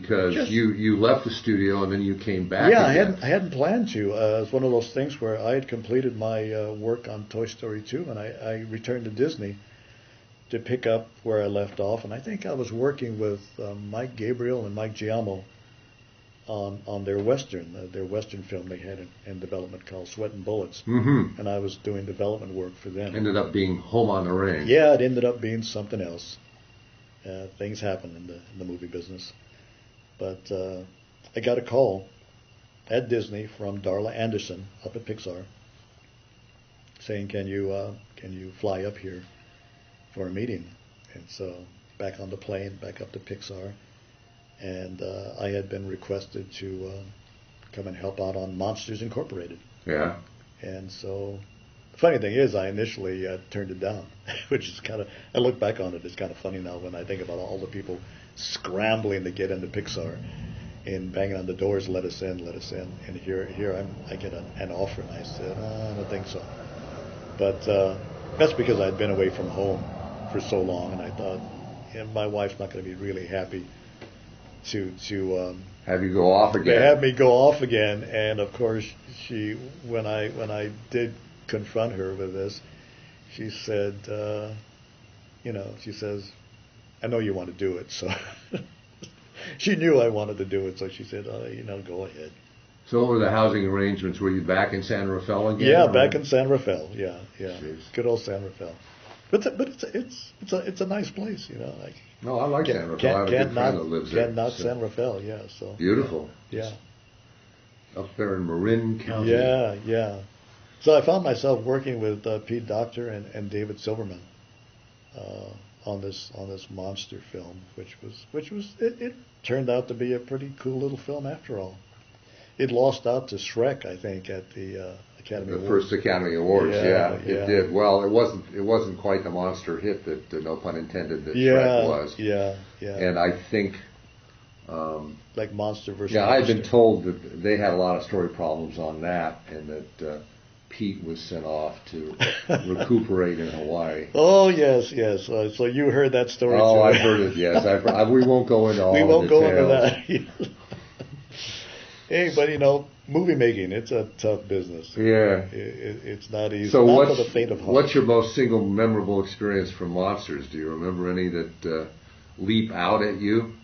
Speaker 1: because you left the studio and then you came back.
Speaker 3: Yeah,
Speaker 1: again.
Speaker 3: I hadn't planned to. It was one of those things where I had completed my work on Toy Story 2, and I returned to Disney to pick up where I left off. And I think I was working with Mike Gabriel and Mike Giamo on their Western film they had in development called Sweat and Bullets.
Speaker 1: Mm-hmm.
Speaker 3: And I was doing development work for them.
Speaker 1: Ended up being Home on the Range.
Speaker 3: Yeah, it ended up being something else. Things happen in the movie business. But I got a call at Disney from Darla Anderson up at Pixar saying, can you fly up here for a meeting? And so back on the plane, back up to Pixar. And I had been requested to come and help out on Monsters Incorporated.
Speaker 1: Yeah.
Speaker 3: And so the funny thing is I initially turned it down, which is kind of, I look back on it, it's kind of funny now when I think about all the people scrambling to get into Pixar and banging on the doors, let us in. And here I get an offer, and I said, I don't think so. But that's because I'd been away from home for so long, and I thought, my wife's not going to be really happy to
Speaker 1: have you go off again.
Speaker 3: Have me go off again. And of course, when I did confront her with this, she said, she says, I know you want to do it, so she knew I wanted to do it, so she said, go ahead.
Speaker 1: So what were the housing arrangements? Were you back in San Rafael again?
Speaker 3: Yeah, back in San Rafael. Yeah.
Speaker 1: Jeez.
Speaker 3: Good old San Rafael. But it's a nice place, Like,
Speaker 1: no, I like San Rafael. I have a good friend that lives there.
Speaker 3: Can't knock San Rafael, yeah. So
Speaker 1: beautiful.
Speaker 3: Yeah.
Speaker 1: Up there in Marin County.
Speaker 3: Yeah. So I found myself working with Pete Docter and David Silverman on this monster film, which was it turned out to be a pretty cool little film after all. It lost out to Shrek, I think, at the Academy Awards.
Speaker 1: The first Academy Awards, yeah, it did. Well, it wasn't quite the monster hit that, no pun intended, that Shrek was.
Speaker 3: Yeah.
Speaker 1: And I think,
Speaker 3: like Monster versus.
Speaker 1: Yeah,
Speaker 3: Monster.
Speaker 1: I've been told that they had a lot of story problems on that, and that Pete was sent off to recuperate in Hawaii.
Speaker 3: Oh yes. So you heard that story?
Speaker 1: Oh,
Speaker 3: too.
Speaker 1: I've heard it. Yes, we won't go into all the details.
Speaker 3: We won't go into that. Hey, but movie making, it's a tough business.
Speaker 1: Yeah.
Speaker 3: It's not easy.
Speaker 1: So
Speaker 3: not for the faint of heart.
Speaker 1: What's your most single memorable experience from Monsters? Do you remember any that leap out at you?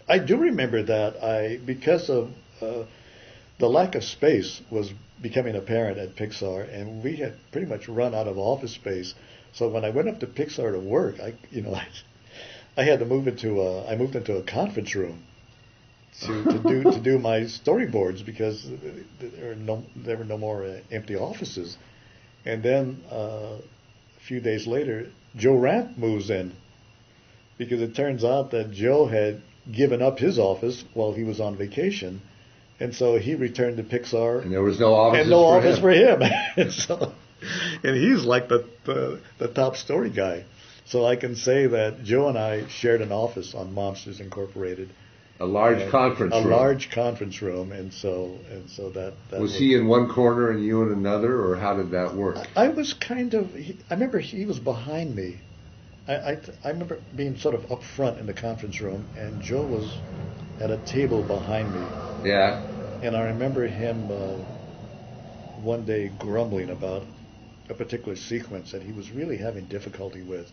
Speaker 3: I do remember that. Because of the lack of space was becoming apparent at Pixar, and we had pretty much run out of office space. So when I went up to Pixar to work, I had to move into a conference room to do my storyboards because there were no more empty offices. And then a few days later, Joe Ranft moves in because it turns out that Joe had given up his office while he was on vacation, and so he returned to Pixar.
Speaker 1: And there was no office.
Speaker 3: And no office for him. and he's like the top story guy. So I can say that Joe and I shared an office on Monsters Incorporated.
Speaker 1: A large conference room.
Speaker 3: A large conference room, and so that
Speaker 1: was he in one corner and you in another, or how did that work?
Speaker 3: I was kind of. I remember he was behind me. I remember being sort of up front in the conference room, and Joe was at a table behind me.
Speaker 1: Yeah.
Speaker 3: And I remember him one day grumbling about a particular sequence that he was really having difficulty with,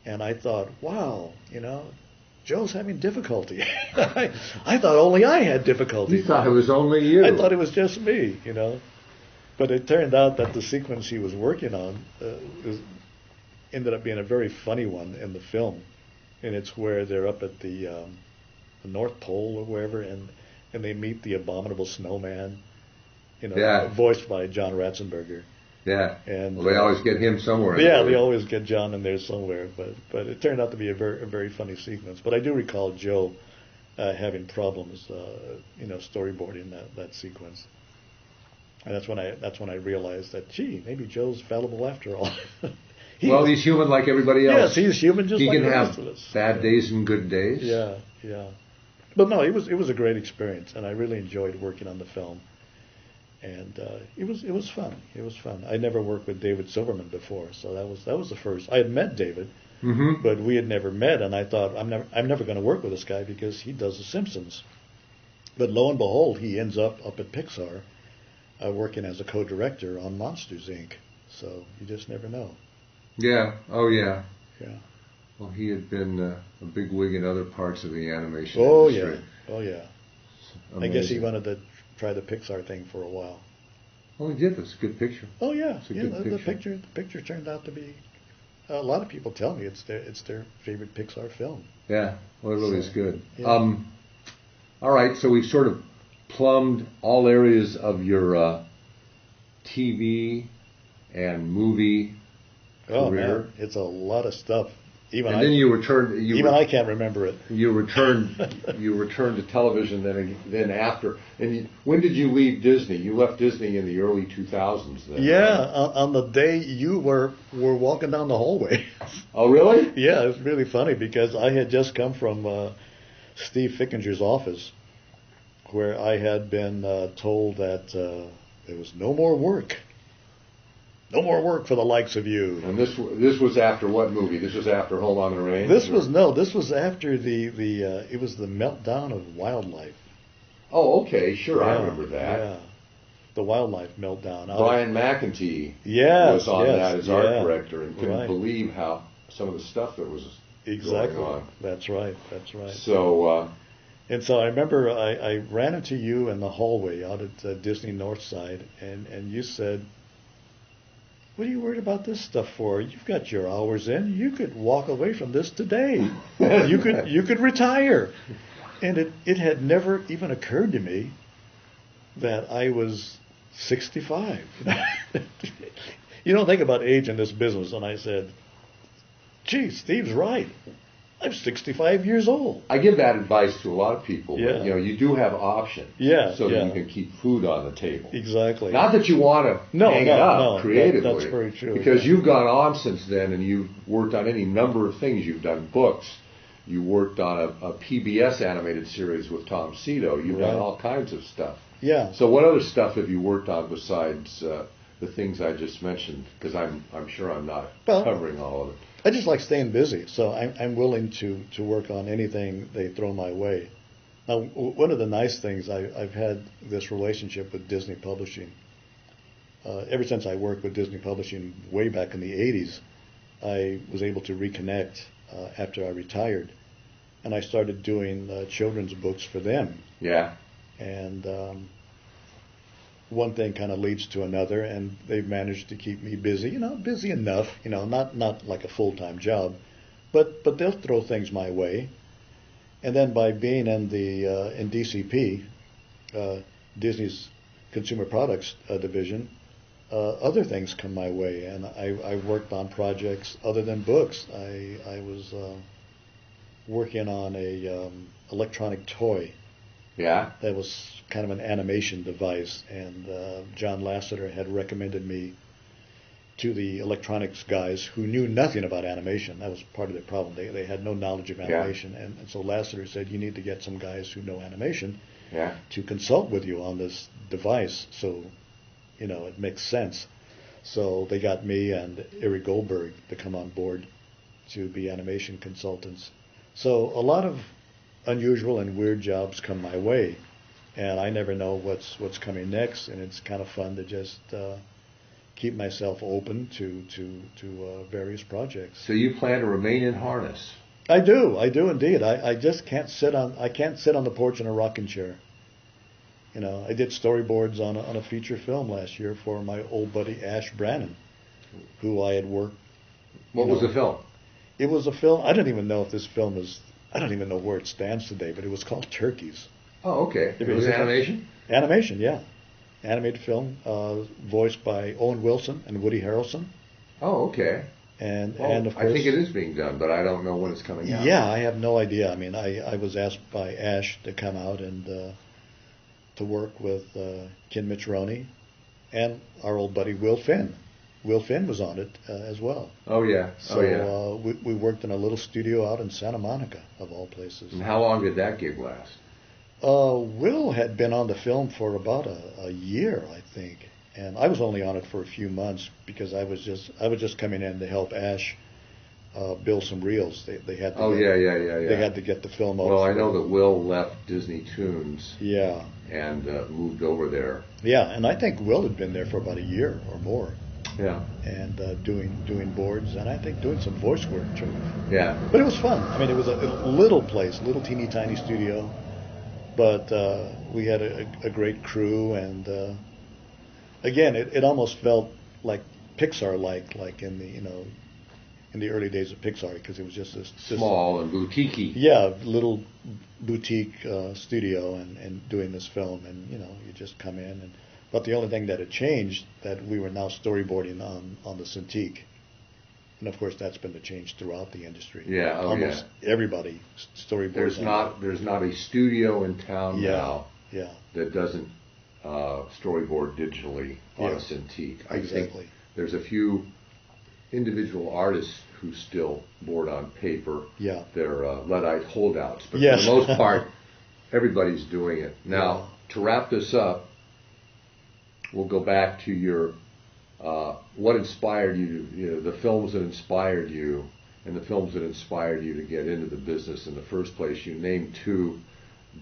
Speaker 3: and I thought, wow, Joe's having difficulty. I thought only I had difficulty.
Speaker 1: You thought it was only you.
Speaker 3: I thought it was just me, But it turned out that the sequence he was working on ended up being a very funny one in the film. And it's where they're up at the North Pole or wherever, and they meet the abominable snowman, voiced by John Ratzenberger.
Speaker 1: Yeah,
Speaker 3: and
Speaker 1: they always get him somewhere.
Speaker 3: Yeah, they always get John in there somewhere. But it turned out to be a very funny sequence. But I do recall Joe having problems, storyboarding that sequence. And that's when I realized that, maybe Joe's fallible after all.
Speaker 1: He's human like everybody else.
Speaker 3: Yes, he's human just like the rest of us.
Speaker 1: He can have bad days and good days.
Speaker 3: Yeah. But no, it was a great experience, and I really enjoyed working on the film. And it was fun. It was fun. I never worked with David Silverman before, so that was the first. I had met David, but we had never met, and I thought I'm never going to work with this guy because he does The Simpsons. But lo and behold, he ends up at Pixar, working as a co-director on Monsters Inc. So you just never know.
Speaker 1: Yeah. Oh yeah.
Speaker 3: Yeah.
Speaker 1: Well, he had been a big wig in other parts of the animation
Speaker 3: industry.
Speaker 1: Yeah.
Speaker 3: Oh yeah.
Speaker 1: Amazing.
Speaker 3: I guess he wanted to try the Pixar thing for a while.
Speaker 1: Oh, he did. That's a good picture.
Speaker 3: Oh yeah.
Speaker 1: It's a good
Speaker 3: picture. The picture turned out to be. A lot of people tell me it's their favorite Pixar film.
Speaker 1: Yeah. Well, it really is good.
Speaker 3: Yeah.
Speaker 1: All right. So we've sort of plumbed all areas of your TV and movie career.
Speaker 3: Man, it's a lot of stuff.
Speaker 1: Then you returned.
Speaker 3: I can't remember it.
Speaker 1: You returned to television then after. And when did you leave Disney? You left Disney in the early 2000s. Then.
Speaker 3: Yeah,
Speaker 1: right?
Speaker 3: On the day you were walking down the hallway.
Speaker 1: Oh, really?
Speaker 3: Yeah, it's really funny because I had just come from Steve Fickinger's office, where I had been told that there was no more work. No more work for the likes of you.
Speaker 1: And this was after what movie? This was after Home on the Range?
Speaker 3: This was after it was the meltdown of wildlife.
Speaker 1: Oh, okay, sure, I remember that.
Speaker 3: Yeah, the wildlife meltdown.
Speaker 1: Brian McEntee was on that as art director and couldn't believe how some of the stuff that was going on.
Speaker 3: That's right.
Speaker 1: So.
Speaker 3: And so I remember I ran into you in the hallway out at Disney Northside, and you said, "What are you worried about this stuff for? You've got your hours in. You could walk away from this today. You could retire." And it had never even occurred to me that I was 65. You don't think about age in this business. And I said, "Gee, Steve's right. I'm 65 years old."
Speaker 1: I give that advice to a lot of people.
Speaker 3: Yeah.
Speaker 1: But, you do have options. So that you can keep food on the table.
Speaker 3: Exactly.
Speaker 1: Not that you want to hang it up creatively.
Speaker 3: That's very true.
Speaker 1: Because you've gone on since then and you've worked on any number of things. You've done books. You worked on a PBS animated series with Tom Cito. You've done all kinds of stuff.
Speaker 3: Yeah.
Speaker 1: So what other stuff have you worked on besides the things I just mentioned? Because I'm sure I'm not covering all of it.
Speaker 3: I just like staying busy, so I'm willing to work on anything they throw my way. Now, one of the nice things, I've had this relationship with Disney Publishing. Ever since I worked with Disney Publishing way back in the 80s, I was able to reconnect after I retired, and I started doing children's books for them.
Speaker 1: Yeah.
Speaker 3: And one thing kind of leads to another, and they've managed to keep me busy, busy enough, not like a full-time job, but they'll throw things my way. And then by being in DCP, Disney's Consumer Products Division, other things come my way, and I worked on projects other than books. I was working on a electronic toy.
Speaker 1: Yeah.
Speaker 3: That was kind of an animation device, and John Lasseter had recommended me to the electronics guys who knew nothing about animation. That was part of their problem. They had no knowledge of animation, and so Lasseter said, "You need to get some guys who know animation to consult with you on this device, so it makes sense." So they got me and Eric Goldberg to come on board to be animation consultants. So a lot of unusual and weird jobs come my way, and I never know what's coming next, and it's kind of fun to just keep myself open to various projects.
Speaker 1: So you plan to remain in harness?
Speaker 3: I do indeed. I just can't sit on the porch in a rocking chair. I did storyboards on a feature film last year for my old buddy Ash Brannon, who I had worked.
Speaker 1: What was the film?
Speaker 3: It was a film. I don't even know if this film is. I don't even know where it stands today, but it was called Turkeys.
Speaker 1: Oh, okay. It was animation?
Speaker 3: Animation, yeah. Animated film, voiced by Owen Wilson and Woody Harrelson.
Speaker 1: Oh, okay.
Speaker 3: And of course,
Speaker 1: I think it is being done, but I don't know when it's coming out.
Speaker 3: Yeah, I have no idea. I mean, I was asked by Ash to come out and to work with Ken Mitchell and our old buddy Will Finn. Will Finn was on it as well.
Speaker 1: Oh, yeah.
Speaker 3: So we worked in a little studio out in Santa Monica, of all places.
Speaker 1: And how long did that gig last?
Speaker 3: Will had been on the film for about a year, I think, and I was only on it for a few months because I was just coming in to help Ash build some reels. They had to they had to get the film out.
Speaker 2: Well, I know that Will left Disney Toons.
Speaker 3: Yeah.
Speaker 2: And moved over there.
Speaker 3: Yeah, and I think Will had been there for about a year or more.
Speaker 2: Yeah.
Speaker 3: And doing boards, and I think doing some voice work too.
Speaker 2: Yeah.
Speaker 3: But it was fun. I mean, it was a little place, little teeny tiny studio, but we had a great crew, and again, it almost felt like Pixar, like in the early days of Pixar, because it was just this
Speaker 2: small and boutique-y.
Speaker 3: Yeah, little boutique studio, and doing this film, and you just come in, but the only thing that had changed, that we were now storyboarding on the Cintiq, and of course that's been the change throughout the industry.
Speaker 2: Yeah,
Speaker 3: almost everybody storyboards.
Speaker 2: There's not a studio in town now
Speaker 3: Yeah.
Speaker 2: that doesn't storyboard digitally on a Cintiq. I think there's a few individual artists who still board on paper.
Speaker 3: Yeah.
Speaker 2: They're Luddite holdouts, but
Speaker 3: yes.
Speaker 2: for the most part, everybody's doing it. Now, to wrap this up, we'll go back to your what inspired you, the films that inspired you, and the films that inspired you to get into the business in the first place. You named two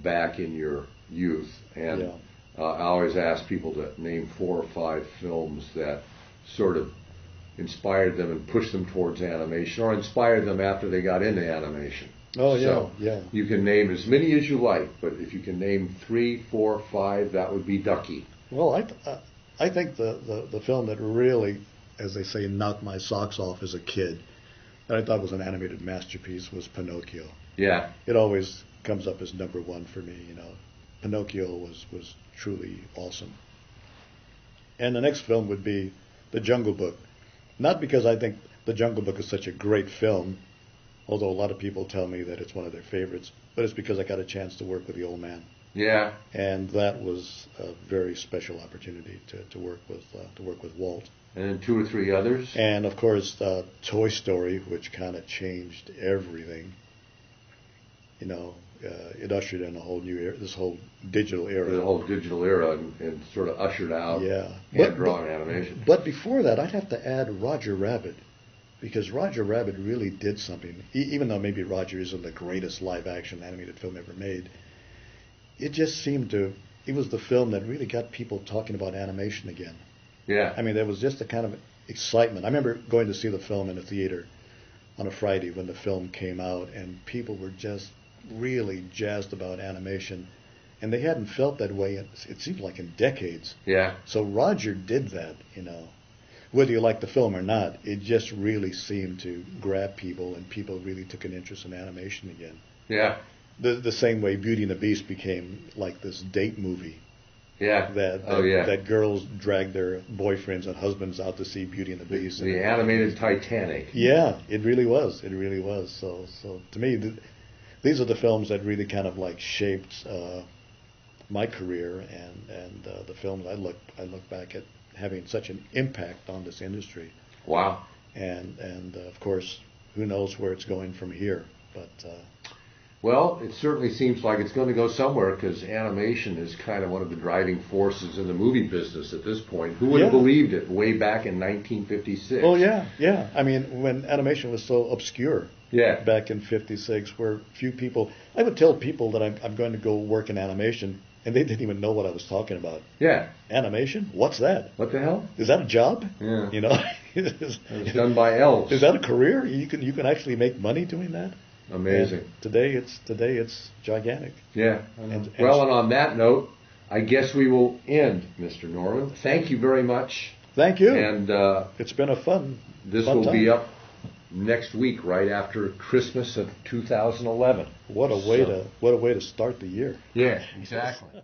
Speaker 2: back in your youth, and I always ask people to name 4 or 5 films that sort of inspired them and pushed them towards animation, or inspired them after they got into animation.
Speaker 3: Oh, yeah,
Speaker 2: so
Speaker 3: yeah.
Speaker 2: You can name as many as you like, but if you can name 3, 4, 5, that would be Ducky.
Speaker 3: Well, I think the film that really, as they say, knocked my socks off as a kid, that I thought was an animated masterpiece, was Pinocchio.
Speaker 2: Yeah.
Speaker 3: It always comes up as number 1 for me. Pinocchio was truly awesome. And the next film would be The Jungle Book. Not because I think The Jungle Book is such a great film, although a lot of people tell me that it's one of their favorites, but it's because I got a chance to work with the old man.
Speaker 2: Yeah.
Speaker 3: And that was a very special opportunity to work with Walt.
Speaker 2: And then 2 or 3 others.
Speaker 3: And of course, Toy Story, which kind of changed everything. It ushered in a whole new era, this whole digital era.
Speaker 2: The whole digital era, and sort of ushered out hand-drawn animation.
Speaker 3: But before that, I'd have to add Roger Rabbit, because Roger Rabbit really did something. Even though maybe Roger isn't the greatest live-action animated film ever made, it just seemed to. It was the film that really got people talking about animation again.
Speaker 2: Yeah.
Speaker 3: I mean, there was just a kind of excitement. I remember going to see the film in a theater on a Friday when the film came out, and people were just really jazzed about animation, and they hadn't felt that way, it seemed like, in decades.
Speaker 2: Yeah.
Speaker 3: So Roger did that, Whether you like the film or not, it just really seemed to grab people, and people really took an interest in animation again.
Speaker 2: Yeah.
Speaker 3: The same way Beauty and the Beast became like this date movie.
Speaker 2: Yeah.
Speaker 3: That girls dragged their boyfriends and husbands out to see Beauty and the Beast.
Speaker 2: The animated Titanic.
Speaker 3: Yeah, it really was. It really was. So to me, these are the films that really kind of like shaped my career, and the films I look back at having such an impact on this industry.
Speaker 2: Wow.
Speaker 3: And of course, who knows where it's going from here? But
Speaker 2: well, it certainly seems like it's going to go somewhere, because animation is kind of one of the driving forces in the movie business at this point. Who would have believed it way back in 1956?
Speaker 3: Oh yeah. I mean, when animation was so obscure.
Speaker 2: Yeah.
Speaker 3: Back in '56, where few people. I would tell people that I'm going to go work in animation, and they didn't even know what I was talking about.
Speaker 2: Yeah.
Speaker 3: Animation? What's that?
Speaker 2: What the hell?
Speaker 3: Is that a job?
Speaker 2: Yeah.
Speaker 3: It's
Speaker 2: done by elves.
Speaker 3: Is that a career? You can actually make money doing that?
Speaker 2: Amazing.
Speaker 3: And today it's gigantic.
Speaker 2: Yeah. And on that note, I guess we will end, Mr. Norman. Thank you very much.
Speaker 3: Thank you.
Speaker 2: And
Speaker 3: it's been a fun.
Speaker 2: This will be up next week, right after Christmas of 2011.
Speaker 3: What a way to start the year.
Speaker 2: Yeah, exactly.